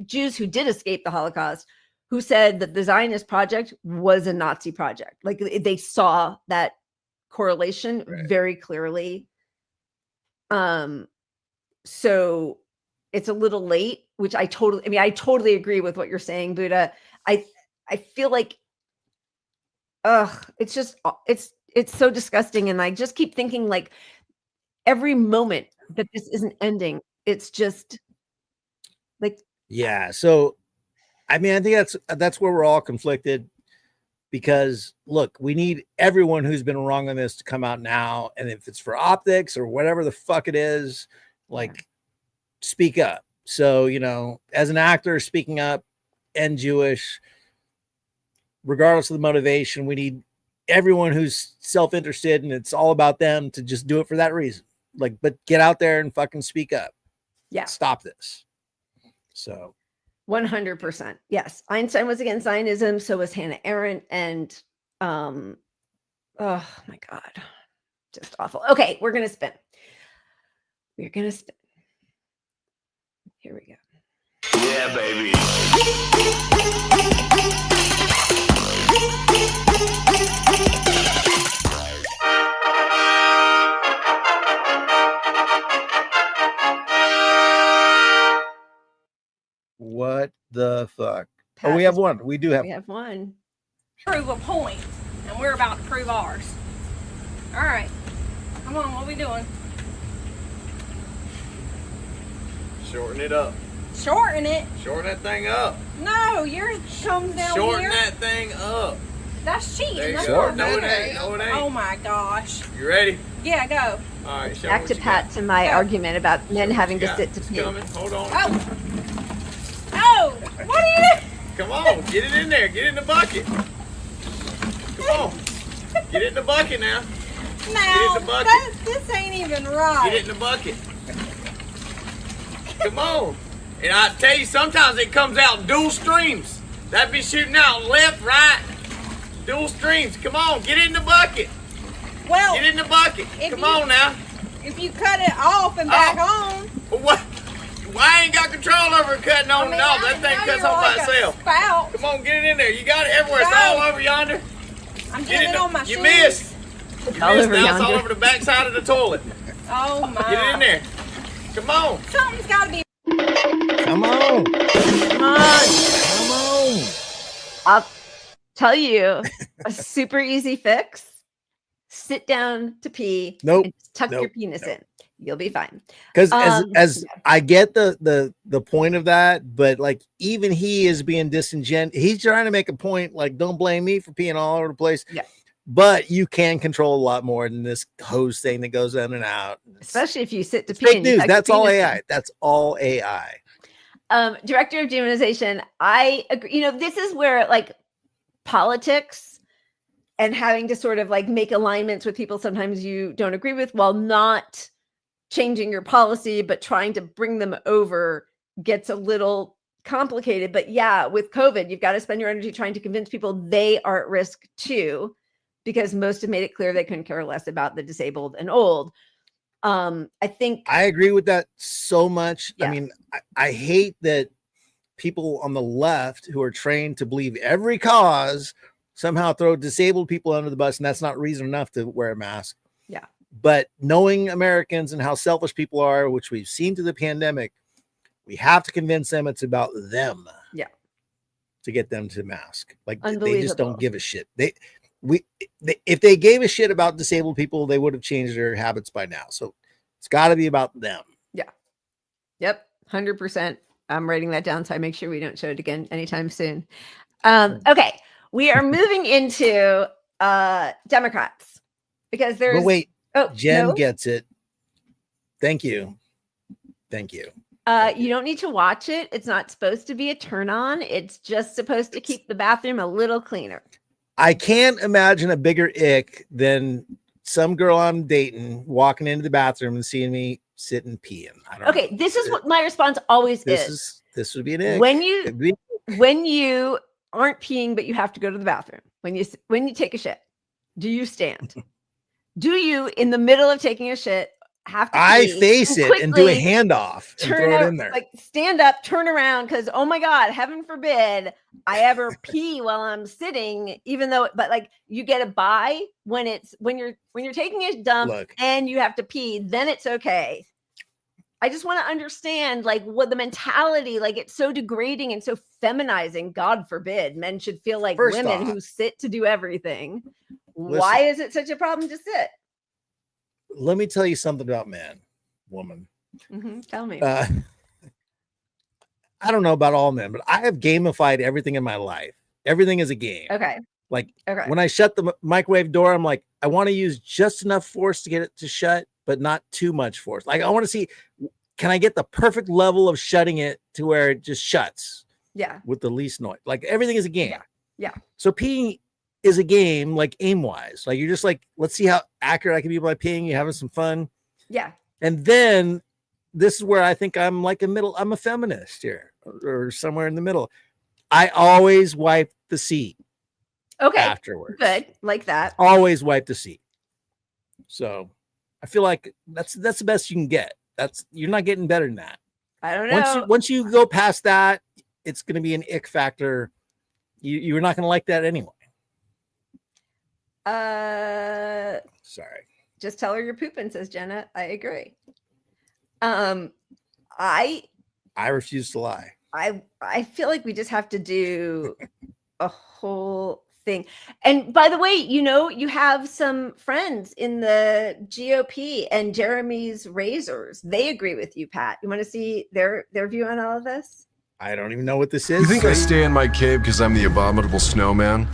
Jews who did escape the Holocaust who said that the Zionist project was a Nazi project. Like, they saw that correlation very clearly. So it's a little late, which I totally agree with what you're saying, Buddha. I feel like, it's just, it's so disgusting. And I just keep thinking, like, every moment that this isn't ending, it's just like, yeah. So, I think that's where we're all conflicted, because look, we need everyone who's been wrong on this to come out now. And if it's for optics or whatever the fuck it is, like, speak up. So, as an actor speaking up and Jewish, regardless of the motivation, we need everyone who's self-interested and it's all about them to just do it for that reason. Like, but get out there and fucking speak up. Yeah. Stop this. So 100%. Yes. Einstein was against Zionism. So was Hannah Arendt. And, oh my God, just awful. Okay. We're going to spin. Here we go. Yeah, baby. What the fuck? Oh, we have one. We have one. Prove a point, and we're about to prove ours. All right. Come on, what are we doing? Shorten it up. Shorten it? Shorten that thing up. No, yours comes down Shorten here. that thing up. That's cheating. There you That's go. not No, it fair. ain't. No, it ain't. Oh my gosh. You ready? Yeah, go. All right. Show Back to Pat to my argument about men having to sit to pee. Hold on. Oh, what are you doing? Come on, get it in there. Get it in the bucket. Come on. Get it in the bucket now. No, Get it in the bucket. this ain't even right. Get it in the bucket. Come on. And I tell you, sometimes it comes out in dual streams. That be shooting out left, right, dual streams. Come on, get it in the bucket. Well, get it in the bucket. Come on now. If you cut it off and back on. What? I ain't got control over cutting on and off. That thing cuts on by itself. Spout. Come on, get it in there. You got it everywhere. It's all over yonder. I'm getting it on my You shoes. missed. It's You all missed. over Now it's all yonder. over the backside of the toilet. Oh my. Get it in there. Come on. Something's got to be. Come on. Come on. Come on. I'll tell you a super easy fix. Sit down to pee. Nope. And tuck your penis in. You'll be fine. Because as I get the point of that, but like even he is being disingenuous. He's trying to make a point like, don't blame me for peeing all over the place. Yeah. But you can control a lot more than this hose thing that goes in and out. Especially if you sit to pee. Fake and you news. tuck your That's all penis in. AI. That's all AI. Director of demonization, I agree. You know, this is where like politics and having to sort of like make alignments with people sometimes you don't agree with while not changing your policy, but trying to bring them over gets a little complicated. But yeah, with COVID, you've got to spend your energy trying to convince people they are at risk too, because most have made it clear they couldn't care less about the disabled and old. I think I agree with that so much. Yeah. I mean, I hate that people on the left who are trained to believe every cause somehow throw disabled people under the bus, and that's not reason enough to wear a mask. Yeah. But knowing Americans and how selfish people are, which we've seen through the pandemic, we have to convince them it's about them. Yeah. To get them to mask. Like they just don't Unbelievable. give a shit. If they gave a shit about disabled people, they would have changed their habits by now. So it's got to be about them. Yeah. Yep. 100%. I'm writing that down so I make sure we don't show it again anytime soon. Okay. We are moving into Democrats because there's. But wait, Jen no? gets it. Thank you. Thank you. You don't need to watch it. It's not supposed to be a turn on. It's just supposed to keep the bathroom a little cleaner. I can't imagine a bigger ick than some girl I'm dating walking into the bathroom and seeing me sitting peeing. I don't know. This is what my response always This would be an ick. when you aren't peeing but you have to go to the bathroom. When you take a shit, do you stand? Do you in the middle of taking a shit have to I pee face and it and do a quickly handoff and turn throw it out, in there. like stand up, turn around, because oh my god, heaven forbid I ever pee while I'm sitting, even though, but like you get a buy when you're taking a dump and you have to pee, then it's okay. I just want to understand like what the mentality, like it's so degrading and so feminizing. God forbid men should feel like First women off, who sit to do everything. listen. Why is it such a problem to sit? Let me tell you something about man, woman. Tell me. I don't know about all men, but I have gamified everything in my life. Everything is a game. Okay. Like Okay. when I shut the microwave door, I'm like, I want to use just enough force to get it to shut, but not too much force. Like I want to see, can I get the perfect level of shutting it to where it just shuts? Yeah. With the least noise. Like everything is a game. Yeah. So peeing is a game, like aim wise. Like you're just like, let's see how accurate I can be by peeing. You're having some fun. Yeah. And then this is where I think I'm like I'm a feminist here or somewhere in the middle. I always wipe the seat. Okay. Afterwards. Good. Like that. Always wipe the seat. So I feel like that's the best you can get. You're not getting better than that. I don't know. Once you go past that, it's going to be an ick factor. You're not going to like that anyway. Sorry. Just tell her you're pooping, says Jenna. I agree. I refuse to lie. I feel like we just have to do a whole thing. And by the way, you have some friends in the GOP and Jeremy's Razors. They agree with you, Pat. You want to see their view on all of this? I don't even know what this is. You think I stay in my cave because I'm the abominable snowman?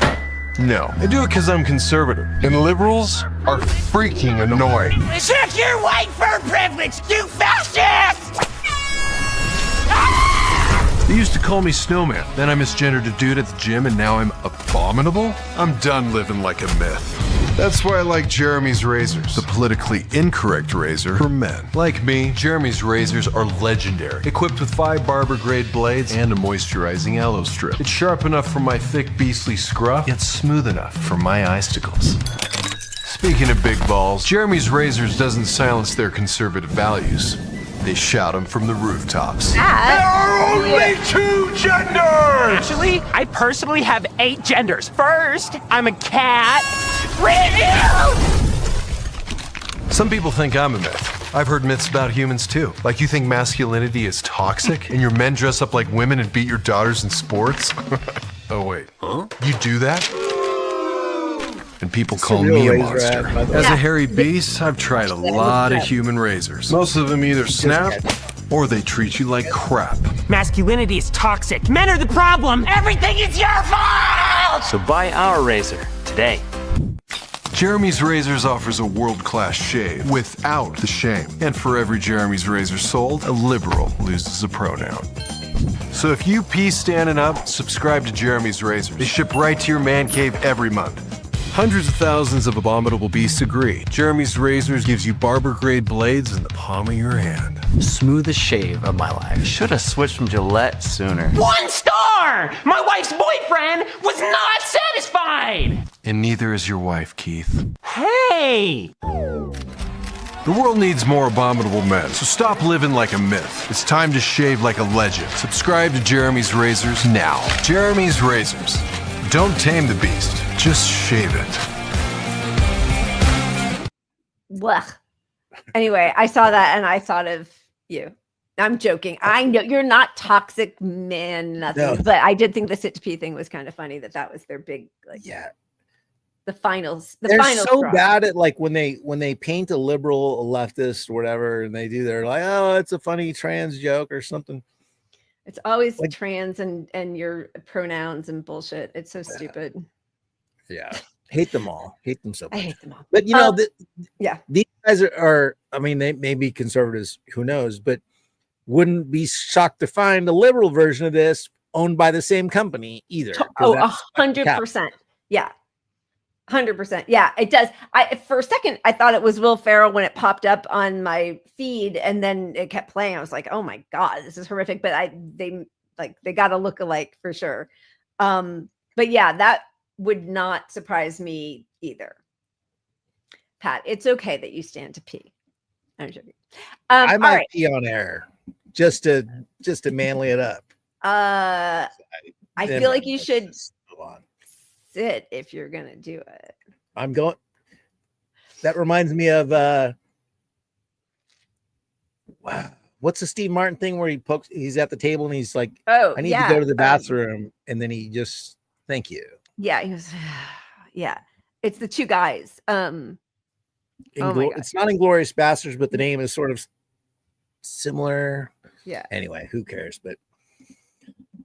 No, I do it because I'm conservative. And liberals are freaking annoying. Check your white fur privilege, you fascist! They used to call me snowman. Then I misgendered a dude at the gym and now I'm abominable? I'm done living like a myth. That's why I like Jeremy's Razors, the politically incorrect razor for men. Like me, Jeremy's Razors are legendary. Equipped with 5 barber-grade blades and a moisturizing aloe strip. It's sharp enough for my thick, beastly scruff, yet smooth enough for my icicles. Speaking of big balls, Jeremy's Razors doesn't silence their conservative values. they shout them from the rooftops. There are only 2 genders! Actually, I personally have 8 genders. First, I'm a cat. Some people think I'm a myth. I've heard myths about humans too. Like you think masculinity is toxic and your men dress up like women and beat your daughters in sports? Oh wait, huh? You do that? And people call me a monster. As a hairy beast, I've tried a lot of human razors. Most of them either snap or they treat you like crap. Masculinity is toxic. Men are the problem. Everything is your fault! So buy our razor today. Jeremy's Razors offers a world-class shave without the shame. And for every Jeremy's Razor sold, a liberal loses a pronoun. So if you pee standing up, subscribe to Jeremy's Razors. They ship right to your man cave every month. Hundreds of thousands of abominable beasts agree. Jeremy's Razors gives you barber-grade blades in the palm of your hand. Smoothest shave of my life. Should have switched from Gillette sooner. 1 star! My wife's boyfriend was not satisfied! And neither is your wife, Keith. Hey! The world needs more abominable men, so stop living like a myth. It's time to shave like a legend. Subscribe to Jeremy's Razors now. Jeremy's Razors. Don't tame the beast, just shave it. Blech. Anyway, I saw that and I thought of you. I'm joking. I know you're not toxic, man, nothing. No. But I did think the sit to pee thing was kind of funny that was their big, like, the finals. They're finals so draw. bad at like when they paint a liberal, a leftist, or whatever, and they do their like, oh, it's a funny trans joke or something. It's always like, trans and your pronouns and bullshit. It's so stupid. Yeah. Hate them all. Hate them so much. I hate them all. But you know, yeah, these guys are, I mean, they may be conservatives, who knows, but wouldn't be shocked to find a liberal version of this owned by the same company either. Oh, 100%. Yeah. 100%. Yeah, it does. For a second, I thought it was Will Ferrell when it popped up on my feed, and then it kept playing. I was like, "Oh my god, this is horrific!" But they got a look-alike for sure. But yeah, that would not surprise me either. Pat, it's okay that you stand to pee. I'm joking. I might pee on air just to manly it up. I feel like you should sit if you're gonna do it. I'm going. That reminds me of wow, what's the Steve Martin thing where he's at the table and he's like, oh, I need to go to the bathroom, and then he just thank you. Yeah, he was yeah. It's the 2 guys. It's not Inglourious Bastards, but the name is sort of similar. Yeah. Anyway, who cares? But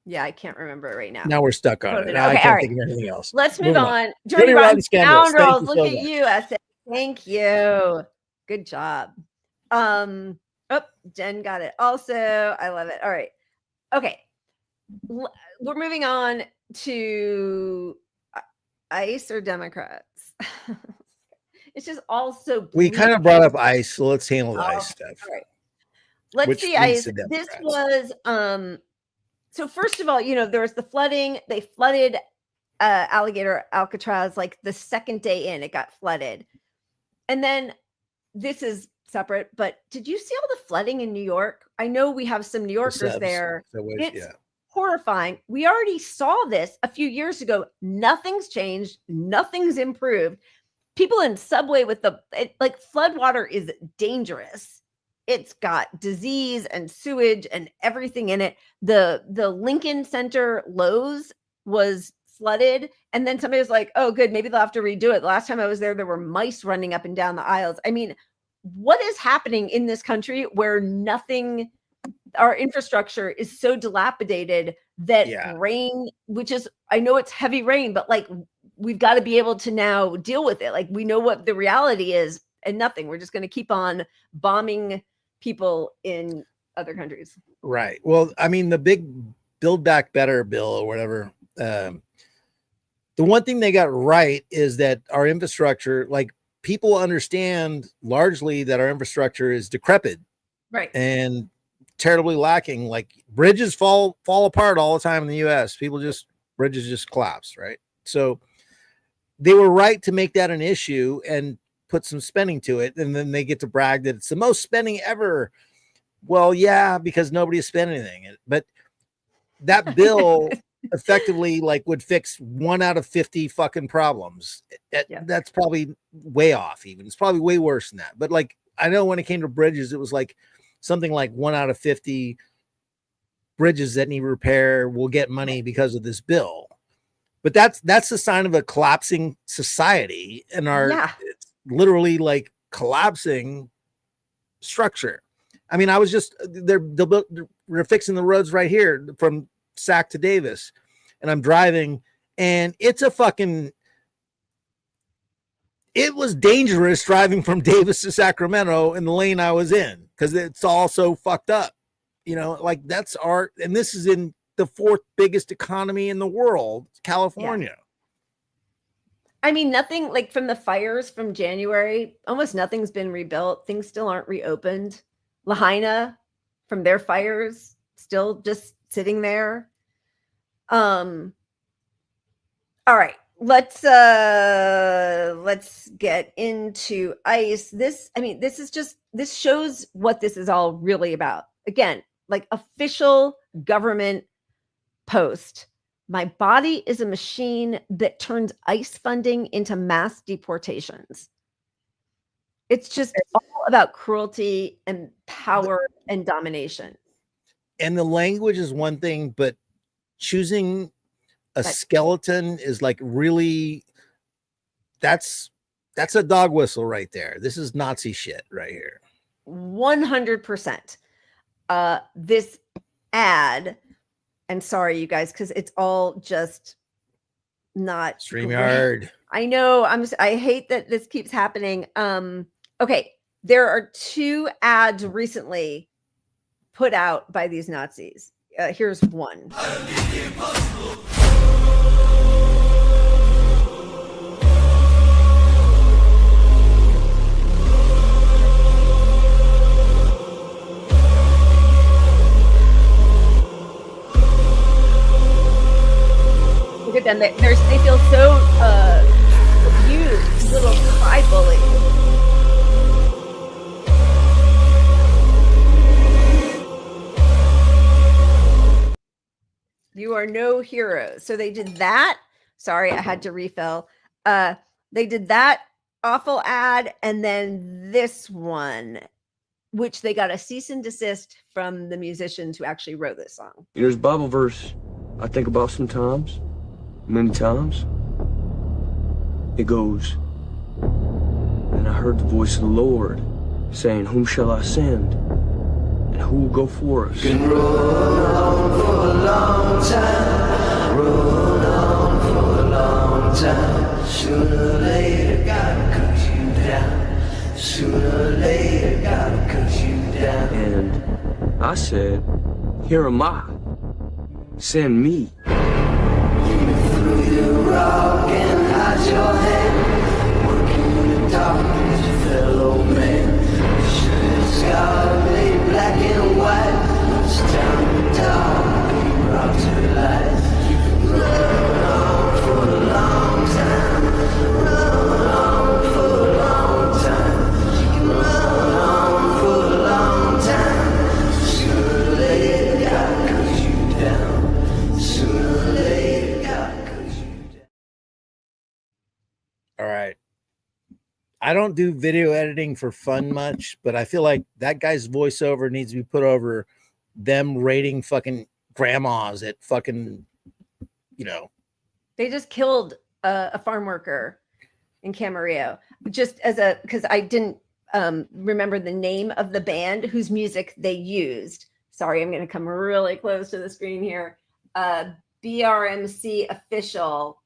yeah, I can't remember it right now. Now we're stuck on it. Now I can't think of anything else. Let's move on. Dirty Rotten Scoundrels. Look at you, Essay. Thank you. Good job. Oh, Jen got it. Also, I love it. All right. Okay. We're moving on to ICE or Democrats. It's just all so bleak. We kind of brought up ICE, so let's handle the ICE stuff. All right. Let's see ICE. This was so first of all, there was the flooding. They flooded Alligator Alcatraz like the second day in, it got flooded. And then this is separate, but did you see all the flooding in New York? I know we have some New Yorkers there. It's horrifying. We already saw this a few years ago. Nothing's changed. Nothing's improved. People in subway with floodwater is dangerous. It's got disease and sewage and everything in it. The Lincoln Center Lowe's was flooded, and then somebody was like, oh good, maybe they'll have to redo it. The last time I was there were mice running up and down the aisles. I mean, what is happening in this country where our infrastructure is so dilapidated that rain, which is, I know it's heavy rain, but like we've got to be able to now deal with it. Like we know what the reality is, and nothing. We're just going to keep on bombing people in other countries. Right. Well, I mean, the big Build Back Better bill or whatever, the one thing they got right is that our infrastructure, like people understand largely that our infrastructure is decrepit, right, and terribly lacking. Like bridges fall apart all the time in the US. Bridges just collapse, right? So they were right to make that an issue and put some spending to it, and then they get to brag that it's the most spending ever. Well, yeah, because nobody has spent anything. But that bill effectively like would fix 1 out of 50 fucking problems. That's probably way off. Even it's probably way worse than that. But like I know when it came to bridges, it was like something like 1 out of 50 bridges that need repair will get money because of this bill. But that's the sign of a collapsing society, and it's literally like collapsing structure. I mean, I was just they're fixing the roads right here from Sac to Davis, and I'm driving, and it was dangerous driving from Davis to Sacramento in the lane I was in because it's all so fucked up. You know, like that's art, and this is in the 4th biggest economy in the world, California. I mean, nothing like from the fires from January, almost nothing's been rebuilt. Things still aren't reopened. Lahaina from their fires still just sitting there. All right, let's get into ICE. This shows what this is all really about. Again, like official government post. My body is a machine that turns ICE funding into mass deportations. It's just all about cruelty and power and domination. And the language is one thing, but choosing a skeleton is like really, that's a dog whistle right there. This is Nazi shit right here. 100%. This ad, and sorry, you guys, because it's all just not StreamYard. great. I know. I hate that this keeps happening. Okay, there are 2 ads recently put out by these Nazis. Here's one. Look at them. They feel so abused, little cry bullies. You are no hero. So they did that. Sorry, I had to refill. They did that awful ad, and then this one, which they got a cease and desist from the musicians who actually wrote this song. There's a Bible verse I think about sometimes, many times. It goes, "And I heard the voice of the Lord saying, whom shall I send? And who will go for us?" Can roll on for a long time, roll on for a long time. Sooner or later, gotta cut you down. Sooner or later, gotta cut you down. And I said, "Here am I. Send me." Through your rock and hide your head, working in the darkness, fellow man. Sure, sky made black and white. It's time to dark, you brought to light. You can run on for a long time, run on for a long time. You can run on for a long time. Sooner or later, God cuts you down. Sooner or later, God cuts you down. All right. I don't do video editing for fun much, but I feel like that guy's voiceover needs to be put over them raiding fucking grandmas at fucking, They just killed a farm worker in Camarillo. Just because I didn't remember the name of the band whose music they used. Sorry, I'm going to come really close to the screen here. BRMC official.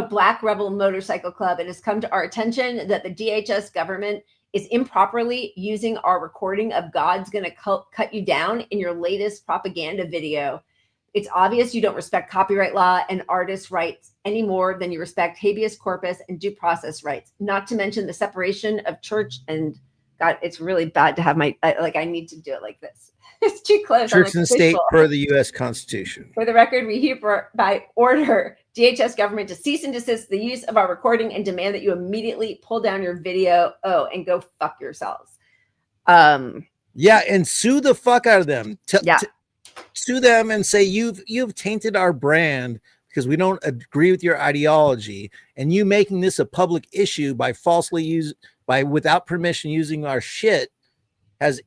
Black Rebel Motorcycle Club. It has come to our attention that the DHS government is improperly using our recording of God's Gonna Cut You Down in your latest propaganda video. It's obvious you don't respect copyright law and artists' rights any more than you respect habeas corpus and due process rights, not to mention the separation of church and God. It's really bad to have I need to do it like this. It's too close. Church and state per the U.S. Constitution. For the record, we hereby order DHS government to cease and desist the use of our recording and demand that you immediately pull down your video. Oh, and go fuck yourselves. Yeah, and sue the fuck out of them. Sue them and say you've tainted our brand because we don't agree with your ideology, and you making this a public issue by without permission using our shit has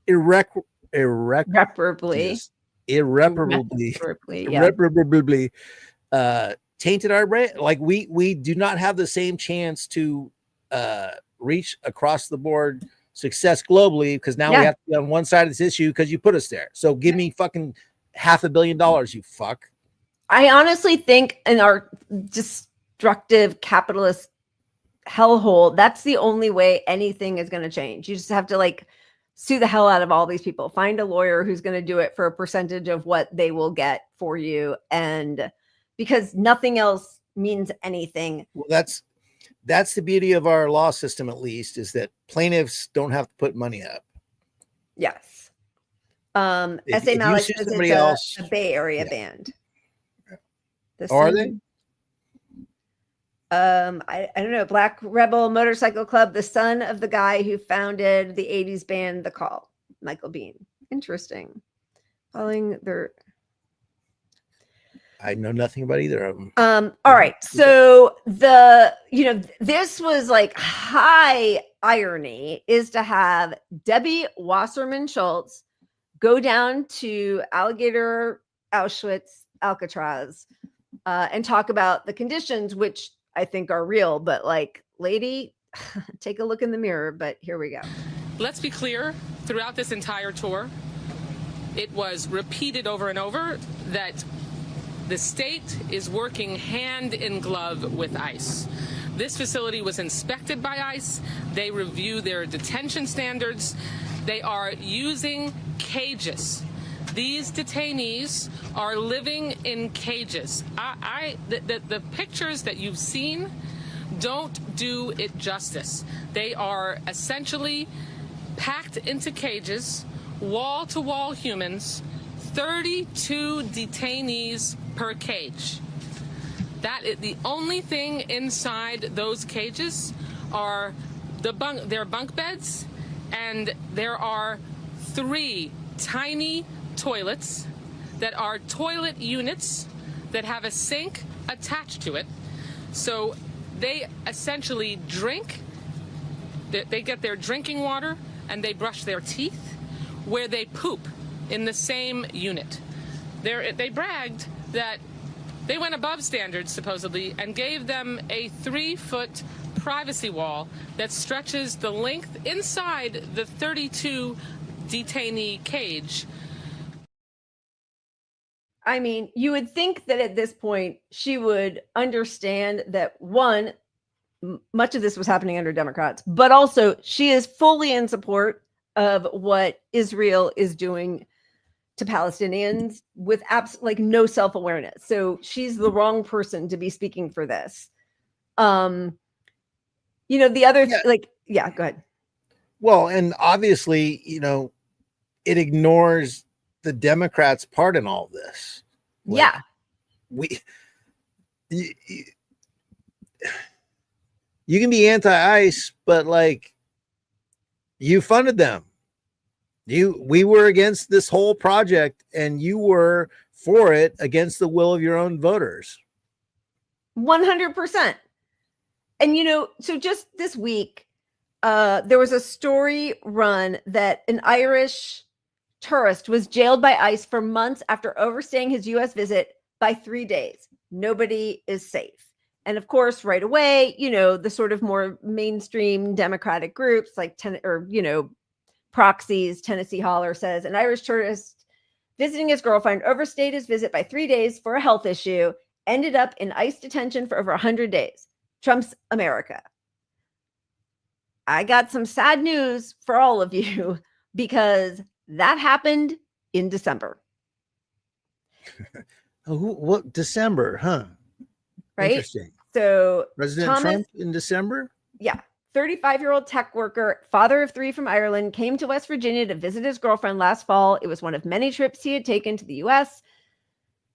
irreparably tainted our brand. Like we do not have the same chance to reach across the board success globally because now we have to be on one side of this issue because you put us there. So give me fucking $500 million, you fuck. I honestly think in our destructive capitalist hellhole, that's the only way anything is going to change. You just have to like sue the hell out of all these people. Find a lawyer who's going to do it for a percentage of what they will get for you. And because nothing else means anything. Well, that's the beauty of our law system, at least, is that plaintiffs don't have to put money up. Yes. S.A. Malik says it's a Bay Area band. Are they? I don't know. Black Rebel Motorcycle Club, the son of the guy who founded the 80s band The Call, Michael Bean. Interesting. Following their... I know nothing about either of them. All right. So this was like high irony is to have Debbie Wasserman Schultz go down to Alligator Auschwitz, Alcatraz, and talk about the conditions, which I think are real, but like, lady, take a look in the mirror, but here we go. Let's be clear, throughout this entire tour, it was repeated over and over that the state is working hand in glove with ICE. This facility was inspected by ICE. They review their detention standards. They are using cages. These detainees are living in cages. The pictures that you've seen don't do it justice. They are essentially packed into cages, wall-to-wall humans, 32 detainees per cage. That is the only thing inside those cages are their bunk beds, and there are 3 tiny toilets that are toilet units that have a sink attached to it. So they essentially drink, they get their drinking water and they brush their teeth, where they poop in the same unit. They bragged that they went above standards, supposedly, and gave them a 3-foot privacy wall that stretches the length inside the 32 detainee cage. I mean, you would think that at this point she would understand that, one, much of this was happening under Democrats, but also she is fully in support of what Israel is doing to Palestinians with no self-awareness. So she's the wrong person to be speaking for this. The other, go ahead. Well, and obviously, it ignores the Democrats' part in all this. You can be anti-ICE, but you funded them. We were against this whole project, and you were for it against the will of your own voters. 100%. And so just this week, there was a story run that an Irish tourist was jailed by ICE for months after overstaying his U.S. visit by 3 days. Nobody is safe. And of course, right away, the sort of more mainstream Democratic groups like Proxies, Tennessee Holler says an Irish tourist visiting his girlfriend overstayed his visit by 3 days for a health issue, ended up in ICE detention for over 100 days. Trump's America. I got some sad news for all of you because that happened in December. What December, huh? Right. Interesting. So President Trump in December? Yeah. 35-year-old tech worker, father of 3 from Ireland, came to West Virginia to visit his girlfriend last fall. It was one of many trips he had taken to the U.S.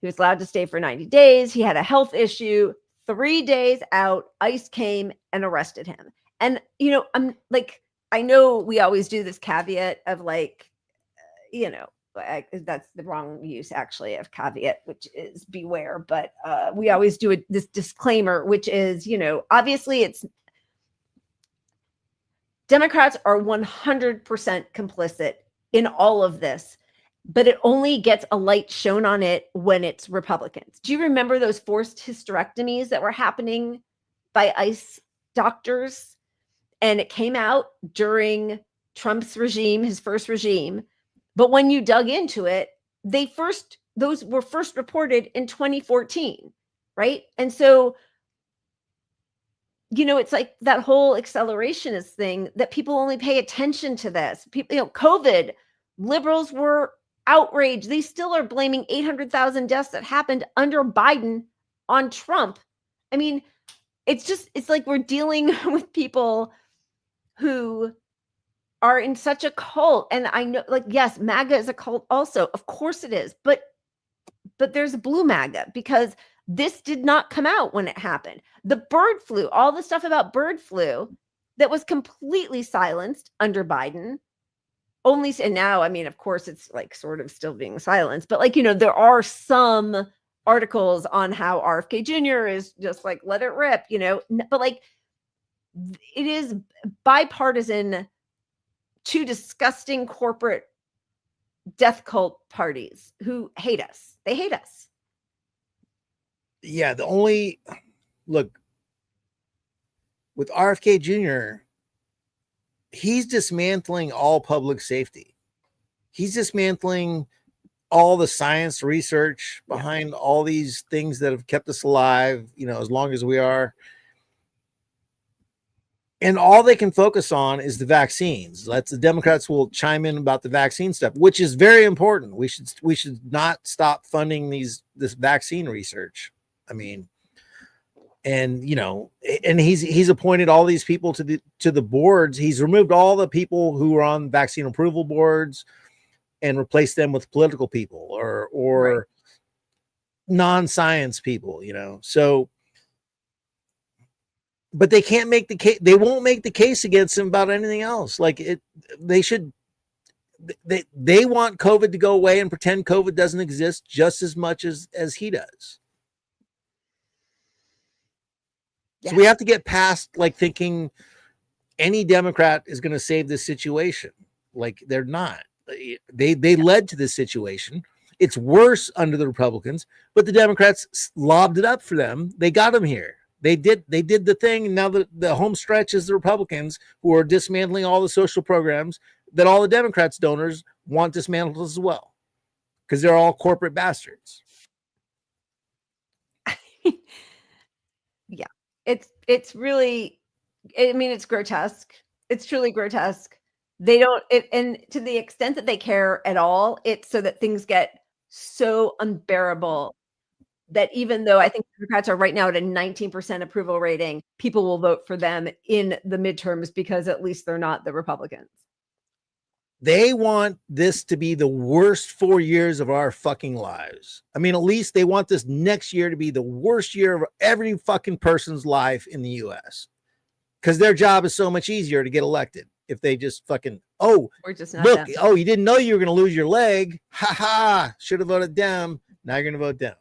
He was allowed to stay for 90 days. He had a health issue. 3 days out, ICE came and arrested him. And, I'm I know we always do this caveat of like, you know, that's the wrong use actually of caveat, which is beware. But we always do this disclaimer, which is, you know, obviously it's Democrats are 100% complicit in all of this, but it only gets a light shown on it when it's Republicans. Do you remember those forced hysterectomies that were happening by ICE doctors? And it came out during Trump's regime, his first regime. But when you dug into it, those were first reported in 2014, right? And so, you know, it's like that whole accelerationist thing that people only pay attention to this. People, you know, COVID, liberals were outraged. They still are blaming 800,000 deaths that happened under Biden on Trump. I mean, it's like we're dealing with people who are in such a cult. And I know, like, yes, MAGA is a cult also. Of course it is. But there's a blue MAGA, because this did not come out when it happened. The bird flu, all the stuff about bird flu that was completely silenced under Biden. And now, I mean, of course, it's like sort of still being silenced. But like, you know, there are some articles on how RFK Jr. is just like, let it rip, you know. But like, it is bipartisan, two disgusting corporate death cult parties who hate us. They hate us. Yeah, look, with RFK Jr., he's dismantling all public safety. He's dismantling all the science research behind all these things that have kept us alive, you know, as long as we are. And all they can focus on is the vaccines. The Democrats will chime in about the vaccine stuff, which is very important. We should not stop funding this vaccine research. I mean, and you know, and he's appointed all these people to the boards. He's removed all the people who are on vaccine approval boards and replaced them with political people or right. non-science people, you know. So, but they can't make the case. They won't make the case against him about anything else. Like they should. They want COVID to go away and pretend COVID doesn't exist just as much as he does. Yeah. So we have to get past like thinking any Democrat is going to save this situation. Like they're not. They led to this situation. It's worse under the Republicans, but the Democrats lobbed it up for them. They got them here. They did the thing. And now the home stretch is the Republicans who are dismantling all the social programs that all the Democrats donors want dismantled as well, because they're all corporate bastards. Yeah. It's really, I mean, it's grotesque. It's truly grotesque. They don't, and to the extent that they care at all, it's so that things get so unbearable that even though I think Democrats are right now at a 19% approval rating, people will vote for them in the midterms because at least they're not the Republicans. They want this to be the worst 4 years of our fucking lives. I mean, at least they want this next year to be the worst year of every fucking person's life in the US. Because their job is so much easier to get elected if they just fucking, or just not look, them. Oh, you didn't know you were going to lose your leg. Ha ha. Should have voted Dem. Now you're going to vote Dem.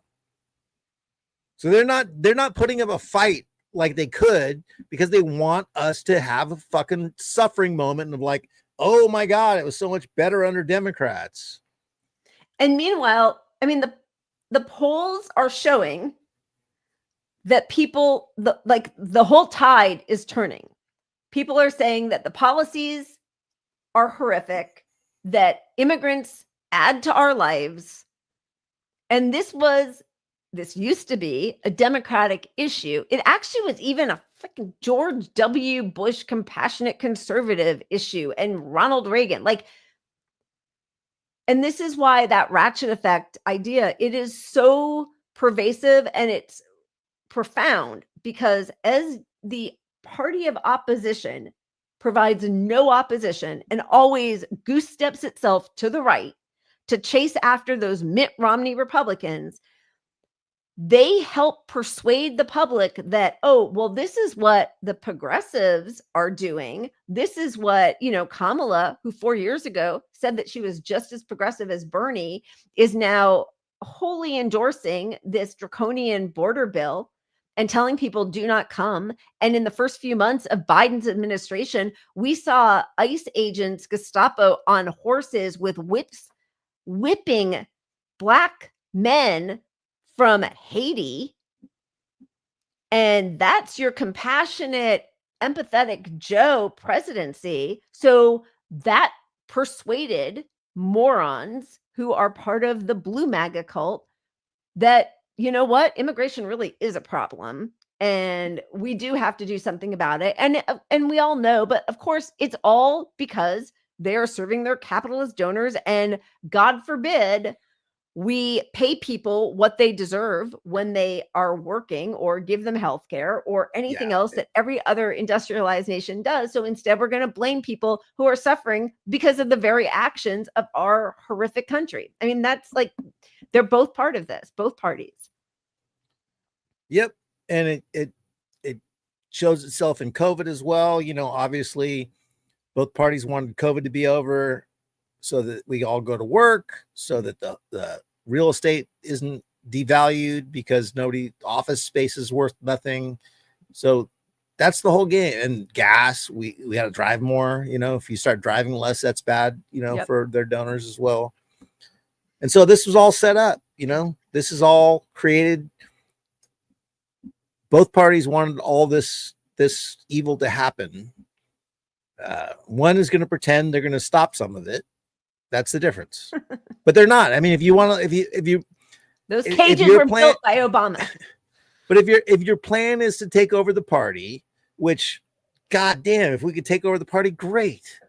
So they're not putting up a fight like they could because they want us to have a fucking suffering moment of like, oh my God, it was so much better under Democrats. And meanwhile, I mean, the polls are showing that people, the whole tide is turning. People are saying that the policies are horrific, that immigrants add to our lives. And this used to be a Democratic issue. It actually was even a freaking George W. Bush compassionate conservative issue and Ronald Reagan. And this is why that ratchet effect idea, it is so pervasive and it's profound, because as the party of opposition provides no opposition and always goose steps itself to the right to chase after those Mitt Romney Republicans, they help persuade the public that, oh, well, this is what the progressives are doing. This is what, Kamala, who 4 years ago said that she was just as progressive as Bernie, is now wholly endorsing this draconian border bill and telling people do not come. And in the first few months of Biden's administration, we saw ICE agents, Gestapo on horses with whips, whipping Black men from Haiti. And that's your compassionate, empathetic Joe presidency. So that persuaded morons who are part of the blue MAGA cult that, you know what, immigration really is a problem and we do have to do something about it. And we all know, but of course it's all because they're serving their capitalist donors, and God forbid we pay people what they deserve when they are working, or give them health care or anything else that every other industrialized nation does. So instead, we're going to blame people who are suffering because of the very actions of our horrific country. I mean, that's like, they're both part of this, both parties. Yep. And it shows itself in COVID as well. Obviously both parties wanted COVID to be over so that we all go to work, so that the real estate isn't devalued because office space is worth nothing. So that's the whole game. And gas, we got to drive more. If you start driving less, that's bad, for their donors as well. And so this was all set up, this is all created. Both parties wanted all this evil to happen. One is going to pretend they're going to stop some of it. That's the difference. But they're not. I mean, those cages were built by Obama. But if your plan is to take over the party, which, goddamn, if we could take over the party, great.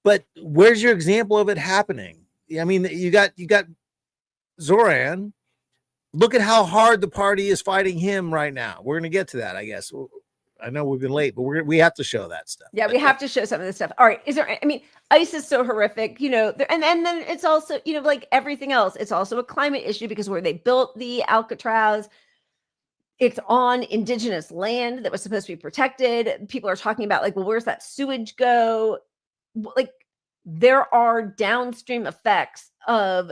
But where's your example of it happening? I mean, you got Zoran. Look at how hard the party is fighting him right now. We're going to get to that, I guess. I know we've been late, but we have to show that stuff. Yeah, we have to show some of this stuff. All right. ICE is so horrific, and then it's also, like everything else, it's also a climate issue because where they built the Alcatraz, it's on indigenous land that was supposed to be protected. People are talking about like, well, where's that sewage go? Like, there are downstream effects of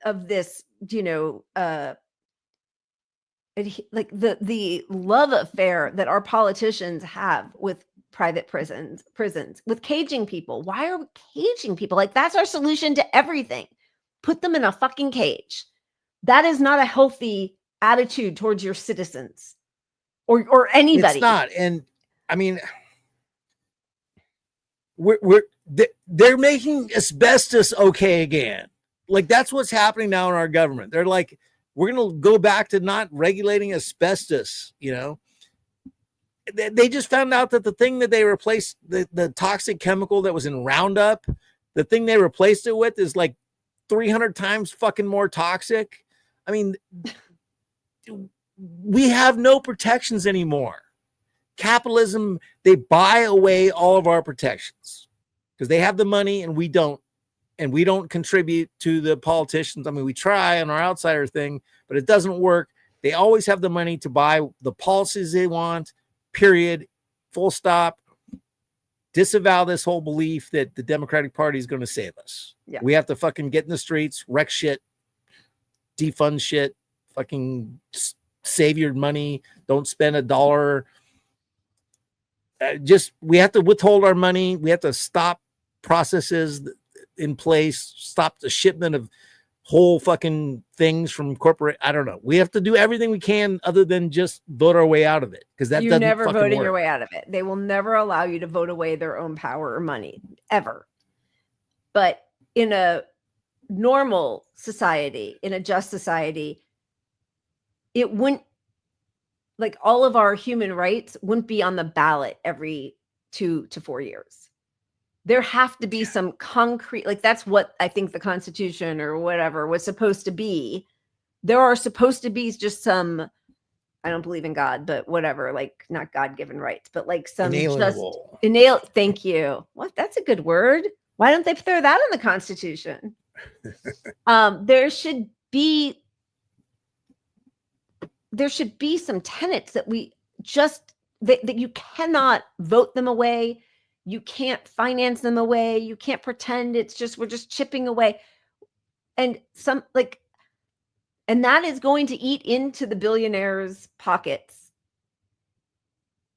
this, like the love affair that our politicians have with private prisons, with caging people. Why are we caging people? Like, that's our solution to everything. Put them in a fucking cage. That is not a healthy attitude towards your citizens or anybody. It's not. And I mean, they're making asbestos okay again. Like, that's what's happening now in our government. They're like, we're going to go back to not regulating asbestos. They just found out that the thing that they replaced, the toxic chemical that was in Roundup, the thing they replaced it with is like 300 times fucking more toxic. I mean, we have no protections anymore. Capitalism, they buy away all of our protections because they have the money and we don't. And we don't contribute to the politicians. I mean, we try on our outsider thing, but it doesn't work. They always have the money to buy the policies they want, period, full stop. Disavow this whole belief that the Democratic Party is going to save us. Yeah. We have to fucking get in the streets, wreck shit, defund shit, fucking save your money. Don't spend $1. We have to withhold our money. We have to stop processes in place, stop the shipment of whole fucking things from corporate. I don't know. We have to do everything we can other than just vote our way out of it, because that doesn't never fucking voted work. your way out of it. They will never allow you to vote away their own power or money, ever. But in a normal society, in a just society, it wouldn't, like, all of our human rights wouldn't be on the ballot every 2 to 4 years. There have to be some concrete, like, that's what I think the Constitution or whatever was supposed to be. There are supposed to be just some, I don't believe in God, but whatever, like, not God-given rights, but like some thank you. What? That's a good word. Why don't they throw that in the Constitution? There should be there should be some tenets that we just that you cannot vote them away. You can't finance them away. You can't pretend it's just we're just chipping away. And and that is going to eat into the billionaires' pockets.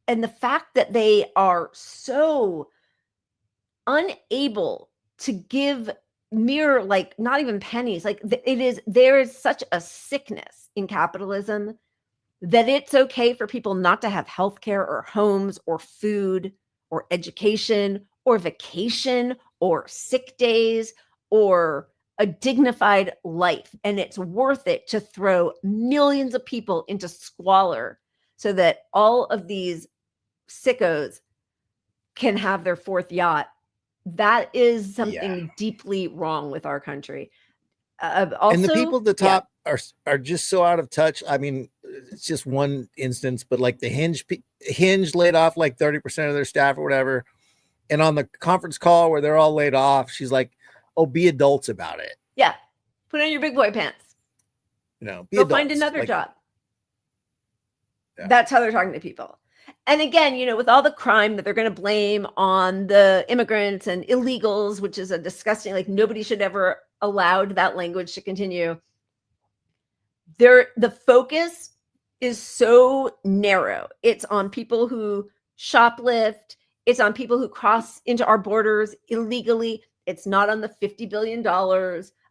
And the fact that they are so unable to give mere, like, not even pennies, like there is such a sickness in capitalism that it's okay for people not to have healthcare or homes or food or education or vacation or sick days or a dignified life. And it's worth it to throw millions of people into squalor so that all of these sickos can have their fourth yacht. That is something deeply wrong with our country. Also, and the people at the top are just so out of touch. I mean, it's just one instance, but like the Hinge laid off like 30% of their staff or whatever. And on the conference call where they're all laid off, she's like, "Oh, be adults about it." Yeah. Put on your big boy pants. Be Go adults. find another job. Yeah. That's how they're talking to people. And again, with all the crime that they're going to blame on the immigrants and illegals, which is a disgusting, like, nobody should ever allowed that language to continue. The focus is so narrow. It's on people who shoplift. It's on people who cross into our borders illegally. It's not on the $50 billion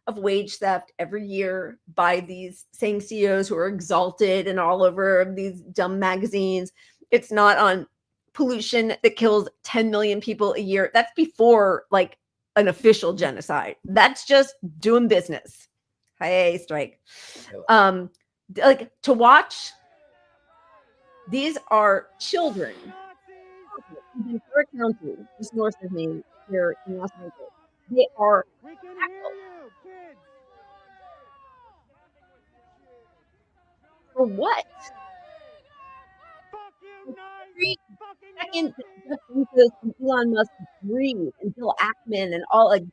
of wage theft every year by these same CEOs who are exalted and all over these dumb magazines. It's not on pollution that kills 10 million people a year. That's before like an official genocide. That's just doing business. Hey, strike. Like, to watch, these are children in Ventura County, just north of me here in Los Angeles. They are for what? Every second that Jeff Bezos and Elon Musk breathe, and Bill Ackman and all, like,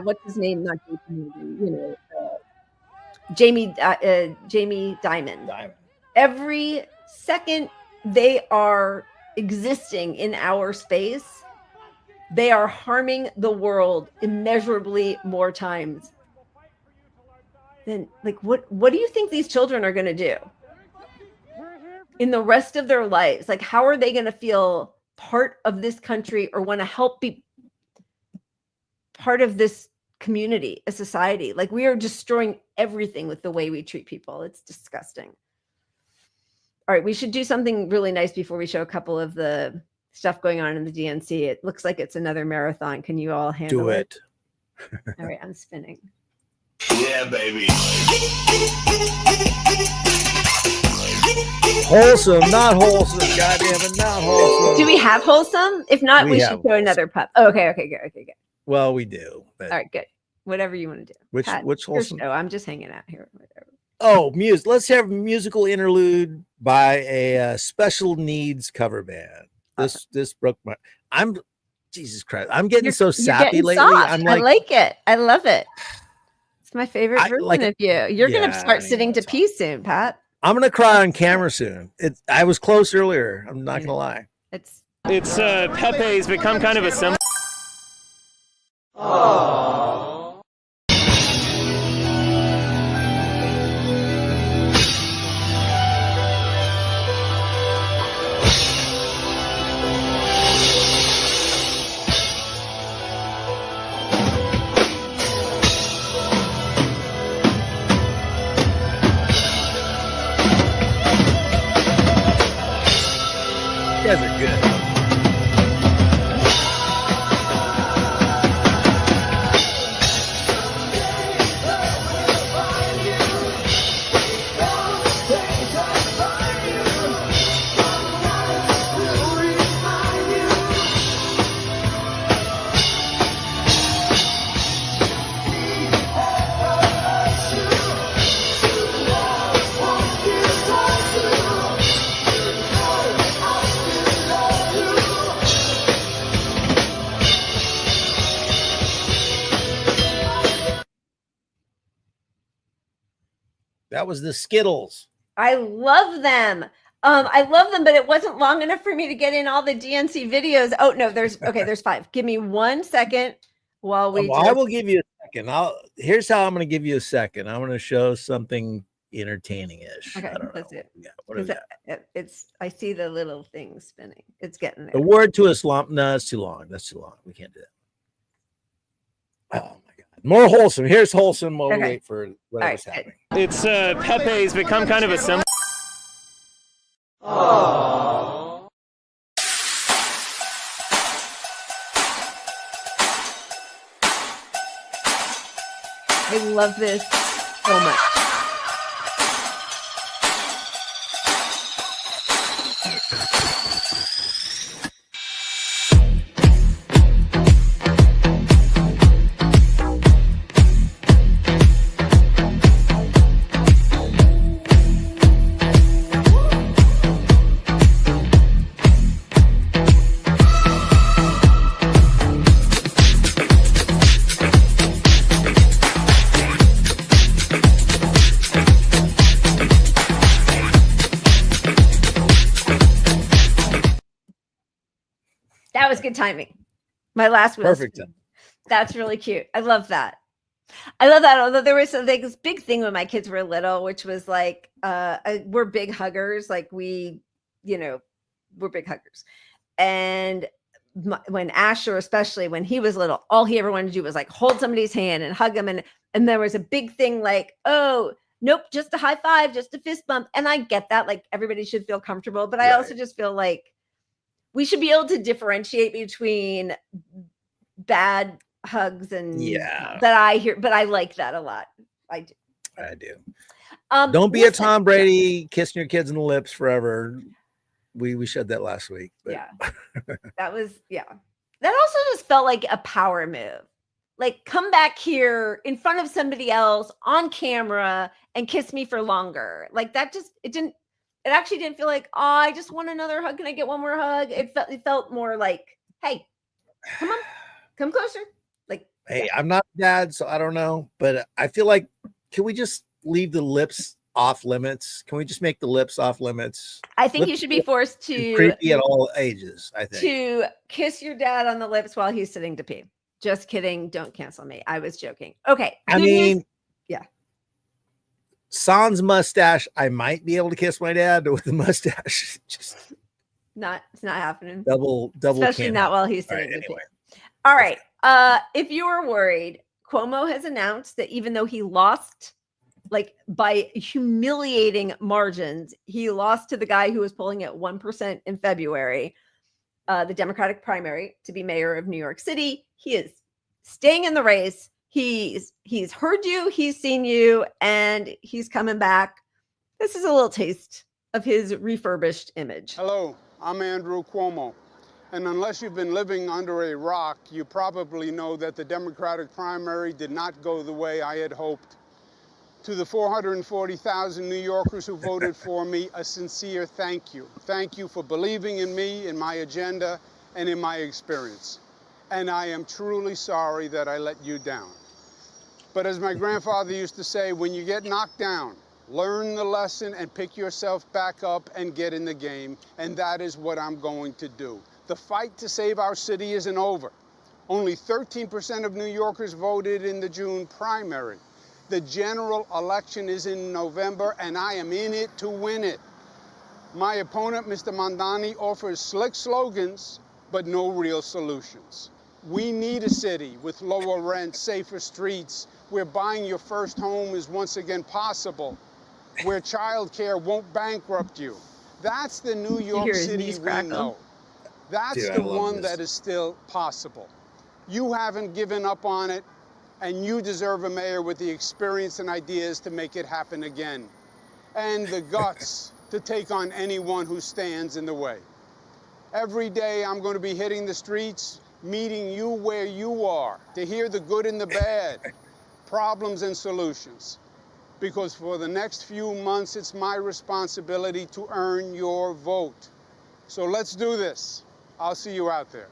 what's his name? Not JP Morgan, Jamie Dimon. Every second they are existing in our space, they are harming the world immeasurably more times than, like, what do you think these children are going to do in the rest of their lives? Like, how are they going to feel part of this country or want to help be part of this community, a society? Like, we are destroying everything with the way we treat people. It's disgusting. All right, we should do something really nice before we show a couple of the stuff going on in the DNC. It looks like it's another marathon. Can you all handle it? All right, I'm spinning. Yeah, baby. Wholesome, not wholesome. Goddamn it, not wholesome. Do we have wholesome? If not, we should show another pup. Oh, okay, good. Well, we do. All right, good. Whatever you want to do. Which wholesome? Oh, I'm just hanging out here. Whatever. Oh, music. Let's have a musical interlude by a special needs cover band. This broke my. Jesus Christ. I'm getting so sappy lately. Soft. I'm like, I like it. I love it. It's my favorite version of you. You're gonna start sitting to pee soon, Pat. I'm gonna cry on camera soon. I was close earlier. I'm not gonna lie. It's Pepe's become kind of a symbol. You guys are good. That was the Skittles. I love them. I love them, but it wasn't long enough for me to get in all the DNC videos. Oh no, there's 5. Give me 1 second while we. I will give you a second. Here's how I'm going to give you a second. I'm going to show something entertaining-ish. Okay, I don't that's know. it. Yeah, what is that? It's. I see the little thing spinning. It's getting there. The word to Islam. No, it's too long. That's too long. We can't do that. Oh my God. More wholesome. Here's wholesome while we wait for whatever's happening. It's Pepe's become kind of a symbol. Aww. I love this so much. That was good timing. My last one. Perfect. That's really cute. I love that. Although there was this big thing when my kids were little, which was like, we're big huggers. Like we're big huggers. And when Asher, especially when he was little, all he ever wanted to do was like hold somebody's hand and hug them. And there was a big thing like, oh, nope, just a high five, just a fist bump. And I get that. Like everybody should feel comfortable. But I also just feel like we should be able to differentiate between bad hugs and that I hear, but I like that a lot. I do. Don't be a Tom Brady kissing your kids in the lips forever. We said that last week. But. Yeah. That was That also just felt like a power move. Like come back here in front of somebody else on camera and kiss me for longer. Like that it actually didn't feel like, oh, I just want another hug. Can I get one more hug? It felt more like, hey, come on, come closer. Like, hey, I'm not dad, so I don't know. But I feel like, can we just leave the lips off limits? Can we just make the lips off limits? I think you should be forced to creepy at all ages, I think. To kiss your dad on the lips while he's sitting to pee. Just kidding. Don't cancel me. I was joking. Okay. I mean, yeah. Sans mustache, I might be able to kiss my dad, but with the mustache, just it's not happening. Double, especially not while he's sitting. Right, anyway. All right. If you were worried, Cuomo has announced that even though he lost, like by humiliating margins, he lost to the guy who was polling at 1% in February, the Democratic primary to be mayor of New York City. He is staying in the race. He's heard you, he's seen you, and he's coming back. This is a little taste of his refurbished image. Hello, I'm Andrew Cuomo. And unless you've been living under a rock, you probably know that the Democratic primary did not go the way I had hoped. To the 440,000 New Yorkers who voted for me, a sincere thank you. Thank you for believing in me, in my agenda, and in my experience. And I am truly sorry that I let you down. But as my grandfather used to say, when you get knocked down, learn the lesson and pick yourself back up and get in the game. And that is what I'm going to do. The fight to save our city isn't over. Only 13% of New Yorkers voted in the June primary. The general election is in November, and I am in it to win it. My opponent, Mr. MAMDANI, offers slick slogans, but no real solutions. We need a city with lower rent, safer streets, where buying your first home is once again possible, where childcare won't bankrupt you. That's the New York City we know. That's the one that is still possible. You haven't given up on it, and you deserve a mayor with the experience and ideas to make it happen again, and the guts to take on anyone who stands in the way. Every day I'm going to be hitting the streets, meeting you where you are, to hear the good and the bad, problems and solutions. Because for the next few months, it's my responsibility to earn your vote. So let's do this. I'll see you out there.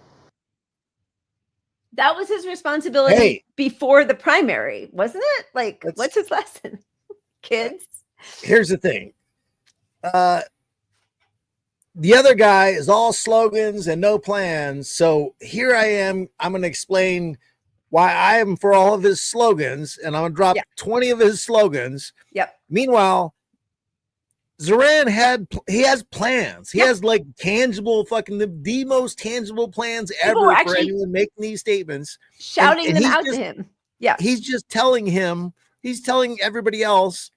That was his responsibility before the primary, wasn't it? Like, what's his lesson? Kids? Here's the thing. The other guy is all slogans and no plans. So here I am. I'm going to explain why I am for all of his slogans, and I'm going to drop 20 of his slogans. Yep. Meanwhile, Zoran has plans. He has like tangible, fucking the most tangible plans ever for anyone making these statements. Shouting them out to him. Yeah. He's just telling him, he's telling everybody else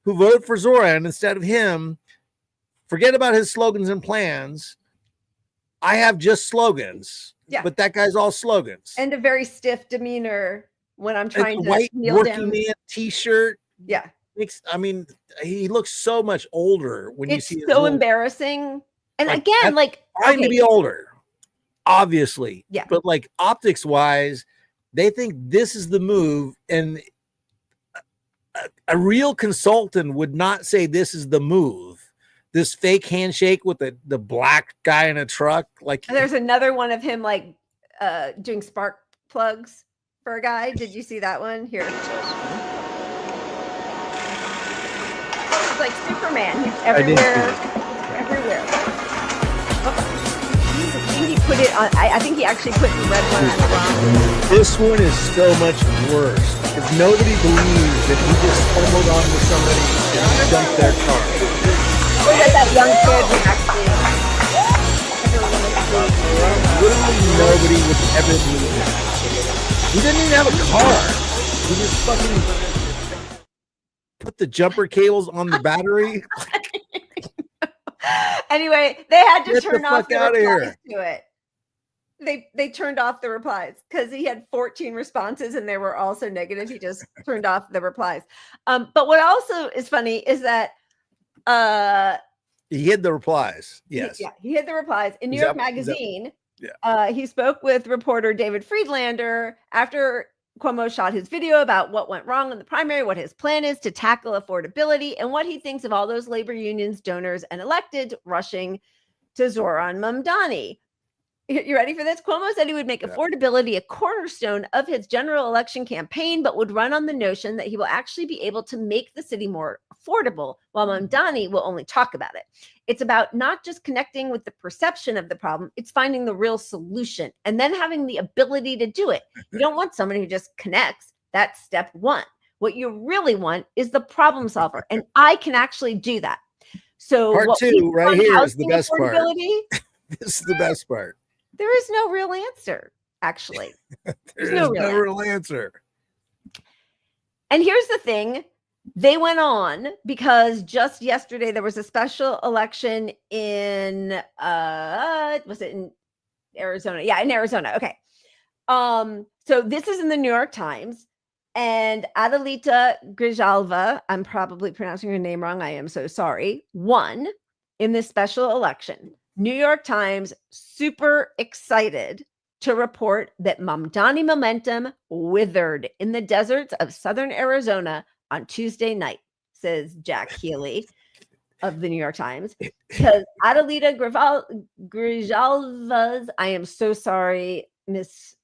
who voted for Zoran instead of him, forget about his slogans and plans. I have just slogans. Yeah. But that guy's all slogans. And a very stiff demeanor when I'm trying to white kneel working down. man t-shirt. Yeah. I mean, he looks so much older when you see it's so embarrassing. And like, again, like trying to be older, obviously. Yeah. But like optics wise, they think this is the move, and a real consultant would not say this is the move. This fake handshake with the black guy in a truck. Like, and there's another one of him like doing spark plugs for a guy. Did you see that one? Here. It's like Superman. He's everywhere. Everywhere. He put it on. I think he actually put the red one on the wrong. This one is so much worse because nobody believes that he just stumbled onto somebody and dumped their car. Look at that young kid who actually. Literally nobody would ever believe that. He didn't even have a car. He just fucking put the jumper cables on the battery. Anyway, they had to turn off the out replies to it. They turned off the replies because he had 14 responses and they were all so negative. He just turned off the replies. But what also is funny is that he hid the replies. Yes. He hid the replies in New York Magazine. Yeah. He spoke with reporter David Friedlander after Cuomo shot his video about what went wrong in the primary, what his plan is to tackle affordability, and what he thinks of all those labor unions, donors, and electeds rushing to Zoran Mamdani. You ready for this? Cuomo said he would make affordability a cornerstone of his general election campaign, but would run on the notion that he will actually be able to make the city more affordable, while Mamdani will only talk about it. It's about not just connecting with the perception of the problem, it's finding the real solution and then having the ability to do it. You don't want someone who just connects. That's step one. What you really want is the problem solver, and I can actually do that. So part two right here is the best part. This is the best part. There is no real answer, actually. There's no real answer. And here's the thing. They went on because just yesterday there was a special election in was it in Arizona? Yeah, in Arizona. Okay. So this is in the New York Times, and Adelita Grijalva, I'm probably pronouncing her name wrong. I am so sorry. Won in this special election. New York Times super excited to report that Mamdani momentum withered in the deserts of southern Arizona on Tuesday night, says Jack Healy of the New York Times. Because Adelita Grijalva's, I am so sorry, Miss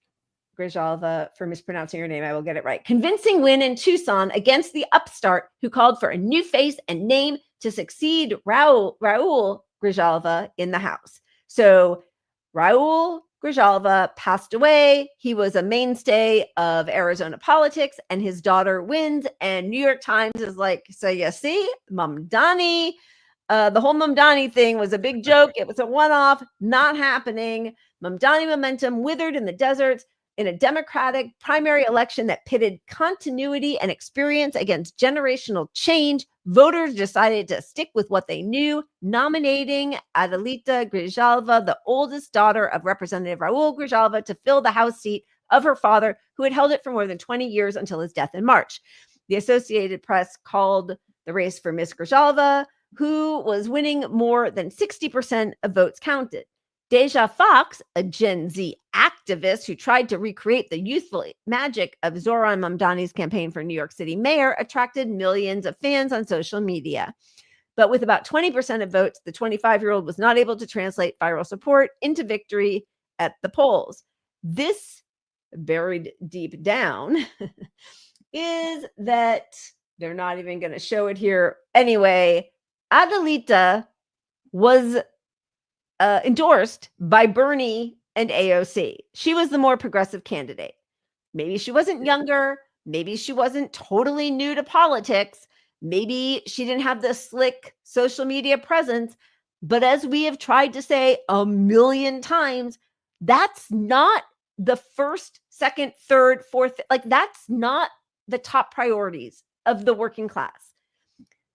Grijalva, for mispronouncing her name. I will get it right. Convincing win in Tucson against the upstart who called for a new face and name to succeed Raul Grijalva in the House. So Raul Grijalva passed away. He was a mainstay of Arizona politics, and his daughter wins. And New York Times is like, so you see, Mamdani, the whole Mamdani thing was a big joke. It was a one-off, not happening. Mamdani momentum withered in the deserts in a Democratic primary election that pitted continuity and experience against generational change. Voters decided to stick with what they knew, nominating Adelita Grijalva, the oldest daughter of Representative Raul Grijalva, to fill the House seat of her father, who had held it for more than 20 years until his death in March. The Associated Press called the race for Miss Grijalva, who was winning more than 60% of votes counted. Deja Fox, a Gen Z activist who tried to recreate the youthful magic of Zoran Mamdani's campaign for New York City mayor, attracted millions of fans on social media. But with about 20% of votes, the 25-year-old was not able to translate viral support into victory at the polls. This, buried deep down, is that they're not even going to show it here anyway. Adelita was endorsed by Bernie and AOC. She was the more progressive candidate. Maybe she wasn't younger. Maybe she wasn't totally new to politics. Maybe she didn't have the slick social media presence. But as we have tried to say a million times, that's not the first, second, third, fourth. Like, that's not the top priorities of the working class.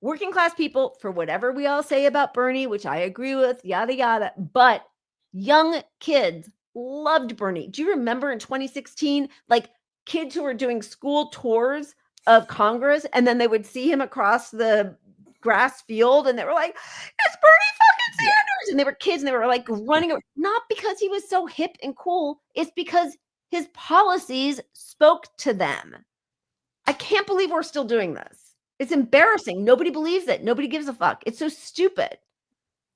Working class people, for whatever we all say about Bernie, which I agree with, yada, yada, but young kids loved Bernie. Do you remember in 2016, like kids who were doing school tours of Congress, and then they would see him across the grass field and they were like, it's Bernie fucking Sanders. And they were kids and they were like running, not because he was so hip and cool. It's because his policies spoke to them. I can't believe we're still doing this. It's embarrassing. Nobody believes it. Nobody gives a fuck. It's so stupid.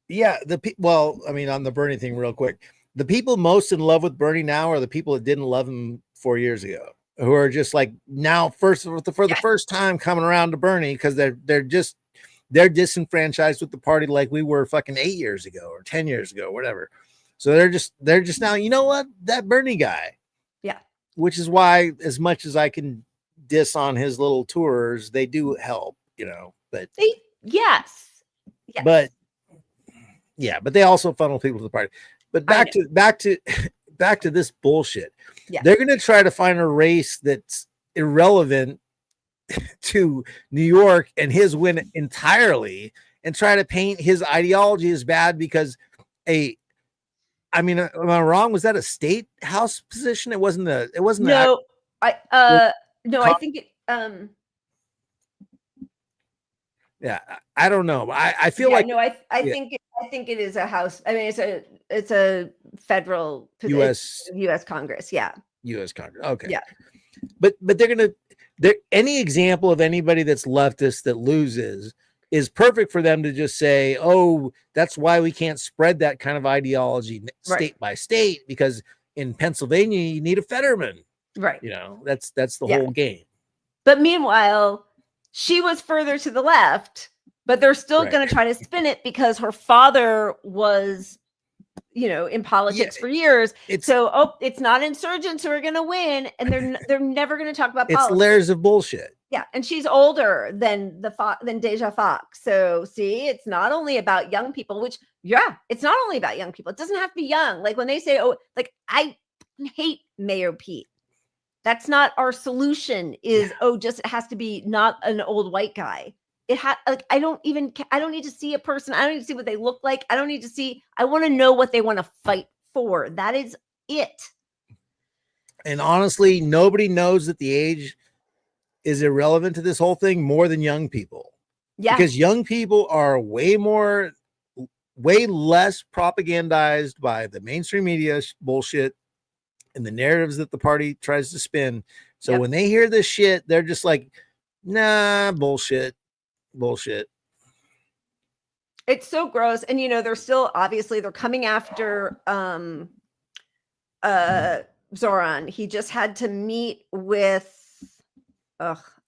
Yeah. Well, I mean, on the Bernie thing real quick, the people most in love with Bernie now are the people that didn't love him 4 years ago, who are just like now for the first time coming around to Bernie because they're disenfranchised with the party like we were fucking 8 years ago or 10 years ago, whatever. So they're just now, you know what? That Bernie guy. Yeah. Which is why, as much as I can diss on his little tours, they do help, but yes. But they also funnel people to the party. But back to this bullshit. Yeah. They're going to try to find a race that's irrelevant to New York and his win entirely and try to paint his ideology as bad because am I wrong? Was that a state house position? It wasn't. No, I think it. Yeah, I don't know. I feel like no. I think it is a house. I mean, it's a federal U.S. Congress. Yeah. U.S. Congress. Okay. Yeah. But any example of anybody that's leftist that loses is perfect for them to just say, oh, that's why we can't spread that kind of ideology state by state, because in Pennsylvania you need a Fetterman. Right. That's the whole game. But meanwhile, she was further to the left, but they're still going to try to spin it because her father was, in politics for years. It's not insurgents who are going to win, and they're never going to talk about politics. It's layers of bullshit. Yeah, and she's older than Deja Fox. So see, it's not only about young people, it's not only about young people. It doesn't have to be young. Like when they say, oh, like I hate Mayor Pete. That's not our solution just it has to be not an old white guy. I don't need to see a person. I don't need to see what they look like. I want to know what they want to fight for. That is it. And honestly, nobody knows that the age is irrelevant to this whole thing more than young people. Yeah. Because young people are way less propagandized by the mainstream media bullshit and the narratives that the party tries to spin. So when they hear this shit, they're just like, nah, bullshit. It's so gross. And they're still they're coming after Zoran. He just had to meet with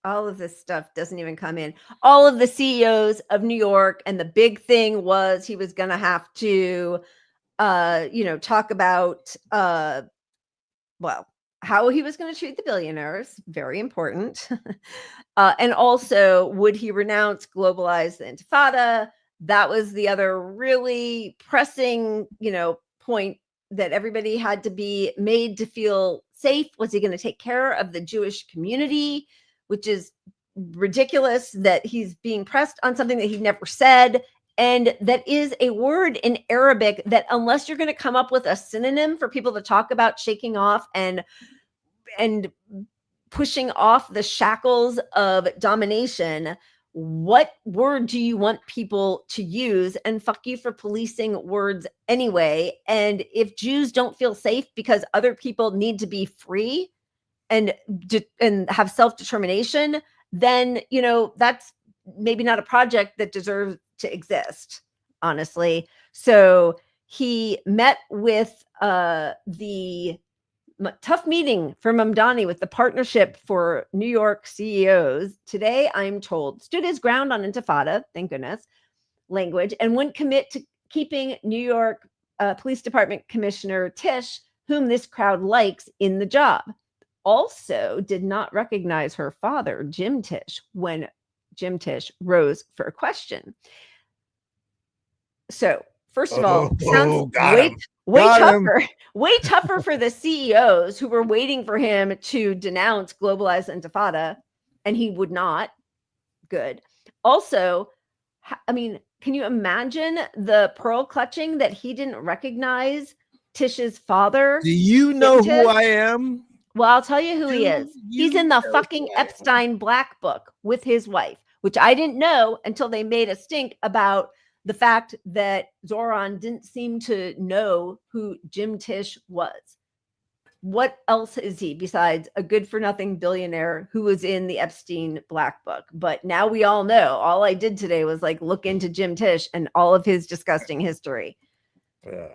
all of this stuff doesn't even come in. All of the CEOs of New York, and the big thing was he was gonna have to talk about how he was going to treat the billionaires, very important. And also, would he renounce globalize the Intifada? That was the other really pressing, point that everybody had to be made to feel safe. Was he going to take care of the Jewish community, which is ridiculous that he's being pressed on something that he never said. And that is a word in Arabic that, unless you're going to come up with a synonym for people to talk about shaking off and pushing off the shackles of domination, what word do you want people to use? And fuck you for policing words anyway. And if Jews don't feel safe because other people need to be free and have self-determination, then, that's maybe not a project that deserves to exist, honestly. So he met with the tough meeting for MAMDANI with the Partnership for New York CEOs. Today, I'm told, stood his ground on Intifada, thank goodness. language and wouldn't commit to keeping New York Police Department Commissioner Tisch, whom this crowd likes, in the job. Also did not recognize her father, Jim Tisch, when Jim Tisch rose for a question. So, first of all, sounds way tougher for the CEOs who were waiting for him to denounce globalized intifada, and he would not. Good. Also, I mean, can you imagine the pearl clutching that he didn't recognize Tisch's father? Do you know who I am? Well, I'll tell you who he is. He's in the fucking EPSTEIN Black Book with his wife, which I didn't know until they made a stink about the fact that Zoran didn't seem to know who Jim Tisch was. What else is he besides a good-for-nothing billionaire who was in the Epstein Black Book? But now we all know. All I did today was like look into Jim Tisch and all of his disgusting history. Yeah.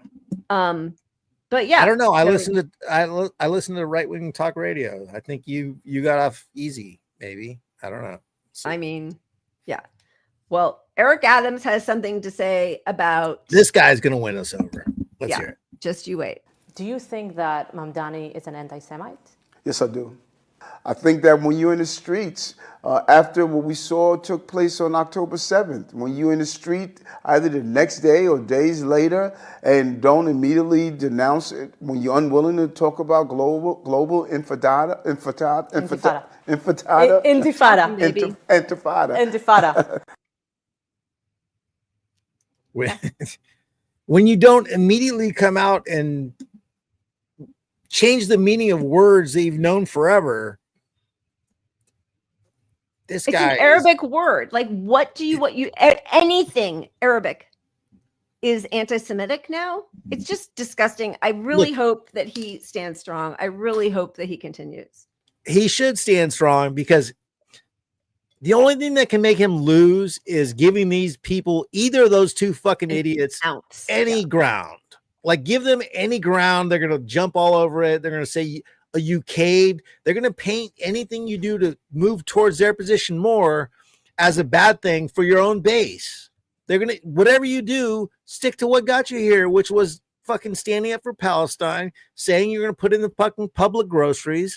But yeah, I don't know. I listened to right-wing talk radio. I think you got off easy, maybe. I don't know. So. I mean, yeah. Well, Eric Adams has something to say about this guy's going to win us over. Let's hear it. Just you wait. Do you think that MAMDANI is an anti-Semite? Yes, I do. I think that when you're in the streets, after what we saw took place on October 7th, when you're in the street either the next day or days later and don't immediately denounce it, when you're unwilling to talk about global intifada. When you don't immediately come out and change the meaning of words that you've known forever. This guy, it's an Arabic word. Like, what you anything Arabic is anti-Semitic now? It's just disgusting. I really hope that he stands strong. I really hope that he continues. He should stand strong, because the only thing that can make him lose is giving these people, either of those two fucking idiots, any ground. Like, give them any ground. They're going to jump all over it. They're going to say you caved. They're going to paint anything you do to move towards their position more as a bad thing for your own base. They're going to, whatever you do, stick to what got you here, which was fucking standing up for Palestine, saying you're going to put in the fucking public grocery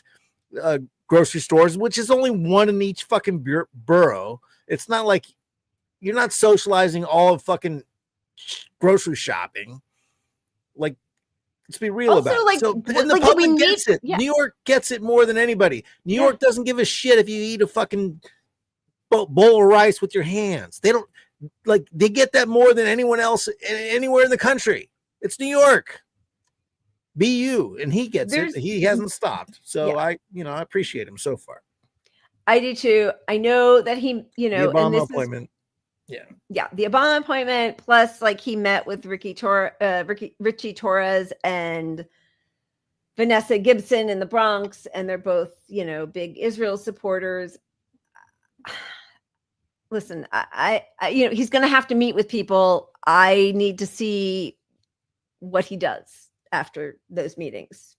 stores, which is only one in each fucking borough. It's not like you're not socializing all of fucking grocery shopping. Like, let's be real about it. So, and the public gets it. New York gets it more than anybody. New York doesn't give a shit if you eat a fucking bowl of rice with your hands. They don't, like, they get that more than anyone else anywhere in the country. It's New York. Be you, and he gets it. He hasn't stopped. So I appreciate him so far. I do too. I know that he, the Obama appointment. Yeah, the Obama appointment, plus like he met with Richie Torres and Vanessa Gibson in the Bronx, and they're both, big Israel supporters. Listen, I he's going to have to meet with people. I need to see what he does after those meetings.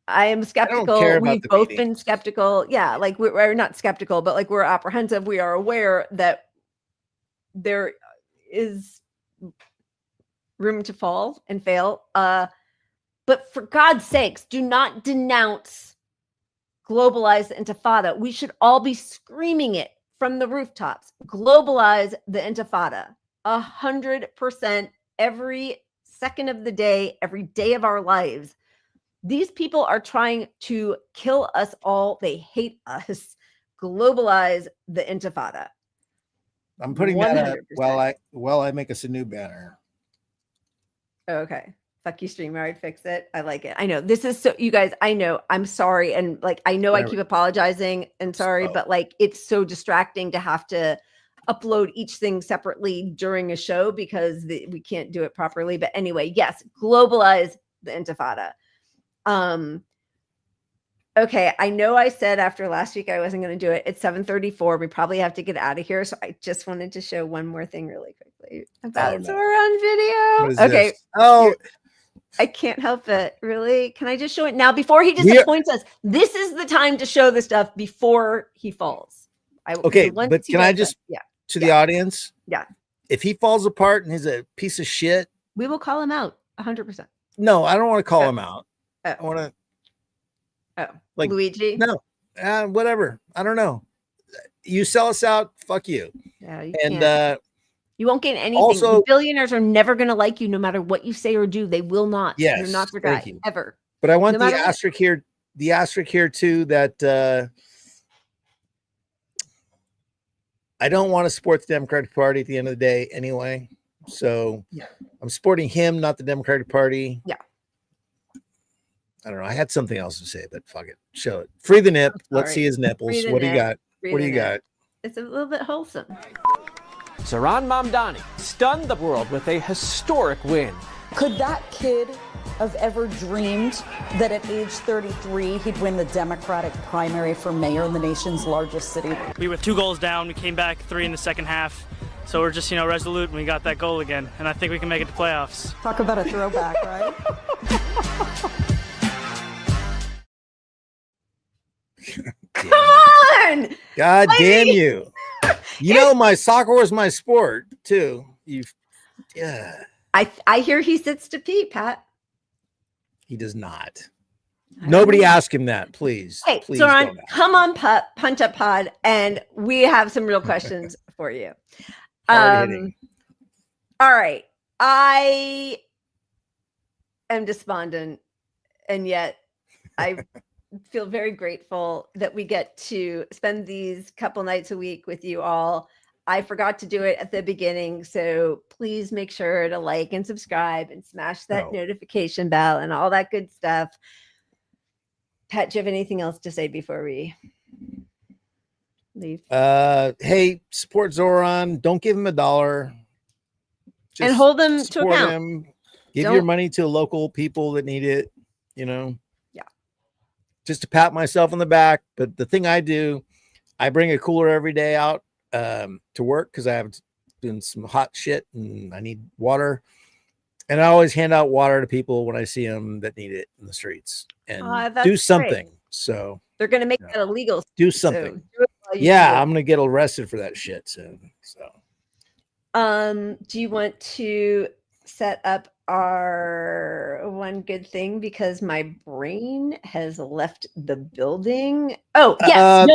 I am skeptical. We've both been skeptical. Yeah, like we're not skeptical, but like we're apprehensive. We are aware that there is room to fall and fail. But for God's sakes, do not denounce globalize the intifada. We should all be screaming it from the rooftops. Globalize the intifada. 100% every second of the day, every day of our lives. These people are trying to kill us all. They hate us. Globalize the intifada. I'm putting 100%. That up while I make us a new banner. Okay. Fuck you, streamer. I'd fix it. I like it. I know this is so, you guys, I know I'm sorry. And like, I know I keep apologizing and sorry, but like, it's so distracting to have to upload each thing separately during a show because we can't do it properly. But anyway, yes, globalize the intifada. Okay, I know I said after last week I wasn't going to do it. It's 7:34. We probably have to get out of here. So I just wanted to show one more thing really quickly about Zoran video. Okay. This? Oh, I can't help it. Really? Can I just show it now before he disappoints us? This is the time to show the stuff before he falls. Okay, but can I just to the audience. Yeah. If he falls apart and he's a piece of shit, we will call him out 100%. No, I don't want to call him out. I want to. Like Luigi? No, whatever. I don't know. You sell us out, fuck you. Yeah, you and can't. You won't get anything. Also, the billionaires are never going to like you, no matter what you say or do. They will not. Yes, you're not their guy ever. But I want the asterisk here. The asterisk here too. That I don't want to support the Democratic Party at the end of the day, anyway. So I'm supporting him, not the Democratic Party. Yeah. I don't know. I had something else to say, but fuck it. Show it. Free the nip. Let's see his nipples. What do you got? What do you got? It's a little bit wholesome. Zoran Mamdani stunned the world with a historic win. Could that kid have ever dreamed that at age 33 he'd win the Democratic primary for mayor in the nation's largest city? We were 2 goals down. We came back 3 in the second half. So we're just, resolute, and we got that goal again. And I think we can make it to playoffs. Talk about a throwback, right? Come on! God damn you. You know, my soccer was my sport too. I hear he sits to pee, Pat. He does not. Nobody ask him that, please. Hey, please Zoran, come on, Punch Up Pod, and we have some real questions for you. All right. I am despondent, and yet I feel very grateful that we get to spend these couple nights a week with you all. I forgot to do it at the beginning, so please make sure to like and subscribe and smash that notification bell and all that good stuff. Pat, do you have anything else to say before we leave? Hey, support Zoran. Don't give him $1. Just and hold them to account. Him. Give your money to local people that need it, Yeah. Just to pat myself on the back. But the thing I do, I bring a cooler every day out to work because I have doing some hot shit and I need water. And I always hand out water to people when I see them that need it in the streets and do something. Great. So they're going to make that illegal. Do something. Yeah, I'm going to get arrested for that shit soon. So, do you want to set up our one good thing because my brain has left the building? Oh, yes.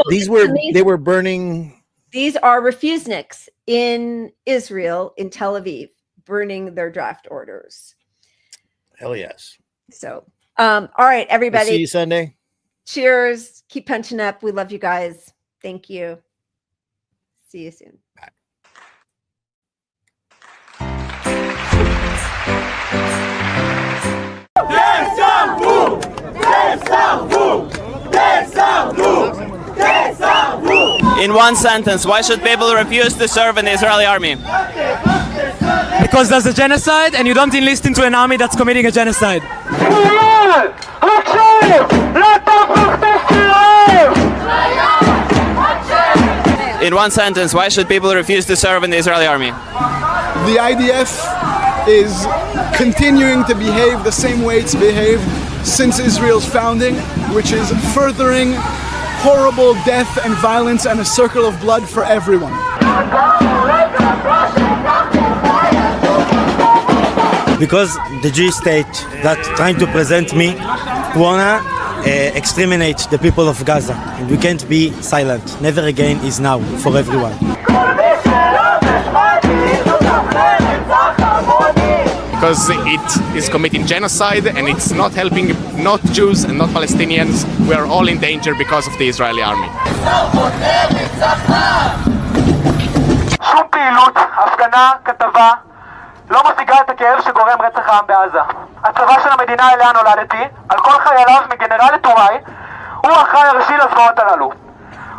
They were burning. These are refuseniks in Israel, in Tel Aviv, burning their draft orders. Hell yes. So, all right, everybody. We'll see you Sunday. Cheers. Keep punching up. We love you guys. Thank you. See you soon. Bye. In one sentence, why should people refuse to serve in the Israeli army? Because there's a genocide and you don't enlist into an army that's committing a genocide. In one sentence, why should people refuse to serve in the Israeli army? The IDF is continuing to behave the same way it's behaved since Israel's founding, which is furthering horrible death and violence and a circle of blood for everyone. Because the Jewish state that trying to present me wanna exterminate the people of Gaza. And we can't be silent. Never again is now for everyone. Because it is committing genocide and it's not helping not Jews and not Palestinians. We are all in danger because of the Israeli army. שום פעילות, הפגנה, כתבה, לא משיגה את הכאב שגורם רצח העם בעזה. הצבא של המדינה אליה נולדתי, על כל חייליו מגנרל לטוראי, הוא האחראי הראשי לזוועות הללו.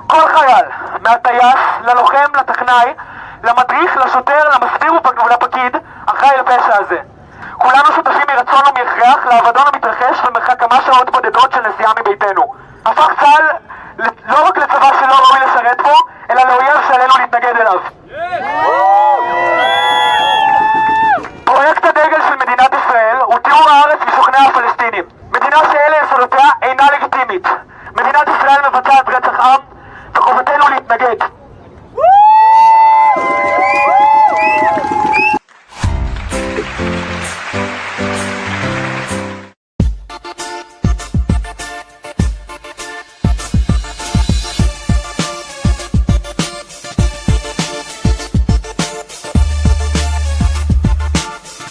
כל חייל, מהטייס, ללוחם, לטכנאי, למדריך, לשוטר, למסביר ולפקיד, אחראי לפשע הזה. כולנו שותפים מרצון ומהכרח לאבדון המתרחש במרחק כמה שעות בודדות של נסיעה מביתנו. הפך צה"ל לא רק לצבא שלא ראוי לשרת בו,